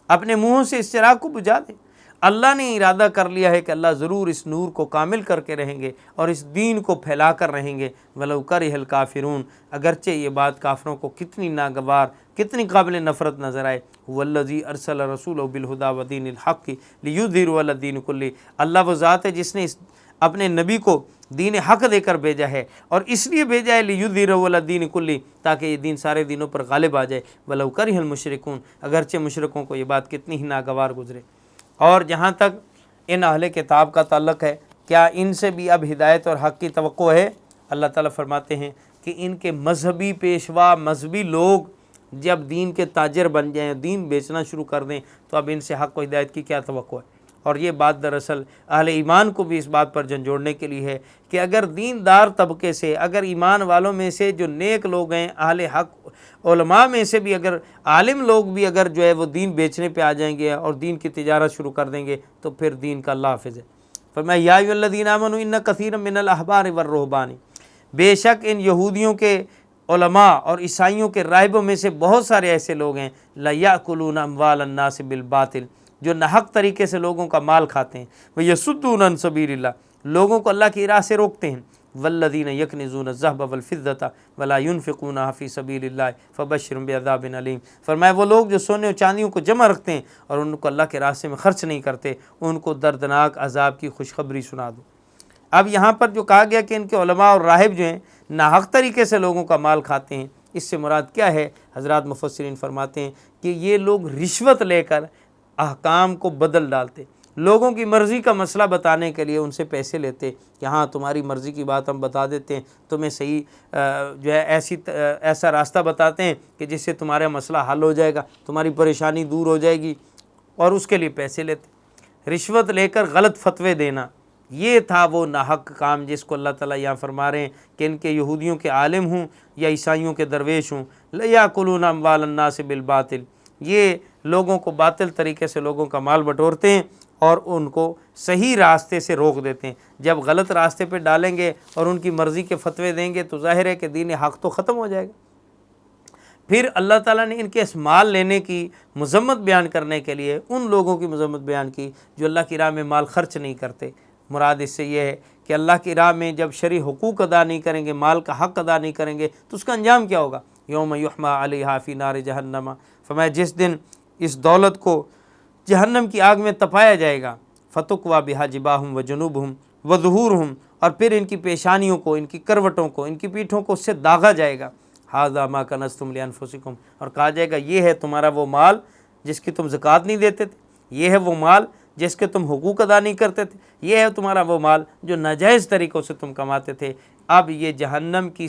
اپنے منہوں سے اس چراغ کو بجھا دیں۔ اللہ نے ارادہ کر لیا ہے کہ اللہ ضرور اس نور کو کامل کر کے رہیں گے اور اس دین کو پھیلا کر رہیں گے، ولو کرہ الکافرون، اگرچہ یہ بات کافروں کو کتنی ناگوار، کتنی قابل نفرت نظر آئے۔ والذی ارسل رسولہ بالہدی ودین الحق لیظہرہ علی الدین کلہ، اللہ وہ ذات ہے جس نے اپنے نبی کو دین حق دے کر بھیجا ہے، اور اس لیے بھیجا ہے لیظہرہ علی الدین کلہ، تاکہ یہ دین سارے دینوں پر غالب آ جائے۔ ولو کرہ المشرکون، اگرچہ مشرکوں کو یہ بات کتنی ہی ناگوار گزرے۔ اور جہاں تک ان اہل کتاب کا تعلق ہے، کیا ان سے بھی اب ہدایت اور حق کی توقع ہے؟ اللہ تعالیٰ فرماتے ہیں کہ ان کے مذہبی پیشوا، مذہبی لوگ جب دین کے تاجر بن جائیں، دین بیچنا شروع کر دیں، تو اب ان سے حق و ہدایت کی کیا توقع ہے؟ اور یہ بات دراصل اہل ایمان کو بھی اس بات پر جھنجھوڑنے کے لیے ہے کہ اگر دیندار طبقے سے، اگر ایمان والوں میں سے جو نیک لوگ ہیں، اہل حق علماء میں سے بھی اگر عالم لوگ بھی اگر جو ہے وہ دین بیچنے پہ آ جائیں گے اور دین کی تجارت شروع کر دیں گے، تو پھر دین کا اللہ حافظ ہے۔ فرمایا یا ایھا الذین آمنوا ان کثیرا من الاحبار والرہبان، بے شک ان یہودیوں کے علماء اور عیسائیوں کے راہبوں میں سے بہت سارے ایسے لوگ ہیں لیأکلون اموال الناس بالباطل، جو ناحق طریقے سے لوگوں کا مال کھاتے ہیں، ویصدون عن سبیل اللہ، لوگوں کو اللہ کی راہ سے روکتے ہیں۔ والذین یکنزون الذھب والفضة ولا ينفقونها فی سبیل اللہ فبشرهم بعذاب علیم، فرمایا وہ لوگ جو سونے اور چاندیوں کو جمع رکھتے ہیں اور ان کو اللہ کے راستے میں خرچ نہیں کرتے، ان کو دردناک عذاب کی خوشخبری سنا دو۔ اب یہاں پر جو کہا گیا کہ ان کے علماء اور راہب جو ہیں ناحق طریقے سے لوگوں کا مال کھاتے ہیں، اس سے مراد کیا ہے؟ حضرات مفسرین فرماتے ہیں کہ یہ لوگ رشوت لے کر احکام کو بدل ڈالتے، لوگوں کی مرضی کا مسئلہ بتانے کے لیے ان سے پیسے لیتے کہ ہاں تمہاری مرضی کی بات ہم بتا دیتے ہیں، تمہیں صحیح جو ہے ایسا راستہ بتاتے ہیں کہ جس سے تمہارا مسئلہ حل ہو جائے گا، تمہاری پریشانی دور ہو جائے گی، اور اس کے لیے پیسے لیتے۔ رشوت لے کر غلط فتوے دینا، یہ تھا وہ ناحق کام جس کو اللہ تعالیٰ یہاں فرما رہے ہیں کہ ان کے یہودیوں کے عالم ہوں یا عیسائیوں کے درویش ہوں، لیأکلون اموال الناس بالباطل، یہ لوگوں کو باطل طریقے سے لوگوں کا مال بٹورتے ہیں اور ان کو صحیح راستے سے روک دیتے ہیں۔ جب غلط راستے پہ ڈالیں گے اور ان کی مرضی کے فتوے دیں گے تو ظاہر ہے کہ دین حق تو ختم ہو جائے گا۔ پھر اللہ تعالیٰ نے ان کے اس مال لینے کی مذمت بیان کرنے کے لیے ان لوگوں کی مذمت بیان کی جو اللہ کی راہ میں مال خرچ نہیں کرتے۔ مراد اس سے یہ ہے کہ اللہ کی راہ میں جب شرعی حقوق ادا نہیں کریں گے، مال کا حق ادا نہیں کریں گے، تو اس کا انجام کیا ہوگا؟ یوم یحمى علیہا فی نار جہنم، فرمایا جس دن اس دولت کو جہنم کی آگ میں تپایا جائے گا، فتقوا بہا جباہم و جنوبہم و ظہورہم، اور پھر ان کی پیشانیوں کو، ان کی کروٹوں کو، ان کی پیٹھوں کو اس سے داغا جائے گا۔ ھذا ما کنزتم لانفسکم، اور کہا جائے گا یہ ہے تمہارا وہ مال جس کی تم زکوٰۃ نہیں دیتے تھے، یہ ہے وہ مال جس کے تم حقوق ادا نہیں کرتے تھے، یہ ہے تمہارا وہ مال جو ناجائز طریقوں سے تم کماتے تھے، اب یہ جہنم کی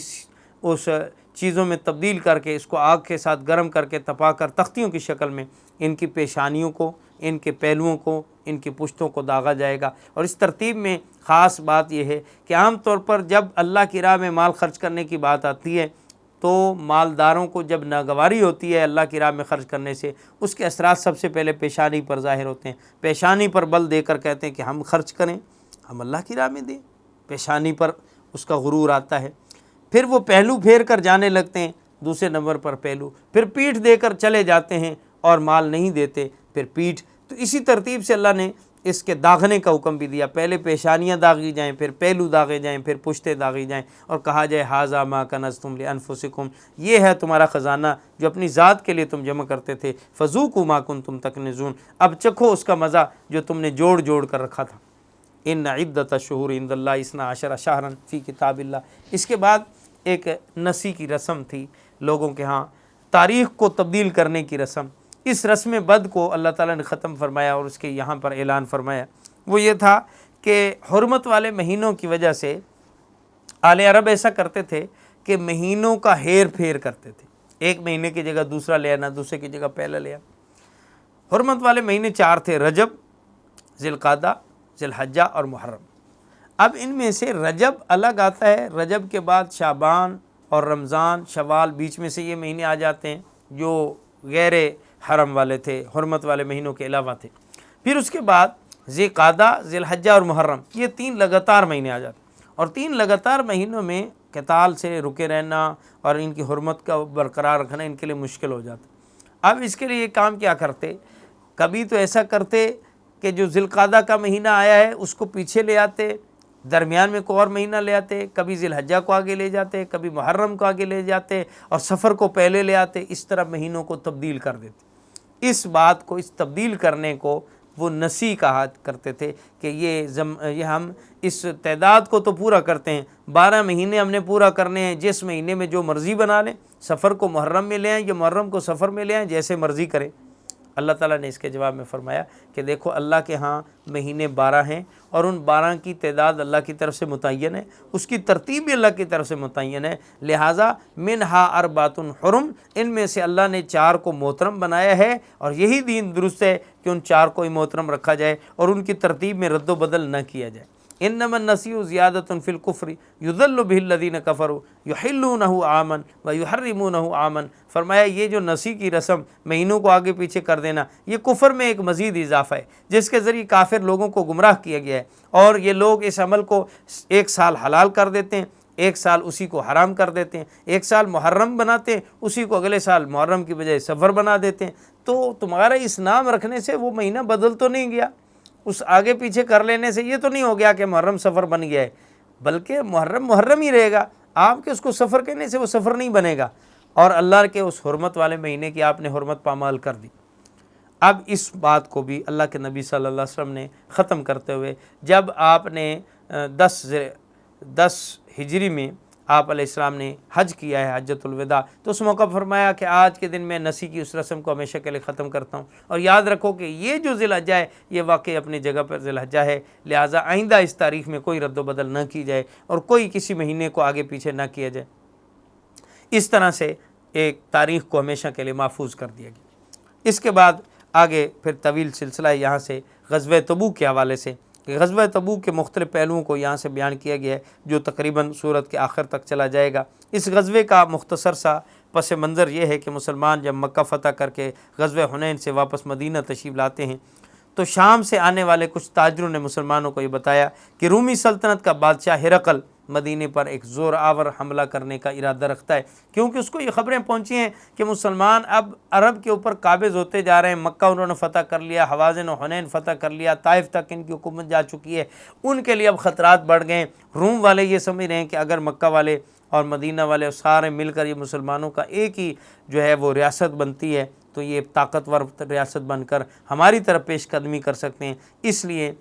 اس چیزوں میں تبدیل کر کے، اس کو آگ کے ساتھ گرم کر کے تپا کر تختیوں کی شکل میں ان کی پیشانیوں کو، ان کے پہلوؤں کو، ان کی پشتوں کو داغا جائے گا۔ اور اس ترتیب میں خاص بات یہ ہے کہ عام طور پر جب اللہ کی راہ میں مال خرچ کرنے کی بات آتی ہے تو مالداروں کو جب ناگواری ہوتی ہے اللہ کی راہ میں خرچ کرنے سے، اس کے اثرات سب سے پہلے پیشانی پر ظاہر ہوتے ہیں۔ پیشانی پر بل دے کر کہتے ہیں کہ ہم خرچ کریں، ہم اللہ کی راہ میں دیں، پیشانی پر اس کا غرور آتا ہے۔ پھر وہ پہلو پھیر کر جانے لگتے ہیں، دوسرے نمبر پر پہلو، پھر پیٹھ دے کر چلے جاتے ہیں اور مال نہیں دیتے، پھر پیٹھ۔ تو اسی ترتیب سے اللہ نے اس کے داغنے کا حکم بھی دیا، پہلے پیشانیاں داغی جائیں، پھر پہلو داغے جائیں، پھر پشتیں داغی جائیں، اور کہا جائے ھذا ما کنزتم لانفسکم، یہ ہے تمہارا خزانہ جو اپنی ذات کے لیے تم جمع کرتے تھے، فذوقوا ما کنتم تکنزون، اب چکھو اس کا مزہ جو تم نے جوڑ جوڑ کر رکھا تھا۔ ان عدۃ الشہور عند اللہ 12 شہرا فی کتاب اللہ۔ اس کے بعد ایک نسی کی رسم تھی لوگوں کے ہاں، تاریخ کو تبدیل کرنے کی رسم۔ اس رسم بد کو اللہ تعالیٰ نے ختم فرمایا اور اس کے یہاں پر اعلان فرمایا۔ وہ یہ تھا کہ حرمت والے مہینوں کی وجہ سے آل عرب ایسا کرتے تھے کہ مہینوں کا ہیر پھیر کرتے تھے، ایک مہینے کی جگہ دوسرا لے آنا، دوسرے کی جگہ پہلا لے آنا۔ حرمت والے مہینے 4 تھے، رجب، ذی القعدہ، ذی الحجہ اور محرم۔ اب ان میں سے رجب الگ آتا ہے، رجب کے بعد شعبان اور رمضان، شوال، بیچ میں سے یہ مہینے آ جاتے ہیں جو غیر حرم والے تھے، حرمت والے مہینوں کے علاوہ تھے۔ پھر اس کے بعد ذی قعدہ، ذی الحجہ اور محرم، یہ 3 لگاتار مہینے آ جاتے ہیں، اور 3 لگاتار مہینوں میں قتال سے رکے رہنا اور ان کی حرمت کا برقرار رکھنا ان کے لیے مشکل ہو جاتا۔ اب اس کے لیے یہ کام کیا کرتے، کبھی تو ایسا کرتے کہ جو ذی القعدہ کا مہینہ آیا ہے اس کو پیچھے لے آتے، درمیان میں کوئی اور مہینہ لے آتے، کبھی ذی الحجہ کو آگے لے جاتے، کبھی محرم کو آگے لے جاتے، اور سفر کو پہلے لے آتے، اس طرح مہینوں کو تبدیل کر دیتے۔ اس بات کو، اس تبدیل کرنے کو وہ نسی کہا کرتے تھے کہ یہ ہم اس تعداد کو تو پورا کرتے ہیں، 12 مہینے ہم نے پورا کرنے ہیں، جس مہینے میں جو مرضی بنا لیں، سفر کو محرم میں لے آئیں یا محرم کو سفر میں لے آئیں، جیسے مرضی کریں۔ اللہ تعالیٰ نے اس کے جواب میں فرمایا کہ دیکھو اللہ کے ہاں مہینے 12 ہیں، اور ان 12 کی تعداد اللہ کی طرف سے متعین ہے، اس کی ترتیب بھی اللہ کی طرف سے متعین ہے، لہٰذا منہا اربعۃ حرم، ان میں سے اللہ نے 4 کو محترم بنایا ہے، اور یہی دین درست ہے کہ ان 4 کو ہی محترم رکھا جائے اور ان کی ترتیب میں رد و بدل نہ کیا جائے۔ انما النسیء زیادۃ فی الکفر یضل بہ الذین کفروا یحلونہ عاما ویحرمونہ عاما، فرمایا یہ جو نسی کی رسم، مہینوں کو آگے پیچھے کر دینا، یہ کفر میں ایک مزید اضافہ ہے جس کے ذریعے کافر لوگوں کو گمراہ کیا گیا ہے، اور یہ لوگ اس عمل کو 1 سال حلال کر دیتے ہیں، 1 سال اسی کو حرام کر دیتے ہیں، 1 سال محرم بناتے ہیں، اسی کو اگلے سال محرم کی بجائے سفر بنا دیتے ہیں۔ تو تمہارا اس نام رکھنے سے وہ مہینہ بدل تو نہیں گیا، اس آگے پیچھے کر لینے سے یہ تو نہیں ہو گیا کہ محرم سفر بن گیا ہے، بلکہ محرم محرم ہی رہے گا، آپ کے اس کو سفر کہنے سے وہ سفر نہیں بنے گا، اور اللہ کے اس حرمت والے مہینے کی آپ نے حرمت پامال کر دی۔ اب اس بات کو بھی اللہ کے نبی صلی اللہ علیہ وسلم نے ختم کرتے ہوئے، جب آپ نے 10 ہجری میں آپ علیہ السلام نے حج کیا ہے، حجۃ الوداع، تو اس موقع فرمایا کہ آج کے دن میں نسی کی اس رسم کو ہمیشہ کے لیے ختم کرتا ہوں، اور یاد رکھو کہ یہ جو ذی الحجہ ہے یہ واقعی اپنی جگہ پر ذی الحجہ ہے، لہٰذا آئندہ اس تاریخ میں کوئی رد و بدل نہ کی جائے اور کوئی کسی مہینے کو آگے پیچھے نہ کیا جائے۔ اس طرح سے ایک تاریخ کو ہمیشہ کے لیے محفوظ کر دیا گیا۔ اس کے بعد آگے پھر طویل سلسلہ ہے یہاں سے غزوہ تبوک کے حوالے سے، کہ غزوہ تبوک کے مختلف پہلوؤں کو یہاں سے بیان کیا گیا ہے جو تقریباً سورت کے آخر تک چلا جائے گا۔ اس غزوے کا مختصر سا پس منظر یہ ہے کہ مسلمان جب مکہ فتح کر کے غزوہ حنین سے واپس مدینہ تشریف لاتے ہیں تو شام سے آنے والے کچھ تاجروں نے مسلمانوں کو یہ بتایا کہ رومی سلطنت کا بادشاہ ہرقل مدینے پر ایک زور آور حملہ کرنے کا ارادہ رکھتا ہے، کیونکہ اس کو یہ خبریں پہنچی ہیں کہ مسلمان اب عرب کے اوپر قابض ہوتے جا رہے ہیں، مکہ انہوں نے فتح کر لیا، حوازن و حنین فتح کر لیا، طائف تک ان کی حکومت جا چکی ہے، ان کے لیے اب خطرات بڑھ گئے ہیں۔ روم والے یہ سمجھ رہے ہیں کہ اگر مکہ والے اور مدینہ والے سارے مل کر یہ مسلمانوں کا ایک ہی جو ہے وہ ریاست بنتی ہے تو یہ طاقتور ریاست بن کر ہماری طرف پیش قدمی کر سکتے ہیں، اس لیے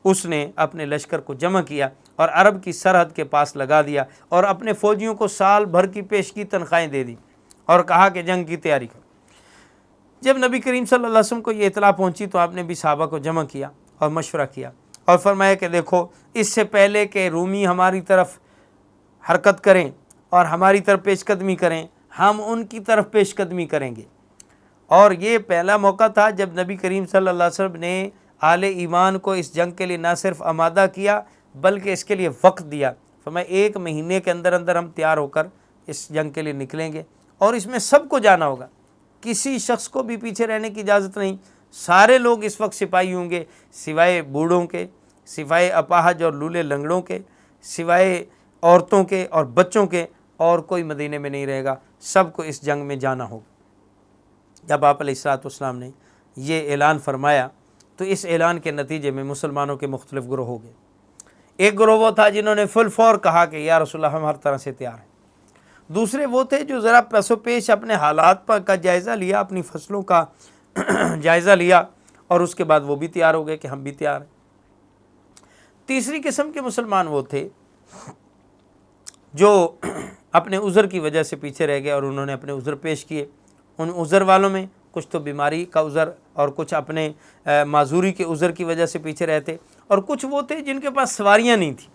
اس نے اپنے لشکر کو جمع کیا اور عرب کی سرحد کے پاس لگا دیا اور اپنے فوجیوں کو سال بھر کی پیشگی تنخواہیں دے دی اور کہا کہ جنگ کی تیاری کرو۔ جب نبی کریم صلی اللہ علیہ وسلم کو یہ اطلاع پہنچی تو آپ نے بھی صحابہ کو جمع کیا اور مشورہ کیا اور فرمایا کہ دیکھو، اس سے پہلے کہ رومی ہماری طرف حرکت کریں اور ہماری طرف پیش قدمی کریں، ہم ان کی طرف پیش قدمی کریں گے۔ اور یہ پہلا موقع تھا جب نبی کریم صلی اللہ علیہ وسلم نے اہل ایمان کو اس جنگ کے لیے نہ صرف آمادہ کیا بلکہ اس کے لیے وقت دیا۔ فرمایا 1 مہینے کے اندر اندر ہم تیار ہو کر اس جنگ کے لیے نکلیں گے اور اس میں سب کو جانا ہوگا، کسی شخص کو بھی پیچھے رہنے کی اجازت نہیں۔ سارے لوگ اس وقت سپاہی ہوں گے، سوائے بوڑھوں کے، سوائے اپاہج اور لولے لنگڑوں کے، سوائے عورتوں کے اور بچوں کے، اور کوئی مدینے میں نہیں رہے گا، سب کو اس جنگ میں جانا ہوگا۔ جب آپ علیہ الصلوۃ والسلام نے یہ اعلان فرمایا تو اس اعلان کے نتیجے میں مسلمانوں کے مختلف گروہ ہو گئے۔ ایک گروہ وہ تھا جنہوں نے فل فور کہا کہ یا رسول اللہ ہم ہر طرح سے تیار ہیں۔ دوسرے وہ تھے جو ذرا پس و پیش اپنے حالات کا جائزہ لیا، اپنی فصلوں کا جائزہ لیا اور اس کے بعد وہ بھی تیار ہو گئے کہ ہم بھی تیار ہیں۔ تیسری قسم کے مسلمان وہ تھے جو اپنے عذر کی وجہ سے پیچھے رہ گئے اور انہوں نے اپنے عذر پیش کیے۔ ان عذر والوں میں کچھ تو بیماری کا عذر اور کچھ اپنے معذوری کے عذر کی وجہ سے پیچھے رہتے، اور کچھ وہ تھے جن کے پاس سواریاں نہیں تھیں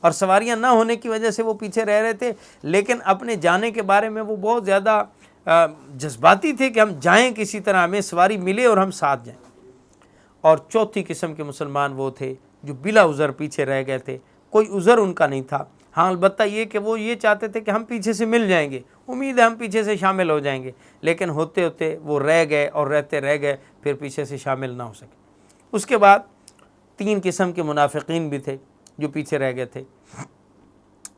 اور سواریاں نہ ہونے کی وجہ سے وہ پیچھے رہ رہے تھے، لیکن اپنے جانے کے بارے میں وہ بہت زیادہ جذباتی تھے کہ ہم جائیں، کسی طرح ہمیں سواری ملے اور ہم ساتھ جائیں۔ اور چوتھی قسم کے مسلمان وہ تھے جو بلا عذر پیچھے رہ گئے تھے، کوئی عذر ان کا نہیں تھا، ہاں البتہ یہ کہ وہ یہ چاہتے تھے کہ ہم پیچھے سے مل جائیں گے، امید ہے ہم پیچھے سے شامل ہو جائیں گے، لیکن ہوتے ہوتے وہ رہ گئے اور رہتے رہ گئے، پھر پیچھے سے شامل نہ ہو سکے۔ اس کے بعد 3 قسم کے منافقین بھی تھے جو پیچھے رہ گئے تھے۔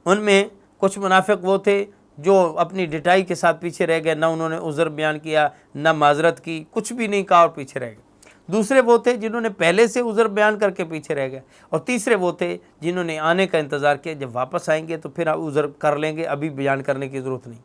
ان میں کچھ منافق وہ تھے جو اپنی ڈٹائی کے ساتھ پیچھے رہ گئے، نہ انہوں نے عذر بیان کیا، نہ معذرت کی، کچھ بھی نہیں کہا اور پیچھے رہ گئے۔ دوسرے وہ تھے جنہوں نے پہلے سے عذر بیان کر کے پیچھے رہ گئے، اور تیسرے وہ تھے جنہوں نے آنے کا انتظار کیا، جب واپس آئیں گے تو پھر عذر کر لیں گے، ابھی بیان کرنے کی ضرورت نہیں۔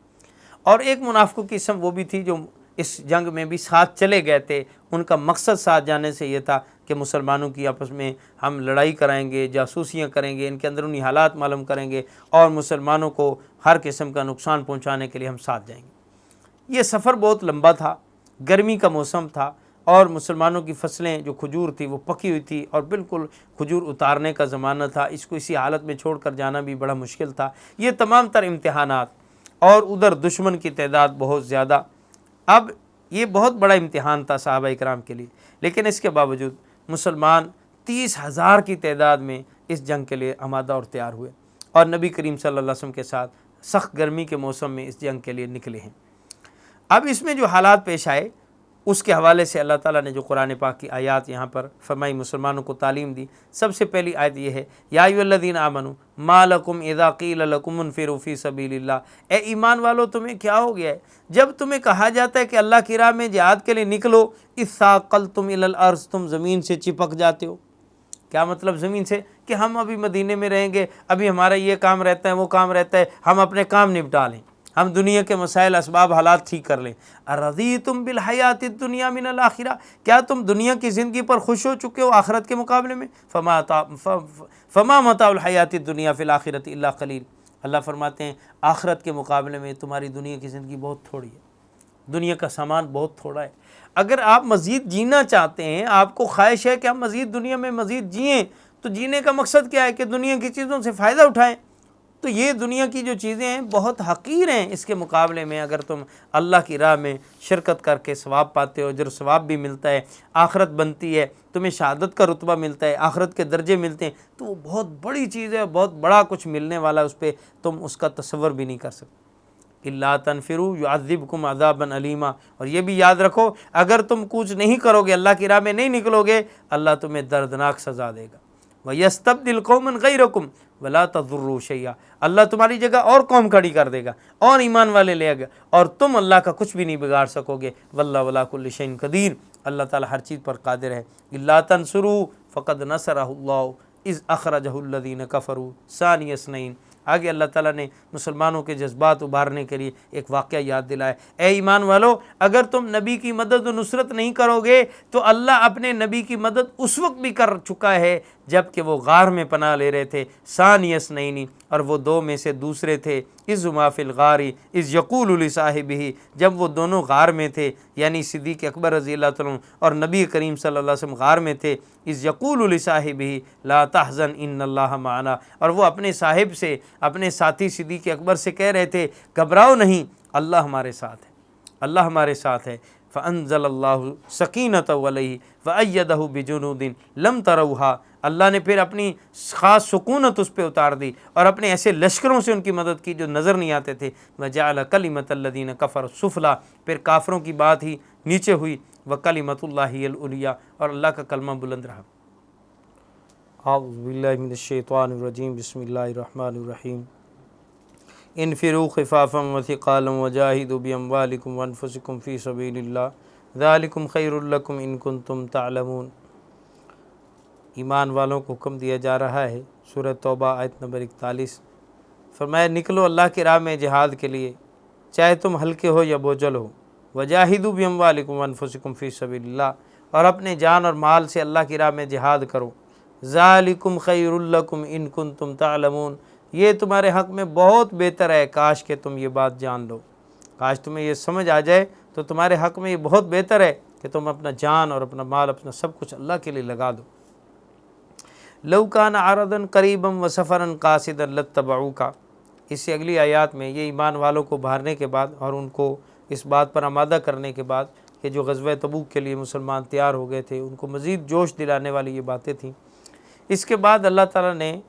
اور ایک منافقوں کی قسم وہ بھی تھی جو اس جنگ میں بھی ساتھ چلے گئے تھے، ان کا مقصد ساتھ جانے سے یہ تھا کہ مسلمانوں کی آپس میں ہم لڑائی کرائیں گے، جاسوسیاں کریں گے، ان کے اندرونی حالات معلوم کریں گے اور مسلمانوں کو ہر قسم کا نقصان پہنچانے کے لیے ہم ساتھ جائیں گے۔ یہ سفر بہت لمبا تھا، گرمی کا موسم تھا اور مسلمانوں کی فصلیں جو کھجور تھی وہ پکی ہوئی تھی اور بالکل کھجور اتارنے کا زمانہ تھا، اس کو اسی حالت میں چھوڑ کر جانا بھی بڑا مشکل تھا۔ یہ تمام تر امتحانات، اور ادھر دشمن کی تعداد بہت زیادہ۔ اب یہ بہت بڑا امتحان تھا صحابہ اکرام کے لیے، لیکن اس کے باوجود مسلمان 30,000 کی تعداد میں اس جنگ کے لیے آمادہ اور تیار ہوئے اور نبی کریم صلی اللہ علیہ وسلم کے ساتھ سخت گرمی کے موسم میں اس جنگ کے لیے نکلے ہیں۔ اب اس میں جو حالات پیش آئے اس کے حوالے سے اللہ تعالیٰ نے جو قرآن پاک کی آیات یہاں پر فرمائی، مسلمانوں کو تعلیم دی۔ سب سے پہلی آیت یہ ہے، یا ایھا الذین آمنوا ما لکم اذا قیل لکم انفروا فی سبیل اللہ، اے ایمان والو تمہیں کیا ہو گیا ہے جب تمہیں کہا جاتا ہے کہ اللہ کی راہ میں جہاد کے لیے نکلو، اذ ثاقلتم الی الارض، تم زمین سے چپک جاتے ہو۔ کیا مطلب زمین سے؟ کہ ہم ابھی مدینے میں رہیں گے، ابھی ہمارا یہ کام رہتا ہے، وہ کام رہتا ہے، ہم اپنے کام نپٹا لیں، ہم دنیا کے مسائل اسباب حالات ٹھیک کر لیں۔ ارضیتم بالحیات الدنیا من الآخرہ، کیا تم دنیا کی زندگی پر خوش ہو چکے ہو آخرت کے مقابلے میں؟ فما متاع الحیات الدنیا فی الآخرۃ الا قلیل، اللہ فرماتے ہیں آخرت کے مقابلے میں تمہاری دنیا کی زندگی بہت تھوڑی ہے، دنیا کا سامان بہت تھوڑا ہے۔ اگر آپ مزید جینا چاہتے ہیں، آپ کو خواہش ہے کہ ہم مزید دنیا میں مزید جئیں، تو جینے کا مقصد کیا ہے؟ کہ دنیا کی چیزوں سے فائدہ اٹھائیں۔ تو یہ دنیا کی جو چیزیں ہیں بہت حقیر ہیں اس کے مقابلے میں اگر تم اللہ کی راہ میں شرکت کر کے ثواب پاتے ہو، اجر ثواب بھی ملتا ہے، آخرت بنتی ہے، تمہیں شہادت کا رتبہ ملتا ہے، آخرت کے درجے ملتے ہیں، تو وہ بہت بڑی چیز ہے، بہت بڑا کچھ ملنے والا ہے، اس پہ تم اس کا تصور بھی نہیں کر سکتے۔ الا تنفروا يعذبكم عذابا علیما، اور یہ بھی یاد رکھو اگر تم کوچ نہیں کرو گے، اللہ کی راہ میں نہیں نکلو گے، اللہ تمہیں دردناک سزا دے گا۔ وَيَسْتَبْدِلْ قَوْمًا غَيْرَكُمْ وَلَا تَضُرُّوا شَيْئًا، اللہ تمہاری جگہ اور قوم کھڑی کر دے گا اور ایمان والے لے گا، اور تم اللہ کا کچھ بھی نہیں بگاڑ سکو گے۔ وَاللَّهُ عَلَىٰ كُلِّ شَيْءٍ قدیر، اللہ تعالیٰ ہر چیز پر قادر ہے۔ اِلَّا تَنْصُرُوا فَقَدْ نَصَرَهُ اللَّهُ إِذْ أَخْرَجَهُ الَّذِينَ كَفَرُوا ثَانِيَ اثْنَيْنِ، آگے اللہ تعالیٰ نے مسلمانوں کے جذبات ابھارنے کے لیے ایک واقعہ یاد دلایا، اے ایمان والو اگر تم نبی کی مدد و نصرت نہیں کرو گے تو اللہ اپنے نبی کی مدد اس وقت بھی کر چکا ہے جب کہ وہ غار میں پناہ لے رہے تھے، ثانی اثنین، اور وہ دو میں سے دوسرے تھے، اذ ہما فی الغار اذ یقول لصاحبہ، جب وہ دونوں غار میں تھے، یعنی صدیق اکبر رضی اللہ تعالیٰ عنہ اور نبی کریم صلی اللہ علیہ وسلم غار میں تھے، اذ یقول لصاحبہ لا تحزن ان اللہ معنا، اور وہ اپنے صاحب سے، اپنے ساتھی صدیق اکبر سے کہہ رہے تھے گھبراؤ نہیں، اللہ ہمارے ساتھ ہے، اللہ ہمارے ساتھ ہے۔ فانزل اللہ سکینۃ علیہ وایدہ بجنود لم تروہا، اللہ نے پھر اپنی خاص سکونت اس پہ اتار دی اور اپنے ایسے لشکروں سے ان کی مدد کی جو نظر نہیں آتے تھے۔ وجعل کلمۃ الذین کفروا السفلی، پھر کافروں کی بات ہی نیچے ہوئی، وکلمۃ اللہ ہی العلیٰ، اور اللہ کا کلمہ بلند رہا۔ اعوذ باللہ من الشیطان الرجیم، بسم اللہ الرحمن الرحیم۔ انفروا خفافا وثقالا وجاہدوا باموالکم وانفسکم فی سبیل اللہ ذالکم خیر لکم ان کنتم تعلمون۔ ایمان والوں کو حکم دیا جا رہا ہے، سورہ توبہ آیت نمبر 41، فرمایا نکلو اللہ کی راہ میں جہاد کے لیے، چاہے تم ہلکے ہو یا بوجھل ہو، وجاہدوا باموالکم وانفسکم فی سبیل اللہ، اور اپنے جان اور مال سے اللہ کی راہ میں جہاد کرو، ذالکم خیر لکم ان کنتم تعلمون، یہ تمہارے حق میں بہت بہتر ہے، کاش کہ تم یہ بات جان لو، کاش تمہیں یہ سمجھ آ جائے تو تمہارے حق میں یہ بہت بہتر ہے کہ تم اپنا جان اور اپنا مال، اپنا سب کچھ اللہ کے لیے لگا دو۔ لو کان عرضا قریبا وسفرا قاصدا لاتبعوک، اس سے اگلی آیات میں یہ ایمان والوں کو بھارنے کے بعد اور ان کو اس بات پر آمادہ کرنے کے بعد کہ جو غزوہ تبوک کے لیے مسلمان تیار ہو گئے تھے، ان کو مزید جوش دلانے والی یہ باتیں تھیں۔ اس کے بعد اللہ تعالیٰ نے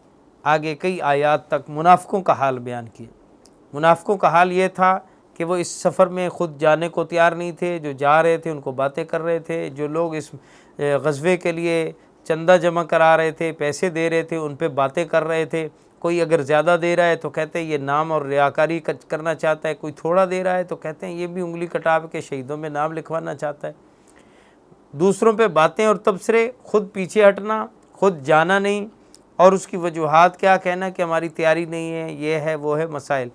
آگے کئی آیات تک منافقوں کا حال بیان کیا۔ منافقوں کا حال یہ تھا کہ وہ اس سفر میں خود جانے کو تیار نہیں تھے، جو جا رہے تھے ان کو باتیں کر رہے تھے، جو لوگ اس غزوے کے لیے چندہ جمع کرا رہے تھے، پیسے دے رہے تھے، ان پہ باتیں کر رہے تھے۔ کوئی اگر زیادہ دے رہا ہے تو کہتے ہیں یہ نام اور ریاکاری کرنا چاہتا ہے، کوئی تھوڑا دے رہا ہے تو کہتے ہیں یہ بھی انگلی کٹا کے شہیدوں میں نام لکھوانا چاہتا ہے۔ دوسروں پہ باتیں اور تبصرے، خود پیچھے ہٹنا، خود جانا نہیں، اور اس کی وجوہات کیا کہنا کہ ہماری تیاری نہیں ہے، یہ ہے وہ ہے مسائل۔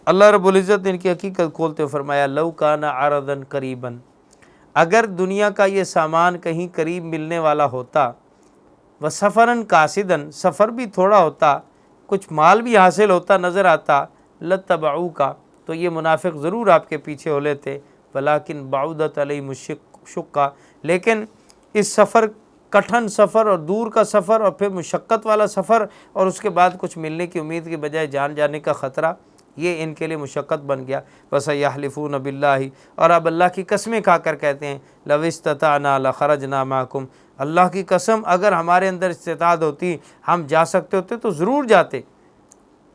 اللہ رب العزت نے ان کی حقیقت کھولتے ہوئے فرمایا لو کان عرضا قریبا، اگر دنیا کا یہ سامان کہیں قریب ملنے والا ہوتا، وسفرا قاصدا، سفر بھی تھوڑا ہوتا، کچھ مال بھی حاصل ہوتا، نظر آتا، لاتبعوک، تو یہ منافق ضرور آپ کے پیچھے ہو لیتے، ولکن بعدت علیہم الشقہ، لیکن اس سفر، کٹھن سفر اور دور کا سفر اور پھر مشقت والا سفر اور اس کے بعد کچھ ملنے کی امید کے بجائے جان جانے کا خطرہ، یہ ان کے لیے مشقت بن گیا۔ وَسَيَحْلِفُونَ بِاللَّهِ، اور اب اللہ کی قسمیں کھا کر کہتے ہیں لَوِ اسْتَطَعْنَا لَخَرَجْنَا مَعَكُمْ، اللہ کی قسم اگر ہمارے اندر استطاعت ہوتی ہم جا سکتے ہوتے تو ضرور جاتے۔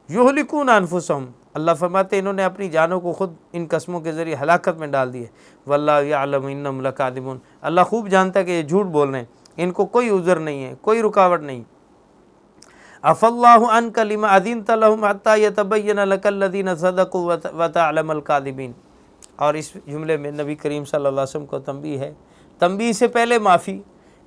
یہلکون انفسہم، اللہ فرماتے انہوں نے اپنی جانوں کو خود ان قسموں کے ذریعے ہلاکت میں ڈال دیے۔ واللہ یعلم انہم لکاذبون، اللہ خوب جانتا ہے کہ یہ جھوٹ بول رہے ہیں، ان کو کوئی عذر نہیں ہے، کوئی رکاوٹ نہیں۔ عفا اللہ عنک لما اذنت لهم حتی یتبین لک الذین صدقوا وتعلم الکاذبین، اور اس جملے میں نبی کریم صلی اللہ علیہ وسلم کو تنبیہ ہے، تنبیہ سے پہلے معافی،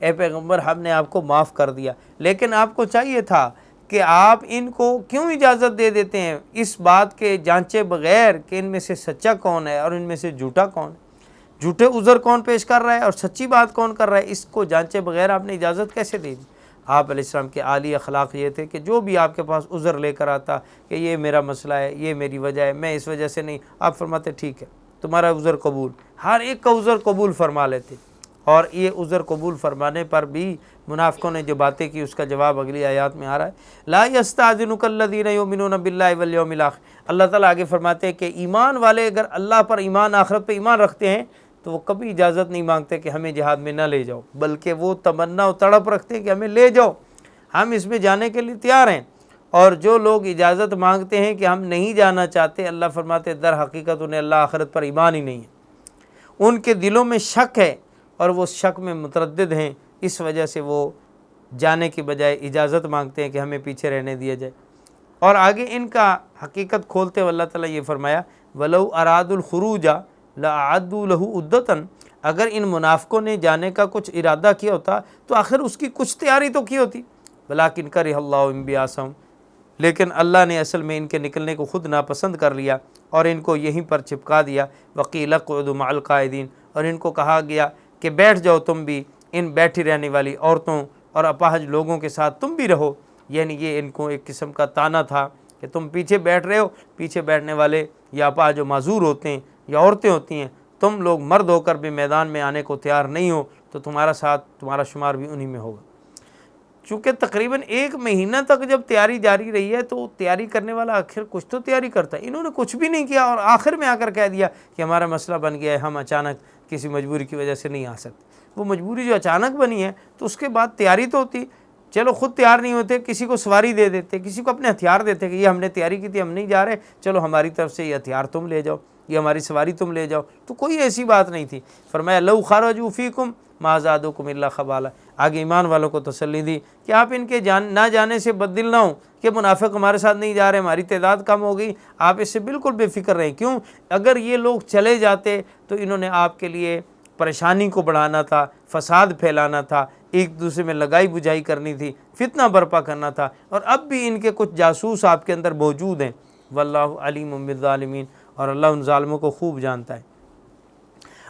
اے پیغمبر ہم نے آپ کو معاف کر دیا، لیکن آپ کو چاہیے تھا کہ آپ ان کو کیوں اجازت دے دیتے ہیں اس بات کے جانچے بغیر کہ ان میں سے سچا کون ہے اور ان میں سے جھوٹا کون ہے، جھوٹے عذر کون پیش کر رہا ہے اور سچی بات کون کر رہا ہے، اس کو جانچے بغیر آپ نے اجازت کیسے دے دی؟ آپ علیہ السلام کے عالی اخلاق یہ تھے کہ جو بھی آپ کے پاس عذر لے کر آتا کہ یہ میرا مسئلہ ہے، یہ میری وجہ ہے، میں اس وجہ سے نہیں، آپ فرماتے ٹھیک ہے تمہارا عذر قبول، ہر ایک کا عذر قبول فرما لیتے۔ اور یہ عذر قبول فرمانے پر بھی منافقوں نے جو باتیں کی اس کا جواب اگلی آیات میں آ رہا ہے، لا یستأذنک الذین یؤمنون باللہ والیوم الآخر، اللہ تعالیٰ آگے فرماتے ہیں کہ ایمان والے اگر اللہ پر ایمان، آخرت پہ ایمان رکھتے ہیں تو وہ کبھی اجازت نہیں مانگتے کہ ہمیں جہاد میں نہ لے جاؤ، بلکہ وہ تمنا و تڑپ رکھتے ہیں کہ ہمیں لے جاؤ، ہم اس میں جانے کے لیے تیار ہیں۔ اور جو لوگ اجازت مانگتے ہیں کہ ہم نہیں جانا چاہتے، اللہ فرماتے در حقیقت انہیں اللہ آخرت پر ایمان ہی نہیں ہے، ان کے دلوں میں شک ہے اور وہ شک میں متردد ہیں، اس وجہ سے وہ جانے کی بجائے اجازت مانگتے ہیں کہ ہمیں پیچھے رہنے دیا جائے۔ اور آگے ان کا حقیقت کھولتے ہوئے اللہ تعالیٰ یہ فرمایا وَلَوْ أَرَادُوا الْخُرُوجَ لَأَعَدُّوا لَهُ عُدَّةً، اگر ان منافقوں نے جانے کا کچھ ارادہ کیا ہوتا تو آخر اس کی کچھ تیاری تو کی ہوتی، وَلَٰكِنْ كَرِهَ اللَّهُ انْبِعَاثَهُمْ، لیکن اللہ نے اصل میں ان کے نکلنے کو خود ناپسند کر لیا اور ان کو یہیں پر چپکا دیا۔ وَقِيلَ اقْعُدُوا مَعَ الْقَاعِدِينَ، اور ان کو کہا گیا کہ بیٹھ جاؤ تم بھی ان بیٹھی رہنے والی عورتوں اور اپاہج لوگوں کے ساتھ تم بھی رہو، یعنی یہ ان کو ایک قسم کا طعنہ تھا کہ تم پیچھے بیٹھ رہے ہو، پیچھے بیٹھنے والے یا اپاہج و معذور ہوتے ہیں یا عورتیں ہوتی ہیں، تم لوگ مرد ہو کر بھی میدان میں آنے کو تیار نہیں ہو تو تمہارا ساتھ تمہارا شمار بھی انہی میں ہوگا۔ چونکہ تقریباً 1 مہینہ تک جب تیاری جاری رہی ہے تو تیاری کرنے والا آخر کچھ تو تیاری کرتا ہے، انہوں نے کچھ بھی نہیں کیا اور آخر میں آ کر کہہ دیا کہ ہمارا مسئلہ بن گیا ہے، ہم اچانک کسی مجبوری کی وجہ سے نہیں آ سکتے۔ وہ مجبوری جو اچانک بنی ہے تو اس کے بعد تیاری تو ہوتی، چلو خود تیار نہیں ہوتے، کسی کو سواری دے دیتے، کسی کو اپنے ہتھیار دیتے کہ یہ ہم نے تیاری کی تھی، ہم نہیں جا رہے، چلو ہماری طرف سے یہ ہتھیار تم لے جاؤ، یہ ہماری سواری تم لے جاؤ، تو کوئی ایسی بات نہیں تھی۔ فرمایا لو خرجوا فیکم ما زادوکم الا خبالا، آگے ایمان والوں کو تسلی دی کہ آپ ان کے نہ جانے سے بددل نہ ہوں کہ منافق ہمارے ساتھ نہیں جا رہے، ہماری تعداد کم ہو گئی، آپ اس سے بالکل بے فکر رہیں۔ کیوں؟ اگر یہ لوگ چلے جاتے تو انہوں نے آپ کے لیے پریشانی کو بڑھانا تھا، فساد پھیلانا تھا، ایک دوسرے میں لگائی بجائی کرنی تھی، فتنہ برپا کرنا تھا، اور اب بھی ان کے کچھ جاسوس آپ کے اندر موجود ہیں۔ واللہ علیم بالظالمین، اور اللہ ان ظالموں کو خوب جانتا ہے۔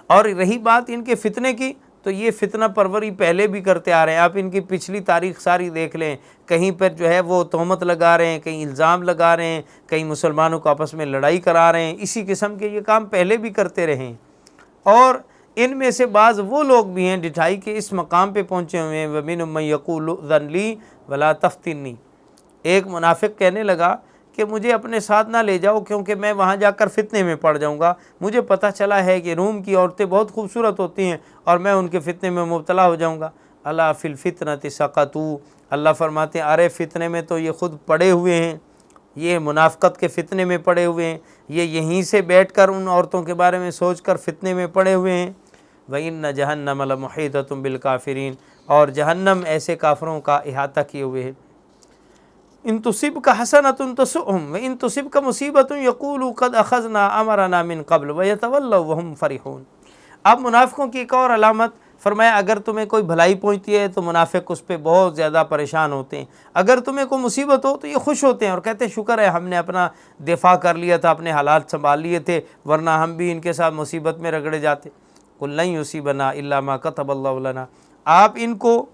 اور رہی بات ان کے فتنے کی، تو یہ فتنہ پروری پہلے بھی کرتے آ رہے ہیں، آپ ان کی پچھلی تاریخ ساری دیکھ لیں، کہیں پر جو ہے وہ تہمت لگا رہے ہیں، کہیں الزام لگا رہے ہیں، کہیں مسلمانوں کو آپس میں لڑائی کرا رہے ہیں، اسی قسم کے یہ کام پہلے بھی کرتے رہے ہیں۔ اور ان میں سے بعض وہ لوگ بھی ہیں ڈٹھائی کے اس مقام پہ پہنچے ہوئے ہیں، وَمِنْهُم مَن يَقُولُ ائْذَنْ لِي وَلَا تَفْتِنِّي، ایک منافق کہنے لگا کہ مجھے اپنے ساتھ نہ لے جاؤ کیونکہ میں وہاں جا کر فتنے میں پڑ جاؤں گا، مجھے پتہ چلا ہے کہ روم کی عورتیں بہت خوبصورت ہوتی ہیں اور میں ان کے فتنے میں مبتلا ہو جاؤں گا۔ الا فی الفتنۃ سقطوا، اللہ فرماتے ہیں ارے فتنے میں تو یہ خود پڑے ہوئے ہیں، یہ منافقت کے فتنے میں پڑے ہوئے ہیں، یہ یہیں سے بیٹھ کر ان عورتوں کے بارے میں سوچ کر فتنے میں پڑے ہوئے ہیں۔ وَإِنَّ جَهَنَّمَ لَمُحِيطَةٌ بِالْكَافِرِينَ، اور جہنم ایسے کافروں کا احاطہ کیے ہوئے ہے۔ ان تصبک حسنۃ تسؤہم وان تصبک مصیبۃ یقولوا قد اخذنا امرنا من قبل ویتولوا وهم فرحون۔ اب منافقوں کی ایک اور علامت فرمایا، اگر تمہیں کوئی بھلائی پہنچتی ہے تو منافق اس پہ بہت زیادہ پریشان ہوتے ہیں، اگر تمہیں کوئی مصیبت ہو تو یہ خوش ہوتے ہیں اور کہتے ہیں شکر ہے ہم نے اپنا دفاع کر لیا تھا، اپنے حالات سنبھال لیے تھے، ورنہ ہم بھی ان کے ساتھ مصیبت میں رگڑے جاتے۔ قل لن یصیبنا الا ما كتب اللہ لنا، آپ ان کو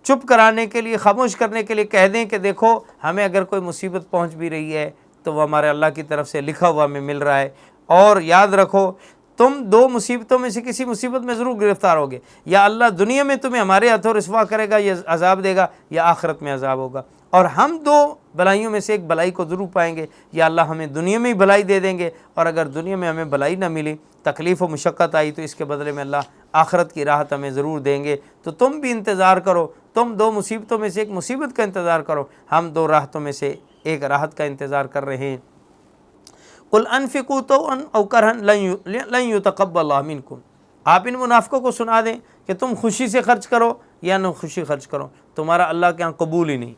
چپ کرانے کے لیے، خاموش کرنے کے لیے کہہ دیں کہ دیکھو ہمیں اگر کوئی مصیبت پہنچ بھی رہی ہے تو وہ ہمارے اللہ کی طرف سے لکھا ہوا ہمیں مل رہا ہے، اور یاد رکھو تم 2 مصیبتوں میں سے کسی مصیبت میں ضرور گرفتار ہوگے، یا اللہ دنیا میں تمہیں ہمارے ہاتھوں رسوا کرے گا، یہ عذاب دے گا، یا آخرت میں عذاب ہوگا، اور ہم 2 بلائیوں میں سے ایک بلائی کو ضرور پائیں گے، یا اللہ ہمیں دنیا میں ہی بلائی دے دیں گے، اور اگر دنیا میں ہمیں بلائی نہ ملی، تکلیف و مشقت آئی، تو اس کے بدلے میں اللہ آخرت کی راحت ہمیں ضرور دیں گے۔ تو تم بھی انتظار کرو، تم 2 مصیبتوں میں سے ایک مصیبت کا انتظار کرو، ہم 2 راحتوں میں سے ایک راحت کا انتظار کر رہے ہیں۔ قل انفقوا طوعا او کرها لن يتقبل منکم، آپ ان منافقوں کو سنا دیں کہ تم خوشی سے خرچ کرو یا نہ خوشی خرچ کرو، تمہارا اللہ کے ہاں قبول ہی نہیں۔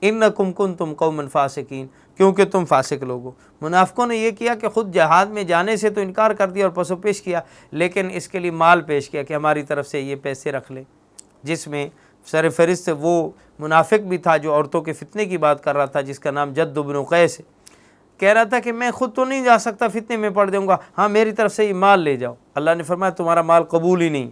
انکم کنتم قوما فاسقین، کیونکہ تم فاسق لوگ ہو۔ منافقوں نے یہ کیا کہ خود جہاد میں جانے سے تو انکار کر دیا اور پس و پیش کیا، لیکن اس کے لیے مال پیش کیا کہ ہماری طرف سے یہ پیسے رکھ لیں، جس میں سر فہرست وہ منافق بھی تھا جو عورتوں کے فتنے کی بات کر رہا تھا، جس کا نام جد بن قیس ہے، کہہ رہا تھا کہ میں خود تو نہیں جا سکتا، فتنے میں پڑ جاؤں گا، ہاں میری طرف سے یہ مال لے جاؤ۔ اللہ نے فرمایا تمہارا مال قبول ہی نہیں۔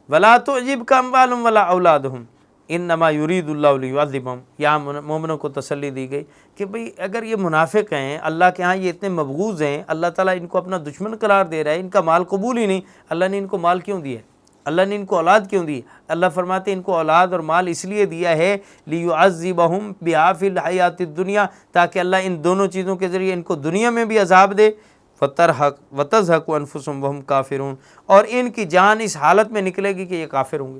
ولا تعجبک اموالهم ولا اولادهم انما یرید اللہ لیعذبهم، یہاں مومنوں کو تسلی دی گئی کہ بھئی اگر یہ منافق ہیں، اللہ کے ہاں یہ اتنے مبغوض ہیں، اللہ تعالیٰ ان کو اپنا دشمن قرار دے رہا ہے، ان کا مال قبول ہی نہیں، اللہ نے ان کو مال کیوں دیا ہے؟ اللہ نے ان کو اولاد کیوں دی؟ اللہ فرماتے ہیں ان کو اولاد اور مال اس لیے دیا ہے لیعذبہم بہا فی الحیات الدنیا، تاکہ اللہ ان دونوں چیزوں کے ذریعے ان کو دنیا میں بھی عذاب دے، وتزہق انفسہم وہم کافرون، اور ان کی جان اس حالت میں نکلے گی کہ یہ کافر ہوں گے،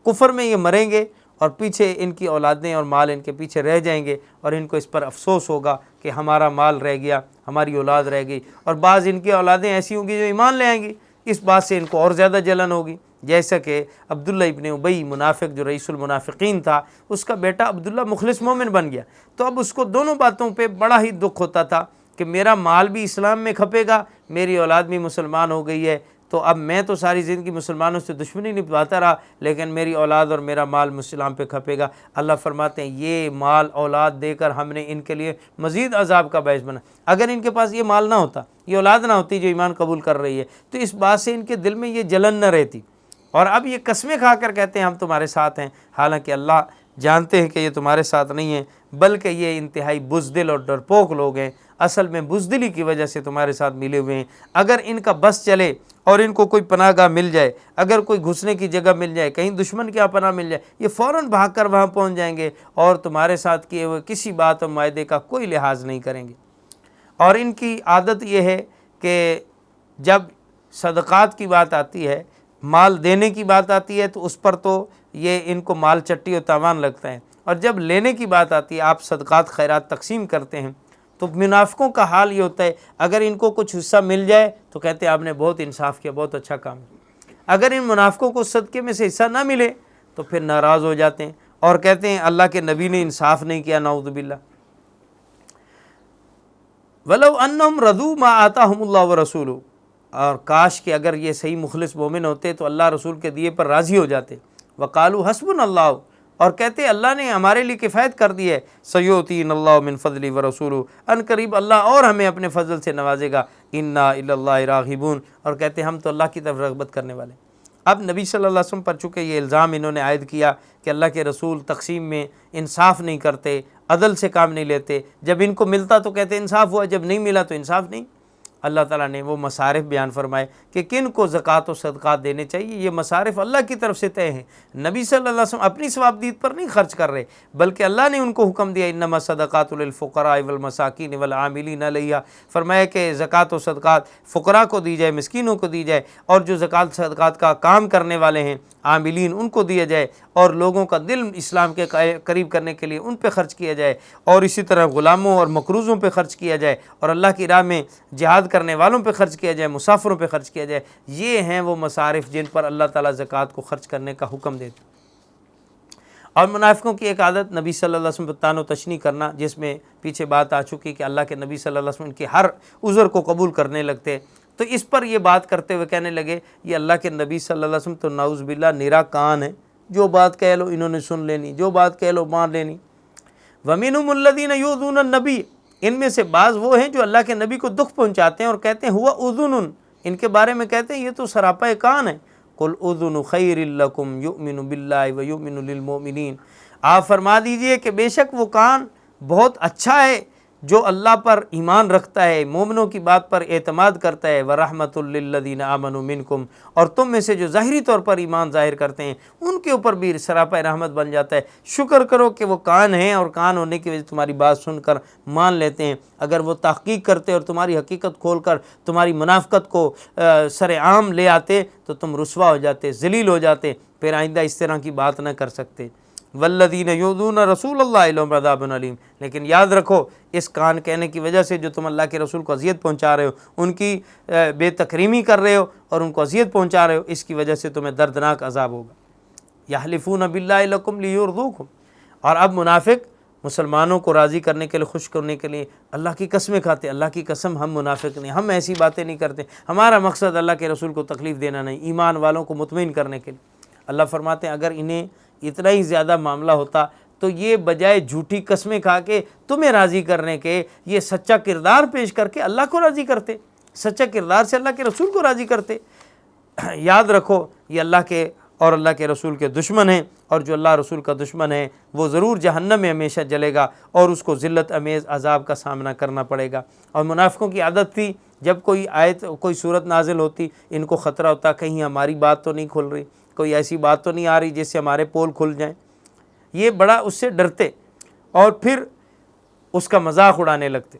کفر میں یہ مریں گے، اور پیچھے ان کی اولادیں اور مال ان کے پیچھے رہ جائیں گے، اور ان کو اس پر افسوس ہوگا کہ ہمارا مال رہ گیا، ہماری اولاد رہ گئی، اور بعض ان کی اولادیں ایسی ہوں گی جو ایمان لے آئیں گی، اس بات سے ان کو اور زیادہ جلن ہوگی۔ جیسا کہ عبداللہ ابن ابی منافق جو رئیس المنافقین تھا، اس کا بیٹا عبداللہ مخلص مومن بن گیا، تو اب اس کو دونوں باتوں پہ بڑا ہی دکھ ہوتا تھا کہ میرا مال بھی اسلام میں کھپے گا، میری اولاد بھی مسلمان ہو گئی ہے، تو اب میں تو ساری زندگی مسلمانوں سے دشمنی نبھاتا رہا، لیکن میری اولاد اور میرا مال اسلام پہ کھپے گا۔ اللہ فرماتے ہیں یہ مال اولاد دے کر ہم نے ان کے لیے مزید عذاب کا باعث بنا۔ اگر ان کے پاس یہ مال نہ ہوتا، یہ اولاد نہ ہوتی جو ایمان قبول کر رہی ہے، تو اس بات سے ان کے دل میں یہ جلن نہ رہتی، اور اب یہ قسمیں کھا کر کہتے ہیں ہم تمہارے ساتھ ہیں، حالانکہ اللہ جانتے ہیں کہ یہ تمہارے ساتھ نہیں ہیں، بلکہ یہ انتہائی بزدل اور ڈرپوک لوگ ہیں، اصل میں بزدلی کی وجہ سے تمہارے ساتھ ملے ہوئے ہیں۔ اگر ان کا بس چلے اور ان کو کوئی پناہ گاہ مل جائے، اگر کوئی گھسنے کی جگہ مل جائے، کہیں دشمن کی پناہ مل جائے، یہ فوراً بھاگ کر وہاں پہنچ جائیں گے اور تمہارے ساتھ کیے ہوئے کسی بات و معاہدے کا کوئی لحاظ نہیں کریں گے۔ اور ان کی عادت یہ ہے کہ جب صدقات کی بات آتی ہے، مال دینے کی بات آتی ہے، تو اس پر تو یہ ان کو مال چٹی و تاوان لگتا ہے، اور جب لینے کی بات آتی ہے، آپ صدقات خیرات تقسیم کرتے ہیں، تو منافقوں کا حال یہ ہوتا ہے، اگر ان کو کچھ حصہ مل جائے تو کہتے ہیں آپ نے بہت انصاف کیا، بہت اچھا کام ہے۔ اگر ان منافقوں کو صدقے میں سے حصہ نہ ملے تو پھر ناراض ہو جاتے ہیں اور کہتے ہیں اللہ کے نبی نے انصاف نہیں کیا، نعوذ باللہ۔ وَلَوْ أَنَّهُمْ رَضُوا مَا آتَاهُمُ اللَّهُ وَرَسُولُهُ، اور کاش کہ اگر یہ صحیح مخلص مومن ہوتے تو اللہ رسول کے دیے پر راضی ہو جاتے۔ وَقَالُوا حَسْبُنَا اللَّهُ، اور کہتے اللہ نے ہمارے لیے کفایت کر دی ہے، سَيُؤْتِينَ اللَّهُ مِنْ فَضْلِهِ وَرَسُولُهُ، ان قریب اللہ اور ہمیں اپنے فضل سے نوازے گا، اِنَّا إِلَى اللَّهِ رَاغِبُونَ، اور کہتے ہم تو اللہ کی طرف رغبت کرنے والے ہیں۔ اب نبی صلی اللہ علیہ وسلم پر چونکہ یہ الزام انہوں نے عائد کیا کہ اللہ کے رسول تقسیم میں انصاف نہیں کرتے، عدل سے کام نہیں لیتے، جب ان کو ملتا تو کہتے انصاف ہوا، جب نہیں ملا تو انصاف نہیں، اللہ تعالیٰ نے وہ مصارف بیان فرمائے کہ کن کو زکوٰۃ و صدقات دینے چاہیے۔ یہ مصارف اللہ کی طرف سے طے ہیں، نبی صلی اللہ علیہ وسلم اپنی ثوابدید پر نہیں خرچ کر رہے، بلکہ اللہ نے ان کو حکم دیا انما الصدقات للفقراء والمساکین والعاملین علیہا، فرمایا کہ زکوٰۃ و صدقات فقراء کو دی جائے، مسکینوں کو دی جائے، اور جو زکوٰۃ صدقات کا کام کرنے والے ہیں عاملین ان کو دیا جائے، اور لوگوں کا دل اسلام کے قریب کرنے کے لیے ان پہ خرچ کیا جائے، اور اسی طرح غلاموں اور مقروضوں پہ خرچ کیا جائے، اور اللہ کی راہ میں جہاد کرنے والوں پہ خرچ کیا جائے، مسافروں پہ خرچ کیا جائے۔ یہ ہیں وہ مصارف جن پر اللہ تعالیٰ زکوٰۃ کو خرچ کرنے کا حکم دیتے۔ اور منافقوں کی ایک عادت نبی صلی اللہ علیہ وسلم پر طعن و تشنیع کرنا، جس میں پیچھے بات آ چکی کہ اللہ کے نبی صلی اللہ علیہ وسلم کی ہر عذر کو قبول کرنے لگتے، تو اس پر یہ بات کرتے ہوئے کہنے لگے یہ اللہ کے نبی صلی اللہ علیہ وسلم تو نعوذ باللہ نرا کان ہے، جو بات کہہ لو انہوں نے سن لینی، جو بات کہہ لو مان لینی۔ وَمِنْهُمُ الَّذِينَ يُؤْذُونَ النَّبِيَّ، ان میں سے بعض وہ ہیں جو اللہ کے نبی کو دکھ پہنچاتے ہیں اور کہتے ہیں ہوا اذن، ان کے بارے میں کہتے ہیں یہ تو سراپا کان ہے۔ قُلْ اذن خیر لکم یؤمن باللہ ویؤمن للمؤمنین، آپ فرما دیجئے کہ بے شک وہ کان بہت اچھا ہے جو اللہ پر ایمان رکھتا ہے، مومنوں کی بات پر اعتماد کرتا ہے، وَرَحْمَةٌ لِّلَّذِينَ آمَنُوا مِنْكُمْ، اور تم میں سے جو ظاہری طور پر ایمان ظاہر کرتے ہیں ان کے اوپر بھی سراپا رحمت بن جاتا ہے۔ شکر کرو کہ وہ کان ہیں اور کان ہونے کی وجہ سے تمہاری بات سن کر مان لیتے ہیں، اگر وہ تحقیق کرتے اور تمہاری حقیقت کھول کر تمہاری منافقت کو سر عام لے آتے تو تم رسوا ہو جاتے، ذلیل ہو جاتے، پھر آئندہ اس طرح کی بات نہ کر سکتے۔ والذین یؤذون رسول اللہ لہم عذاب علیم، لیکن یاد رکھو اس کان کہنے کی وجہ سے جو تم اللہ کے رسول کو اذیت پہنچا رہے ہو، ان کی بے تکریمی کر رہے ہو اور ان کو اذیت پہنچا رہے ہو، اس کی وجہ سے تمہیں دردناک عذاب ہوگا۔ یحلفون باللہ لکم لیرضوکم، اور اب منافق مسلمانوں کو راضی کرنے کے لیے، خوش کرنے کے لیے اللہ کی قسمیں کھاتے، اللہ کی قسم ہم منافق نہیں، ہم ایسی باتیں نہیں کرتے، ہمارا مقصد اللہ کے رسول کو تکلیف دینا نہیں، ایمان والوں کو مطمئن کرنے کے لیے۔ اللہ فرماتے ہیں اگر انہیں اتنا ہی زیادہ معاملہ ہوتا تو یہ بجائے جھوٹی قسمیں کھا کے تمہیں راضی کرنے کے یہ سچا کردار پیش کر کے اللہ کو راضی کرتے، سچا کردار سے اللہ کے رسول کو راضی کرتے۔ یاد رکھو یہ اللہ کے اور اللہ کے رسول کے دشمن ہیں، اور جو اللہ رسول کا دشمن ہے وہ ضرور جہنم میں ہمیشہ جلے گا اور اس کو ذلت امیز عذاب کا سامنا کرنا پڑے گا۔ اور منافقوں کی عادت تھی جب کوئی آیت کوئی صورت نازل ہوتی ان کو خطرہ ہوتا کہیں ہماری بات تو نہیں کھل رہی، کوئی ایسی بات تو نہیں آ رہی جس سے ہمارے پول کھل جائیں، یہ بڑا اس سے ڈرتے اور پھر اس کا مذاق اڑانے لگتے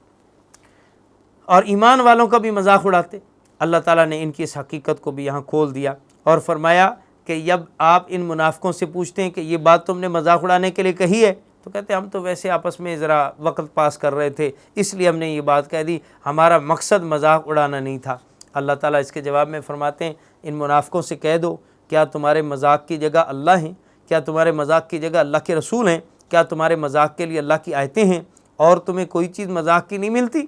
اور ایمان والوں کا بھی مذاق اڑاتے۔ اللہ تعالیٰ نے ان کی اس حقیقت کو بھی یہاں کھول دیا اور فرمایا کہ جب آپ ان منافقوں سے پوچھتے ہیں کہ یہ بات تم نے مذاق اڑانے کے لیے کہی ہے تو کہتے ہیں ہم تو ویسے آپس میں ذرا وقت پاس کر رہے تھے اس لیے ہم نے یہ بات کہہ دی، ہمارا مقصد مذاق اڑانا نہیں تھا۔ اللہ تعالیٰ اس کے جواب میں فرماتے ہیں ان منافقوں سے کہہ دو کیا تمہارے مذاق کی جگہ اللہ ہیں؟ کیا تمہارے مذاق کی جگہ اللہ کے رسول ہیں؟ کیا تمہارے مذاق کے لیے اللہ کی آیتیں ہیں اور تمہیں کوئی چیز مذاق کی نہیں ملتی؟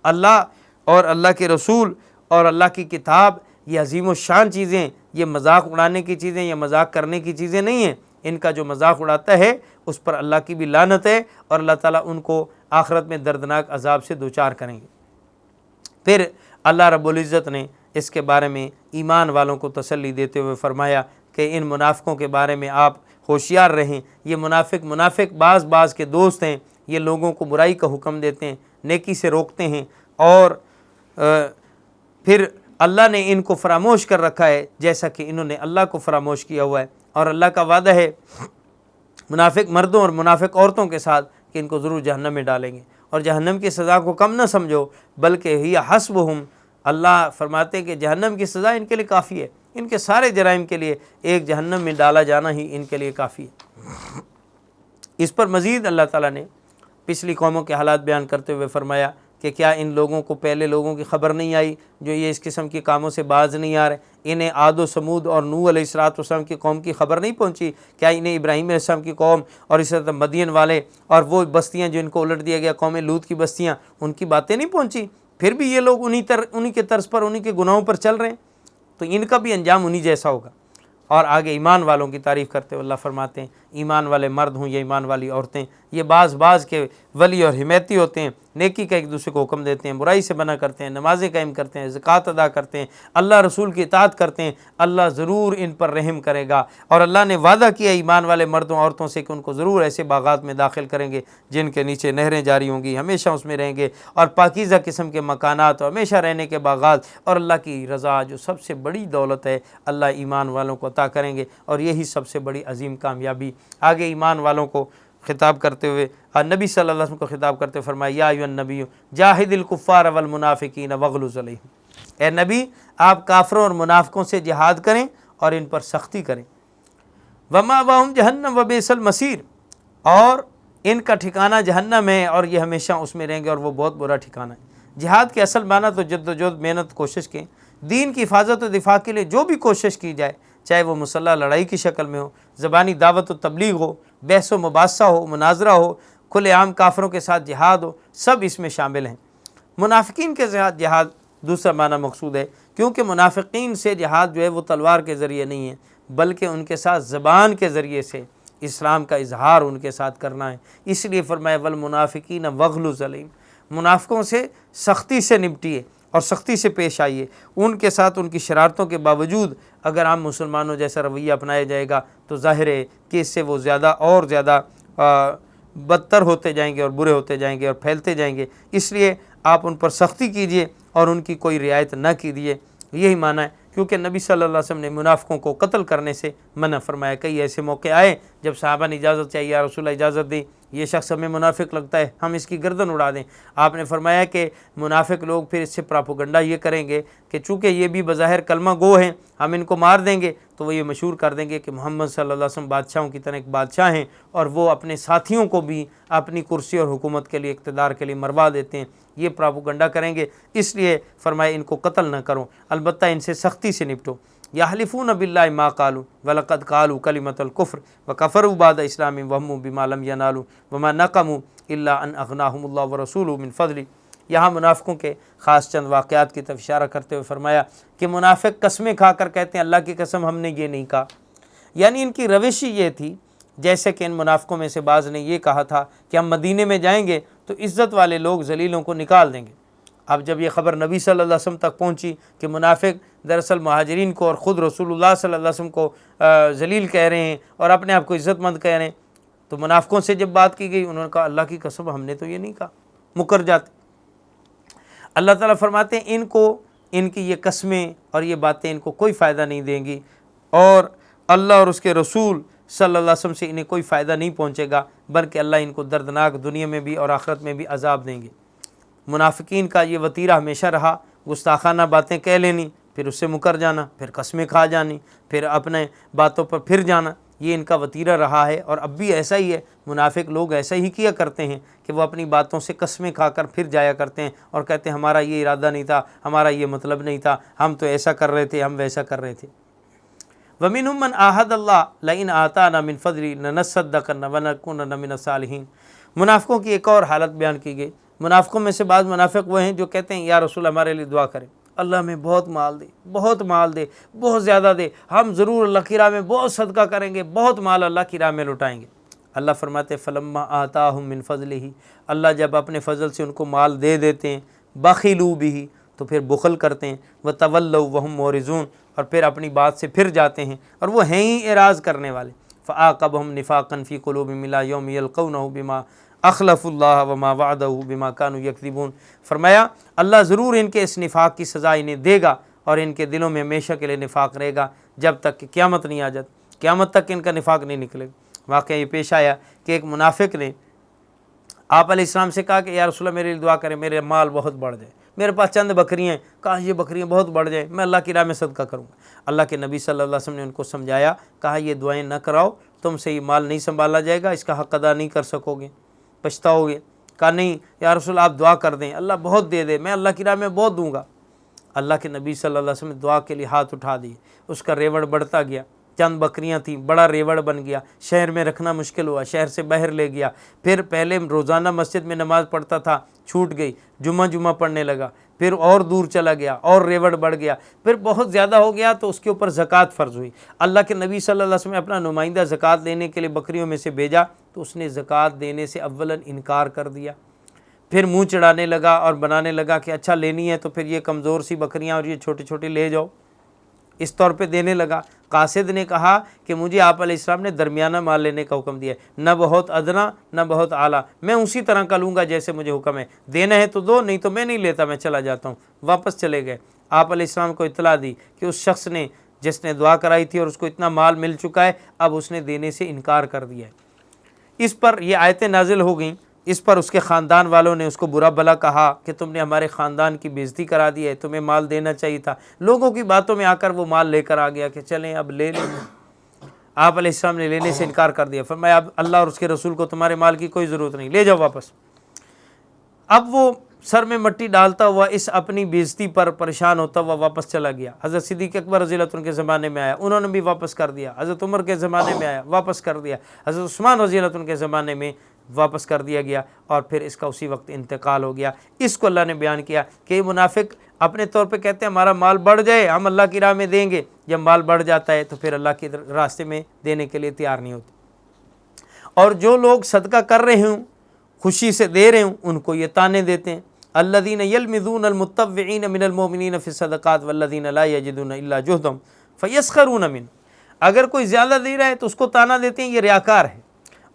اللہ اور اللہ کے رسول اور اللہ کی کتاب یہ عظیم و شان چیزیں، یہ مذاق اڑانے کی چیزیں یا مذاق کرنے کی چیزیں نہیں ہیں۔ ان کا جو مذاق اڑاتا ہے اس پر اللہ کی بھی لعنت ہے اور اللہ تعالیٰ ان کو آخرت میں دردناک عذاب سے دوچار کریں گے۔ پھر اللہ رب العزت نے اس کے بارے میں ایمان والوں کو تسلی دیتے ہوئے فرمایا کہ ان منافقوں کے بارے میں آپ ہوشیار رہیں۔ یہ منافق بعض کے دوست ہیں، یہ لوگوں کو برائی کا حکم دیتے ہیں، نیکی سے روکتے ہیں، اور پھر اللہ نے ان کو فراموش کر رکھا ہے جیسا کہ انہوں نے اللہ کو فراموش کیا ہوا ہے۔ اور اللہ کا وعدہ ہے منافق مردوں اور منافق عورتوں کے ساتھ کہ ان کو ضرور جہنم میں ڈالیں گے، اور جہنم کی سزا کو کم نہ سمجھو بلکہ ہی حسبہم، اللہ فرماتے ہیں کہ جہنم کی سزا ان کے لیے کافی ہے، ان کے سارے جرائم کے لیے ایک جہنم میں ڈالا جانا ہی ان کے لیے کافی ہے۔ اس پر مزید اللہ تعالیٰ نے پچھلی قوموں کے حالات بیان کرتے ہوئے فرمایا کہ کیا ان لوگوں کو پہلے لوگوں کی خبر نہیں آئی جو یہ اس قسم کے کاموں سے باز نہیں آ رہے؟ انہیں عاد و سمود اور نوح علیہ السلام کی قوم کی خبر نہیں پہنچی؟ کیا انہیں ابراہیم علیہ السلام کی قوم اور اس طرح مدین والے اور وہ بستیاں جو ان کو الٹ دیا گیا قوم لوط کی بستیاں، ان کی باتیں نہیں پہنچی؟ پھر بھی یہ لوگ انہی کے طرز پر انہی کے گناہوں پر چل رہے ہیں، تو ان کا بھی انجام انہی جیسا ہوگا۔ اور آگے ایمان والوں کی تعریف کرتے ہوئے اللہ فرماتے ہیں ایمان والے مرد ہوں یا ایمان والی عورتیں، یہ بعض کے ولی اور حمایتی ہوتے ہیں، نیکی کا ایک دوسرے کو حکم دیتے ہیں، برائی سے منع کرتے ہیں، نمازیں قائم کرتے ہیں، زکوٰۃ ادا کرتے ہیں، اللہ رسول کی اطاعت کرتے ہیں، اللہ ضرور ان پر رحم کرے گا۔ اور اللہ نے وعدہ کیا ایمان والے مردوں عورتوں سے کہ ان کو ضرور ایسے باغات میں داخل کریں گے جن کے نیچے نہریں جاری ہوں گی، ہمیشہ اس میں رہیں گے، اور پاکیزہ قسم کے مکانات اور ہمیشہ رہنے کے باغات، اور اللہ کی رضا جو سب سے بڑی دولت ہے اللہ ایمان والوں کو عطا کریں گے، اور یہی سب سے بڑی عظیم کامیابی۔ آگے ایمان والوں کو خطاب کرتے ہوئے نبی صلی اللہ علیہ وسلم کو خطاب کرتے ہوئے فرمایا یا ایھا النبی جاہد الکفار والمنافقین واغلظ علیہم، اے نبی آپ کافروں اور منافقوں سے جہاد کریں اور ان پر سختی کریں۔ ومأواہم جہنم وبئس المصیر، اور ان کا ٹھکانہ جہنم ہے اور یہ ہمیشہ اس میں رہیں گے اور وہ بہت برا ٹھکانہ ہے۔ جہاد کے اصل معنی تو جد و جہد، محنت، کوشش کے دین کی حفاظت و دفاع کے لیے جو بھی کوشش کی جائے، چاہے وہ مسلح لڑائی کی شکل میں ہو، زبانی دعوت و تبلیغ ہو، بحث و مباحثہ ہو، مناظرہ ہو، کھلے عام کافروں کے ساتھ جہاد ہو، سب اس میں شامل ہیں۔ منافقین کے ساتھ جہاد دوسرا معنی مقصود ہے، کیونکہ منافقین سے جہاد جو ہے وہ تلوار کے ذریعے نہیں ہے بلکہ ان کے ساتھ زبان کے ذریعے سے اسلام کا اظہار ان کے ساتھ کرنا ہے۔ اس لیے فرمایا والمنافقین واغلظ علیہم، منافقوں سے سختی سے نپٹیے اور سختی سے پیش آئیے، ان کے ساتھ ان کی شرارتوں کے باوجود اگر عام مسلمانوں جیسا رویہ اپنایا جائے گا تو ظاہر ہے کہ اس سے وہ زیادہ اور زیادہ بدتر ہوتے جائیں گے اور برے ہوتے جائیں گے اور پھیلتے جائیں گے۔ اس لیے آپ ان پر سختی کیجئے اور ان کی کوئی رعایت نہ کیجیے، یہی معنی ہے، کیونکہ نبی صلی اللہ علیہ وسلم نے منافقوں کو قتل کرنے سے منع فرمایا۔ کئی ایسے موقع آئے جب صحابہ نے اجازت چاہیے، یا رسول اللہ اجازت دیں، یہ شخص ہمیں منافق لگتا ہے، ہم اس کی گردن اڑا دیں۔ آپ نے فرمایا کہ منافق لوگ پھر اس سے پراپوگنڈا یہ کریں گے کہ چونکہ یہ بھی بظاہر کلمہ گو ہیں، ہم ان کو مار دیں گے، تو وہ یہ مشہور کر دیں گے کہ محمد صلی اللہ علیہ وسلم بادشاہوں کی طرح ایک بادشاہ ہیں، اور وہ اپنے ساتھیوں کو بھی اپنی کرسی اور حکومت کے لیے، اقتدار کے لیے مروا دیتے ہیں، یہ پراپوگنڈا کریں گے۔ اس لیے فرمایا ان کو قتل نہ کرو، البتہ ان سے سختی سے نپٹو۔ یحلفون باللہ ما قالوا ولقد قالوا کلمۃ الکفر وکفروا بعد اسلامہم وہموا بما لم ینالوا وما نقموا الا ان اغناہم اللہ ورسولہ من فضلہ۔ یہاں منافقوں کے خاص چند واقعات کی طرف اشارہ کرتے ہوئے فرمایا کہ منافق قسمیں کھا کر کہتے ہیں اللہ کی قسم ہم نے یہ نہیں کہا، یعنی ان کی روش ہی یہ تھی، جیسے کہ ان منافقوں میں سے بعض نے یہ کہا تھا کہ ہم مدینے میں جائیں گے تو عزت والے لوگ ذلیلوں کو نکال دیں گے۔ اب جب یہ خبر نبی صلی اللہ علیہ وسلم تک پہنچی کہ منافق دراصل مہاجرین کو اور خود رسول اللہ صلی اللہ علیہ وسلم کو ذلیل کہہ رہے ہیں اور اپنے آپ کو عزت مند کہہ رہے ہیں، تو منافقوں سے جب بات کی گئی انہوں نے کہا اللہ کی قسم ہم نے تو یہ نہیں کہا، مکر جاتے۔ اللہ تعالیٰ فرماتے ہیں ان کی یہ قسمیں اور یہ باتیں ان کو کوئی فائدہ نہیں دیں گی، اور اللہ اور اس کے رسول صلی اللہ علیہ وسلم سے انہیں کوئی فائدہ نہیں پہنچے گا، بلکہ اللہ ان کو دردناک دنیا میں بھی اور آخرت میں بھی عذاب دیں گے۔ منافقین کا یہ وتیرہ ہمیشہ رہا، گستاخانہ باتیں کہہ لینی، پھر اس سے مکر جانا، پھر قسمیں کھا جانی، پھر اپنے باتوں پر پھر جانا، یہ ان کا وتیرہ رہا ہے، اور اب بھی ایسا ہی ہے۔ منافق لوگ ایسا ہی کیا کرتے ہیں کہ وہ اپنی باتوں سے قسمیں کھا کر پھر جایا کرتے ہیں اور کہتے ہیں ہمارا یہ ارادہ نہیں تھا، ہمارا یہ مطلب نہیں تھا، ہم تو ایسا کر رہے تھے، ہم ویسا کر رہے تھے۔ وَمِنْهُمْ مَنْ عَاهَدَ اللَّهَ لَئِنْ آتَانَا مِنْ فَضْلِهِ لَنَصَّدَّقَنَّ وَلَنَكُونَنَّ مِنَ الصَّالِحِينَ۔ منافقوں کی ایک اور حالت بیان کی گئی۔ منافقوں میں سے بعض منافق وہ ہیں جو کہتے ہیں یا رسول ہمارے لیے دعا کریں، اللہ ہمیں بہت مال دے، بہت مال دے، بہت زیادہ دے، ہم ضرور اللہ کی راہ میں بہت صدقہ کریں گے، بہت مال اللہ کی راہ میں لٹائیں گے۔ اللہ فرماتے فلما آتاہم من فضلہ، اللہ جب اپنے فضل سے ان کو مال دے دیتے ہیں، بخلوا بہ، تو پھر بخل کرتے ہیں، وَتَوَلَّوْا وَهُمْ مُعْرِضُونَ، اور پھر اپنی بات سے پھر جاتے ہیں اور وہ ہیں ہی اعراض کرنے والے۔ فَعَاقَبَهُمْ نِفَاقًا فِي قُلُوبِهِمْ إِلَىٰ يَوْمِ يَلْقَوْنَهُ بِمَا أَخْلَفُوا اللَّهَ وَمَا وَعَدَهُ بِمَا كَانُوا يَكْذِبُونَ۔ فرمایا اللہ ضرور ان کے اس نفاق کی سزا انہیں دے گا اور ان کے دلوں میں ہمیشہ کے لیے نفاق رہے گا جب تک کہ قیامت نہیں آ جاتی، قیامت تک ان کا نفاق نہیں نکلے گا۔ واقعہ یہ پیش آیا کہ ایک منافق نے آپ علیہ السلام سے کہا کہ یا رسول اللہ میرے لیے دعا کریں، میرے مال بہت بڑھ جائے، میرے پاس چند بکریاں ہیں، کہا یہ بکریاں بہت بڑھ جائیں، میں اللہ کی راہ میں صدقہ کروں گا۔ اللہ کے نبی صلی اللہ علیہ وسلم نے ان کو سمجھایا، کہا یہ دعائیں نہ کراؤ، تم سے یہ مال نہیں سنبھالا جائے گا، اس کا حق ادا نہیں کر سکو گے، پچھتاؤ گے۔ کہا نہیں یا رسول اللہ آپ دعا کر دیں، اللہ بہت دے دے، میں اللہ کی راہ میں بہت دوں گا۔ اللہ کے نبی صلی اللہ علیہ وسلم نے دعا کے لیے ہاتھ اٹھا دیے، اس کا ریوڑ بڑھتا گیا، چند بکریاں تھیں، بڑا ریوڑ بن گیا، شہر میں رکھنا مشکل ہوا، شہر سے باہر لے گیا۔ پھر پہلے روزانہ مسجد میں نماز پڑھتا تھا، چھوٹ گئی، جمعہ پڑھنے لگا، پھر اور دور چلا گیا اور ریوڑ بڑھ گیا، پھر بہت زیادہ ہو گیا تو اس کے اوپر زکوٰۃ فرض ہوئی۔ اللہ کے نبی صلی اللہ علیہ وسلم نے اپنا نمائندہ زکوٰۃ لینے کے لیے بکریوں میں سے بھیجا تو اس نے زکوٰۃ دینے سے اولاً انکار کر دیا، پھر منہ چڑھانے لگا اور بنانے لگا کہ اچھا لینی ہے تو پھر یہ کمزور سی بکریاں اور یہ چھوٹی چھوٹی لے جاؤ، اس طور پہ دینے لگا۔ قاصد نے کہا کہ مجھے آپ علیہ السلام نے درمیانہ مال لینے کا حکم دیا ہے، نہ بہت ادنا نہ بہت اعلیٰ، میں اسی طرح کا لوں گا جیسے مجھے حکم ہے، دینا ہے تو دو، نہیں تو میں نہیں لیتا، میں چلا جاتا ہوں۔ واپس چلے گئے۔ آپ علیہ السلام کو اطلاع دی کہ اس شخص نے جس نے دعا کرائی تھی اور اس کو اتنا مال مل چکا ہے، اب اس نے دینے سے انکار کر دیا ہے۔ اس پر یہ آیتیں نازل ہو گئیں، اس پر اس کے خاندان والوں نے اس کو برا بھلا کہا کہ تم نے ہمارے خاندان کی بے عزتی کرا دی ہے، تمہیں مال دینا چاہیے تھا۔ لوگوں کی باتوں میں آ کر وہ مال لے کر آ گیا کہ چلیں اب لے لیں۔ آپ علیہ السلام نے لینے سے انکار کر دیا، فرمایا اب اللہ اور اس کے رسول کو تمہارے مال کی کوئی ضرورت نہیں، لے جاؤ واپس۔ اب وہ سر میں مٹی ڈالتا ہوا اس اپنی بے عزتی پر پریشان ہوتا ہوا واپس چلا گیا۔ حضرت صدیق اکبر رضی اللہ عنہ کے زمانے میں آیا، انہوں نے بھی واپس کر دیا۔ حضرت عمر کے زمانے میں آیا، واپس کر دیا۔ حضرت عثمان رضی اللہ عنہ کے زمانے میں واپس کر دیا گیا اور پھر اس کا اسی وقت انتقال ہو گیا۔ اس کو اللہ نے بیان کیا کہ یہ منافق اپنے طور پہ کہتے ہیں ہمارا مال بڑھ جائے ہم اللہ کی راہ میں دیں گے، جب مال بڑھ جاتا ہے تو پھر اللہ کے راستے میں دینے کے لیے تیار نہیں ہوتے۔ اور جو لوگ صدقہ کر رہے ہوں، خوشی سے دے رہے ہوں، ان کو یہ طعنے دیتے ہیں، الذین یلمزون المتطوعین من المؤمنین فی الصدقات والذین لا یجدون الا جہدهم فیسخرون منہ۔ اگر کوئی زیادہ دے رہا ہے تو اس کو طعنہ دیتے ہیں یہ ریاکار ہے،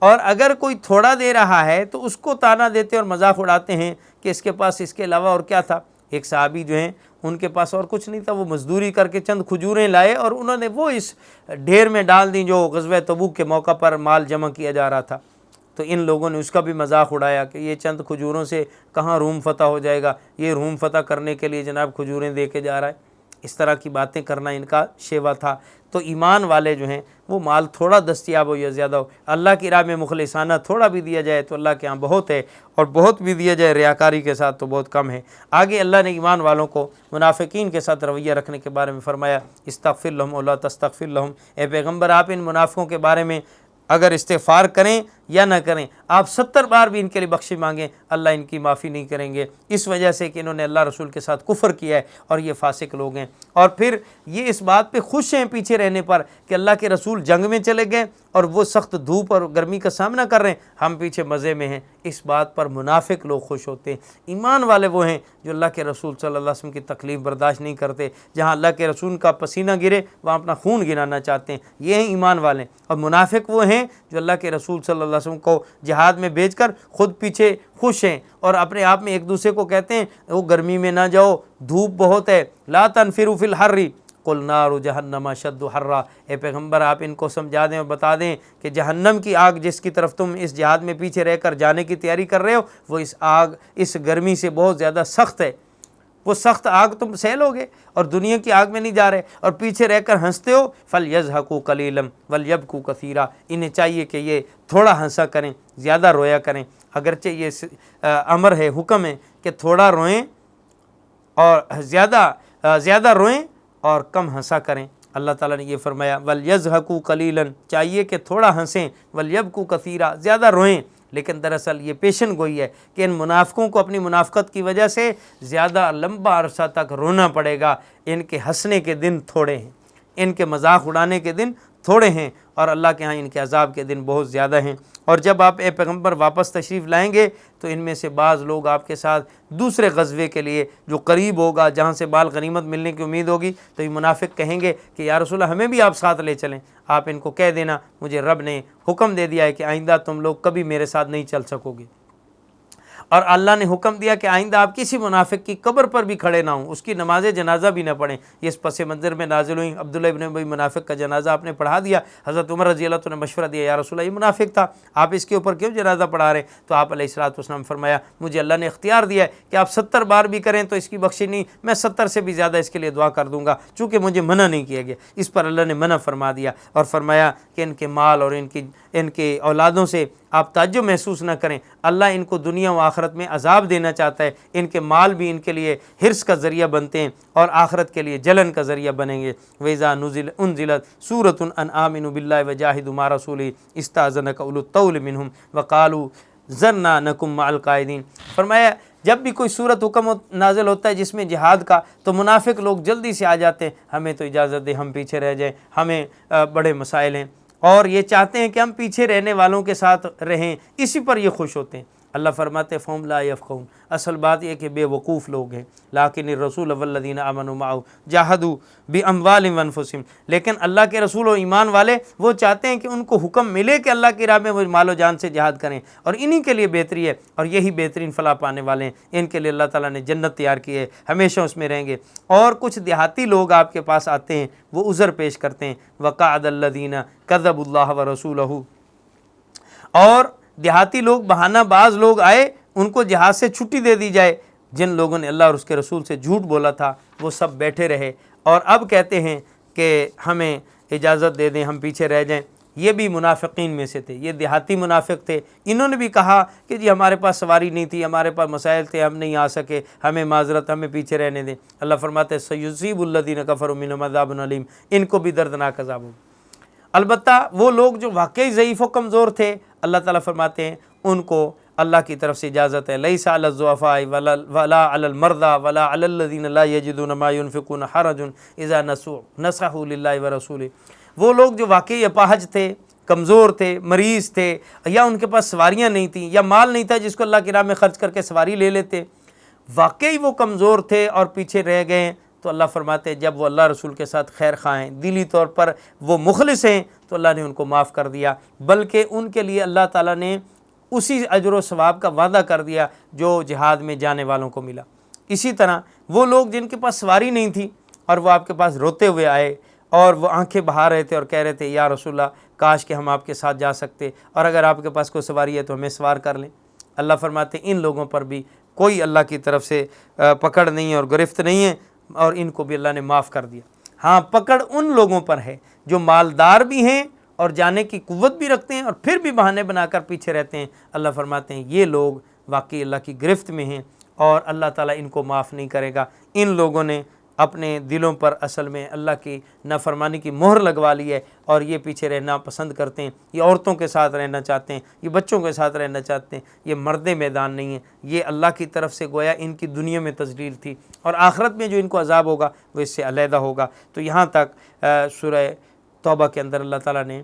اور اگر کوئی تھوڑا دے رہا ہے تو اس کو طعنہ دیتے اور مذاق اڑاتے ہیں کہ اس کے پاس اس کے علاوہ اور کیا تھا۔ ایک صحابی جو ہیں ان کے پاس اور کچھ نہیں تھا، وہ مزدوری کر کے چند کھجوریں لائے اور انہوں نے وہ اس ڈھیر میں ڈال دیں جو غزوہ تبوک کے موقع پر مال جمع کیا جا رہا تھا۔ تو ان لوگوں نے اس کا بھی مذاق اڑایا کہ یہ چند کھجوروں سے کہاں روم فتح ہو جائے گا، یہ روم فتح کرنے کے لیے جناب کھجوریں دے کے جا رہا ہے۔ اس طرح کی باتیں کرنا ان کا شیوا تھا۔ تو ایمان والے جو ہیں وہ مال تھوڑا دستیاب ہو یا زیادہ ہو، اللہ کی راہ میں مخلصانہ تھوڑا بھی دیا جائے تو اللہ کے ہاں بہت ہے، اور بہت بھی دیا جائے ریاکاری کے ساتھ تو بہت کم ہے۔ آگے اللہ نے ایمان والوں کو منافقین کے ساتھ رویہ رکھنے کے بارے میں فرمایا، استغفر لہم ولا تستغفر لہم، اے پیغمبر آپ ان منافقوں کے بارے میں اگر استغفار کریں یا نہ کریں، آپ 70 بار بھی ان کے لیے بخشی مانگیں، اللہ ان کی معافی نہیں کریں گے، اس وجہ سے کہ انہوں نے اللہ رسول کے ساتھ کفر کیا ہے اور یہ فاسق لوگ ہیں۔ اور پھر یہ اس بات پہ خوش ہیں پیچھے رہنے پر کہ اللہ کے رسول جنگ میں چلے گئے اور وہ سخت دھوپ اور گرمی کا سامنا کر رہے ہیں، ہم پیچھے مزے میں ہیں، اس بات پر منافق لوگ خوش ہوتے ہیں۔ ایمان والے وہ ہیں جو اللہ کے رسول صلی اللہ علیہ وسلم کی تکلیف برداشت نہیں کرتے، جہاں اللہ کے رسول کا پسینہ گرے وہاں اپنا خون گرانا چاہتے ہیں، یہ ہیں ایمان والے۔ اور منافق وہ ہیں جو اللہ کے رسول صلی اللہ علیہ وسلم کو جہاد میں بھیج کر خود پیچھے خوش ہیں اور اپنے آپ میں ایک دوسرے کو کہتے ہیں وہ گرمی میں نہ جاؤ، دھوپ بہت ہے، لا تنفروا فی الحر قل نار جہنم اشد حرا، اے پیغمبر آپ ان کو سمجھا دیں اور بتا دیں کہ جہنم کی آگ جس کی طرف تم اس جہاد میں پیچھے رہ کر جانے کی تیاری کر رہے ہو وہ اس آگ اس گرمی سے بہت زیادہ سخت ہے، وہ سخت آگ تم سہ لو گے اور دنیا کی آگ میں نہیں جا رہے اور پیچھے رہ کر ہنستے ہو۔ فَلْيَضْحَكُوا قَلِيلًا وَلْيَبْكُوا كَثِيرًا، انہیں چاہیے کہ یہ تھوڑا ہنسا کریں زیادہ رویا کریں، اگرچہ یہ امر ہے حکم ہے کہ تھوڑا روئیں اور زیادہ روئیں اور کم ہنسا کریں۔ اللہ تعالیٰ نے یہ فرمایا وَلْيَضْحَكُوا قَلِيلًا، چاہیے کہ تھوڑا ہنسیں، وَلْيَبْكُوا كَثِيرًا، زیادہ روئیں۔ لیکن دراصل یہ پیشن گوئی ہے کہ ان منافقوں کو اپنی منافقت کی وجہ سے زیادہ لمبا عرصہ تک رونا پڑے گا، ان کے ہنسنے کے دن تھوڑے ہیں، ان کے مذاق اڑانے کے دن تھوڑے ہیں اور اللہ کے ہاں ان کے عذاب کے دن بہت زیادہ ہیں۔ اور جب آپ اے پیغمبر واپس تشریف لائیں گے تو ان میں سے بعض لوگ آپ کے ساتھ دوسرے غزوے کے لیے جو قریب ہوگا، جہاں سے مال غنیمت ملنے کی امید ہوگی، تو یہ منافق کہیں گے کہ یا رسول اللہ ہمیں بھی آپ ساتھ لے چلیں۔ آپ ان کو کہہ دینا مجھے رب نے حکم دے دیا ہے کہ آئندہ تم لوگ کبھی میرے ساتھ نہیں چل سکو گے، اور اللہ نے حکم دیا کہ آئندہ آپ کسی منافق کی قبر پر بھی کھڑے نہ ہوں، اس کی نماز جنازہ بھی نہ پڑھیں۔ یہ اس پس منظر میں نازل ہوئی۔ عبداللہ ابن ابی منافق کا جنازہ آپ نے پڑھا دیا۔ حضرت عمر رضی اللہ عنہ نے مشورہ دیا یا رسول اللہ یہ منافق تھا، آپ اس کے اوپر کیوں جنازہ پڑھا رہے ہیں؟ تو آپ علیہ الصلوۃ والسلام فرمایا مجھے اللہ نے اختیار دیا ہے کہ آپ 70 بار بھی کریں تو اس کی بخشش نہیں، میں 70 سے بھی زیادہ اس کے لیے دعا کر دوں گا، چونکہ مجھے منع نہیں کیا گیا۔ اس پر اللہ نے منع فرما دیا اور فرمایا کہ ان کے مال اور ان کے اولادوں سے آپ تعجب محسوس نہ کریں، اللہ ان کو دنیا و آخرت میں عذاب دینا چاہتا ہے۔ ان کے مال بھی ان کے لیے حرص کا ذریعہ بنتے ہیں اور آخرت کے لیے جلن کا ذریعہ بنیں گے۔ وَإِذَا أُنزِلَتْ سُورَةٌ أَنْ آمِنُوا بِاللَّهِ وَجَاهِدُوا مَعَ رَسُولِهِ اسْتَأْذَنَكَ أُولُو الطَّوْلِ مِنْهُمْ وَقَالُوا ذَرْنَا نَكُن مَعَ الْقَاعِدِينَ۔ فرمایا جب بھی کوئی صورت حکم نازل ہوتا ہے جس میں جہاد کا، تو منافق لوگ جلدی سے آ جاتے ہیں، ہمیں تو اجازت دے، ہم پیچھے رہ جائیں، ہمیں بڑے مسائل ہیں، اور یہ چاہتے ہیں کہ ہم پیچھے رہنے والوں کے ساتھ رہیں، اسی پر یہ خوش ہوتے ہیں۔ اللہ فرماتے فہم لا یفقہون، اصل بات یہ کہ بے وقوف لوگ ہیں۔ لیکن الرسول والذین آمنوا معہ جاہدوا باموالہم وانفسہم، لیکن اللہ کے رسول و ایمان والے وہ چاہتے ہیں کہ ان کو حکم ملے کہ اللہ کی راہ میں وہ مال و جان سے جہاد کریں، اور انہی کے لیے بہتری ہے، اور یہی بہترین فلاح پانے والے ہیں۔ ان کے لیے اللہ تعالیٰ نے جنت تیار کی ہے، ہمیشہ اس میں رہیں گے۔ اور کچھ دیہاتی لوگ آپ کے پاس آتے ہیں، وہ عذر پیش کرتے ہیں وقعد الذین کذبوا اللہ ورسولہ، اور دیہاتی لوگ بہانہ باز لوگ آئے، ان کو جہاد سے چھٹی دے دی جائے۔ جن لوگوں نے اللہ اور اس کے رسول سے جھوٹ بولا تھا وہ سب بیٹھے رہے، اور اب کہتے ہیں کہ ہمیں اجازت دے دیں، ہم پیچھے رہ جائیں۔ یہ بھی منافقین میں سے تھے، یہ دیہاتی منافق تھے، انہوں نے بھی کہا کہ جی ہمارے پاس سواری نہیں تھی، ہمارے پاس مسائل تھے، ہم نہیں آ سکے، ہمیں معذرت، ہمیں پیچھے رہنے دیں۔ اللہ فرماتے سیصیب الذین کفروا منہم عذاب علیم، ان کو بھی دردناک عذاب ہوگا۔ البتہ وہ لوگ جو واقعی ضعیف و کمزور تھے، اللہ تعالیٰ فرماتے ہیں ان کو اللہ کی طرف سے اجازت ہے، لیس علی الضعفاء ولا علی المرضى ولا علی الذین لا یجدون ما ينفقون حرج اذا نصحوا للہ ورسولہ۔ وہ لوگ جو واقعی اپاہج تھے، کمزور تھے، مریض تھے، یا ان کے پاس سواریاں نہیں تھیں، یا مال نہیں تھا جس کو اللہ کی راہ میں خرچ کر کے سواری لے لیتے، واقعی وہ کمزور تھے اور پیچھے رہ گئے، تو اللہ فرماتے ہیں جب وہ اللہ رسول کے ساتھ خیر خواہ ہیں، دلی طور پر وہ مخلص ہیں، تو اللہ نے ان کو معاف کر دیا، بلکہ ان کے لیے اللہ تعالیٰ نے اسی اجر و ثواب کا وعدہ کر دیا جو جہاد میں جانے والوں کو ملا۔ اسی طرح وہ لوگ جن کے پاس سواری نہیں تھی اور وہ آپ کے پاس روتے ہوئے آئے اور وہ آنکھیں بہا رہے تھے اور کہہ رہے تھے یا رسول اللہ کاش کہ ہم آپ کے ساتھ جا سکتے، اور اگر آپ کے پاس کوئی سواری ہے تو ہمیں سوار کر لیں۔ اللہ فرماتے ہیں ان لوگوں پر بھی کوئی اللہ کی طرف سے پکڑ نہیں ہے اور گرفت نہیں ہے، اور ان کو بھی اللہ نے معاف کر دیا۔ ہاں پکڑ ان لوگوں پر ہے جو مالدار بھی ہیں اور جانے کی قوت بھی رکھتے ہیں اور پھر بھی بہانے بنا کر پیچھے رہتے ہیں۔ اللہ فرماتے ہیں یہ لوگ واقعی اللہ کی گرفت میں ہیں اور اللہ تعالیٰ ان کو معاف نہیں کرے گا۔ ان لوگوں نے اپنے دلوں پر اصل میں اللہ کی نافرمانی کی مہر لگوا لی ہے اور یہ پیچھے رہنا پسند کرتے ہیں، یہ عورتوں کے ساتھ رہنا چاہتے ہیں، یہ بچوں کے ساتھ رہنا چاہتے ہیں، یہ مرد میدان نہیں ہے، یہ اللہ کی طرف سے گویا ان کی دنیا میں تذلیل تھی، اور آخرت میں جو ان کو عذاب ہوگا وہ اس سے علیحدہ ہوگا۔ تو یہاں تک سورہ توبہ کے اندر اللہ تعالیٰ نے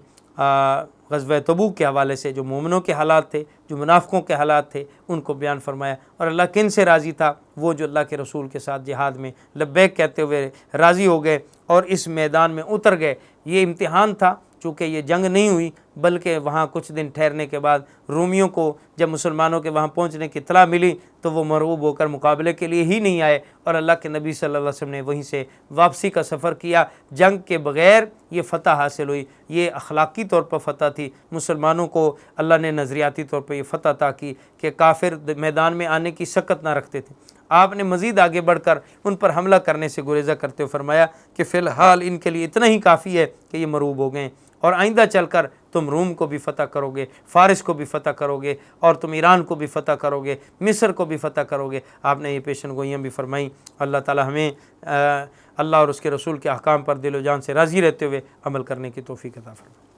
غزوہ تبوک کے حوالے سے جو مومنوں کے حالات تھے، جو منافقوں کے حالات تھے، ان کو بیان فرمایا، اور اللہ کن سے راضی تھا؟ وہ جو اللہ کے رسول کے ساتھ جہاد میں لبیک کہتے ہوئے راضی ہو گئے اور اس میدان میں اتر گئے۔ یہ امتحان تھا، چونکہ یہ جنگ نہیں ہوئی، بلکہ وہاں کچھ دن ٹھہرنے کے بعد رومیوں کو جب مسلمانوں کے وہاں پہنچنے کی اطلاع ملی تو وہ مرعوب ہو کر مقابلے کے لیے ہی نہیں آئے، اور اللہ کے نبی صلی اللہ علیہ وسلم نے وہیں سے واپسی کا سفر کیا۔ جنگ کے بغیر یہ فتح حاصل ہوئی، یہ اخلاقی طور پر فتح تھی، مسلمانوں کو اللہ نے نظریاتی طور پر یہ فتح عطا کی کہ کافر میدان میں آنے کی سکت نہ رکھتے تھے۔ آپ نے مزید آگے بڑھ کر ان پر حملہ کرنے سے گریزہ کرتے ہوئے فرمایا کہ فی الحال ان کے لیے اتنا ہی کافی ہے کہ یہ مرعوب ہو گئے، اور آئندہ چل کر تم روم کو بھی فتح کرو گے، فارس کو بھی فتح کرو گے، اور تم ایران کو بھی فتح کرو گے، مصر کو بھی فتح کرو گے۔ آپ نے یہ پیشن گوئیاں بھی فرمائیں۔ اللہ تعالی ہمیں اللہ اور اس کے رسول کے احکام پر دل و جان سے راضی رہتے ہوئے عمل کرنے کی توفیق عطا فرمائے۔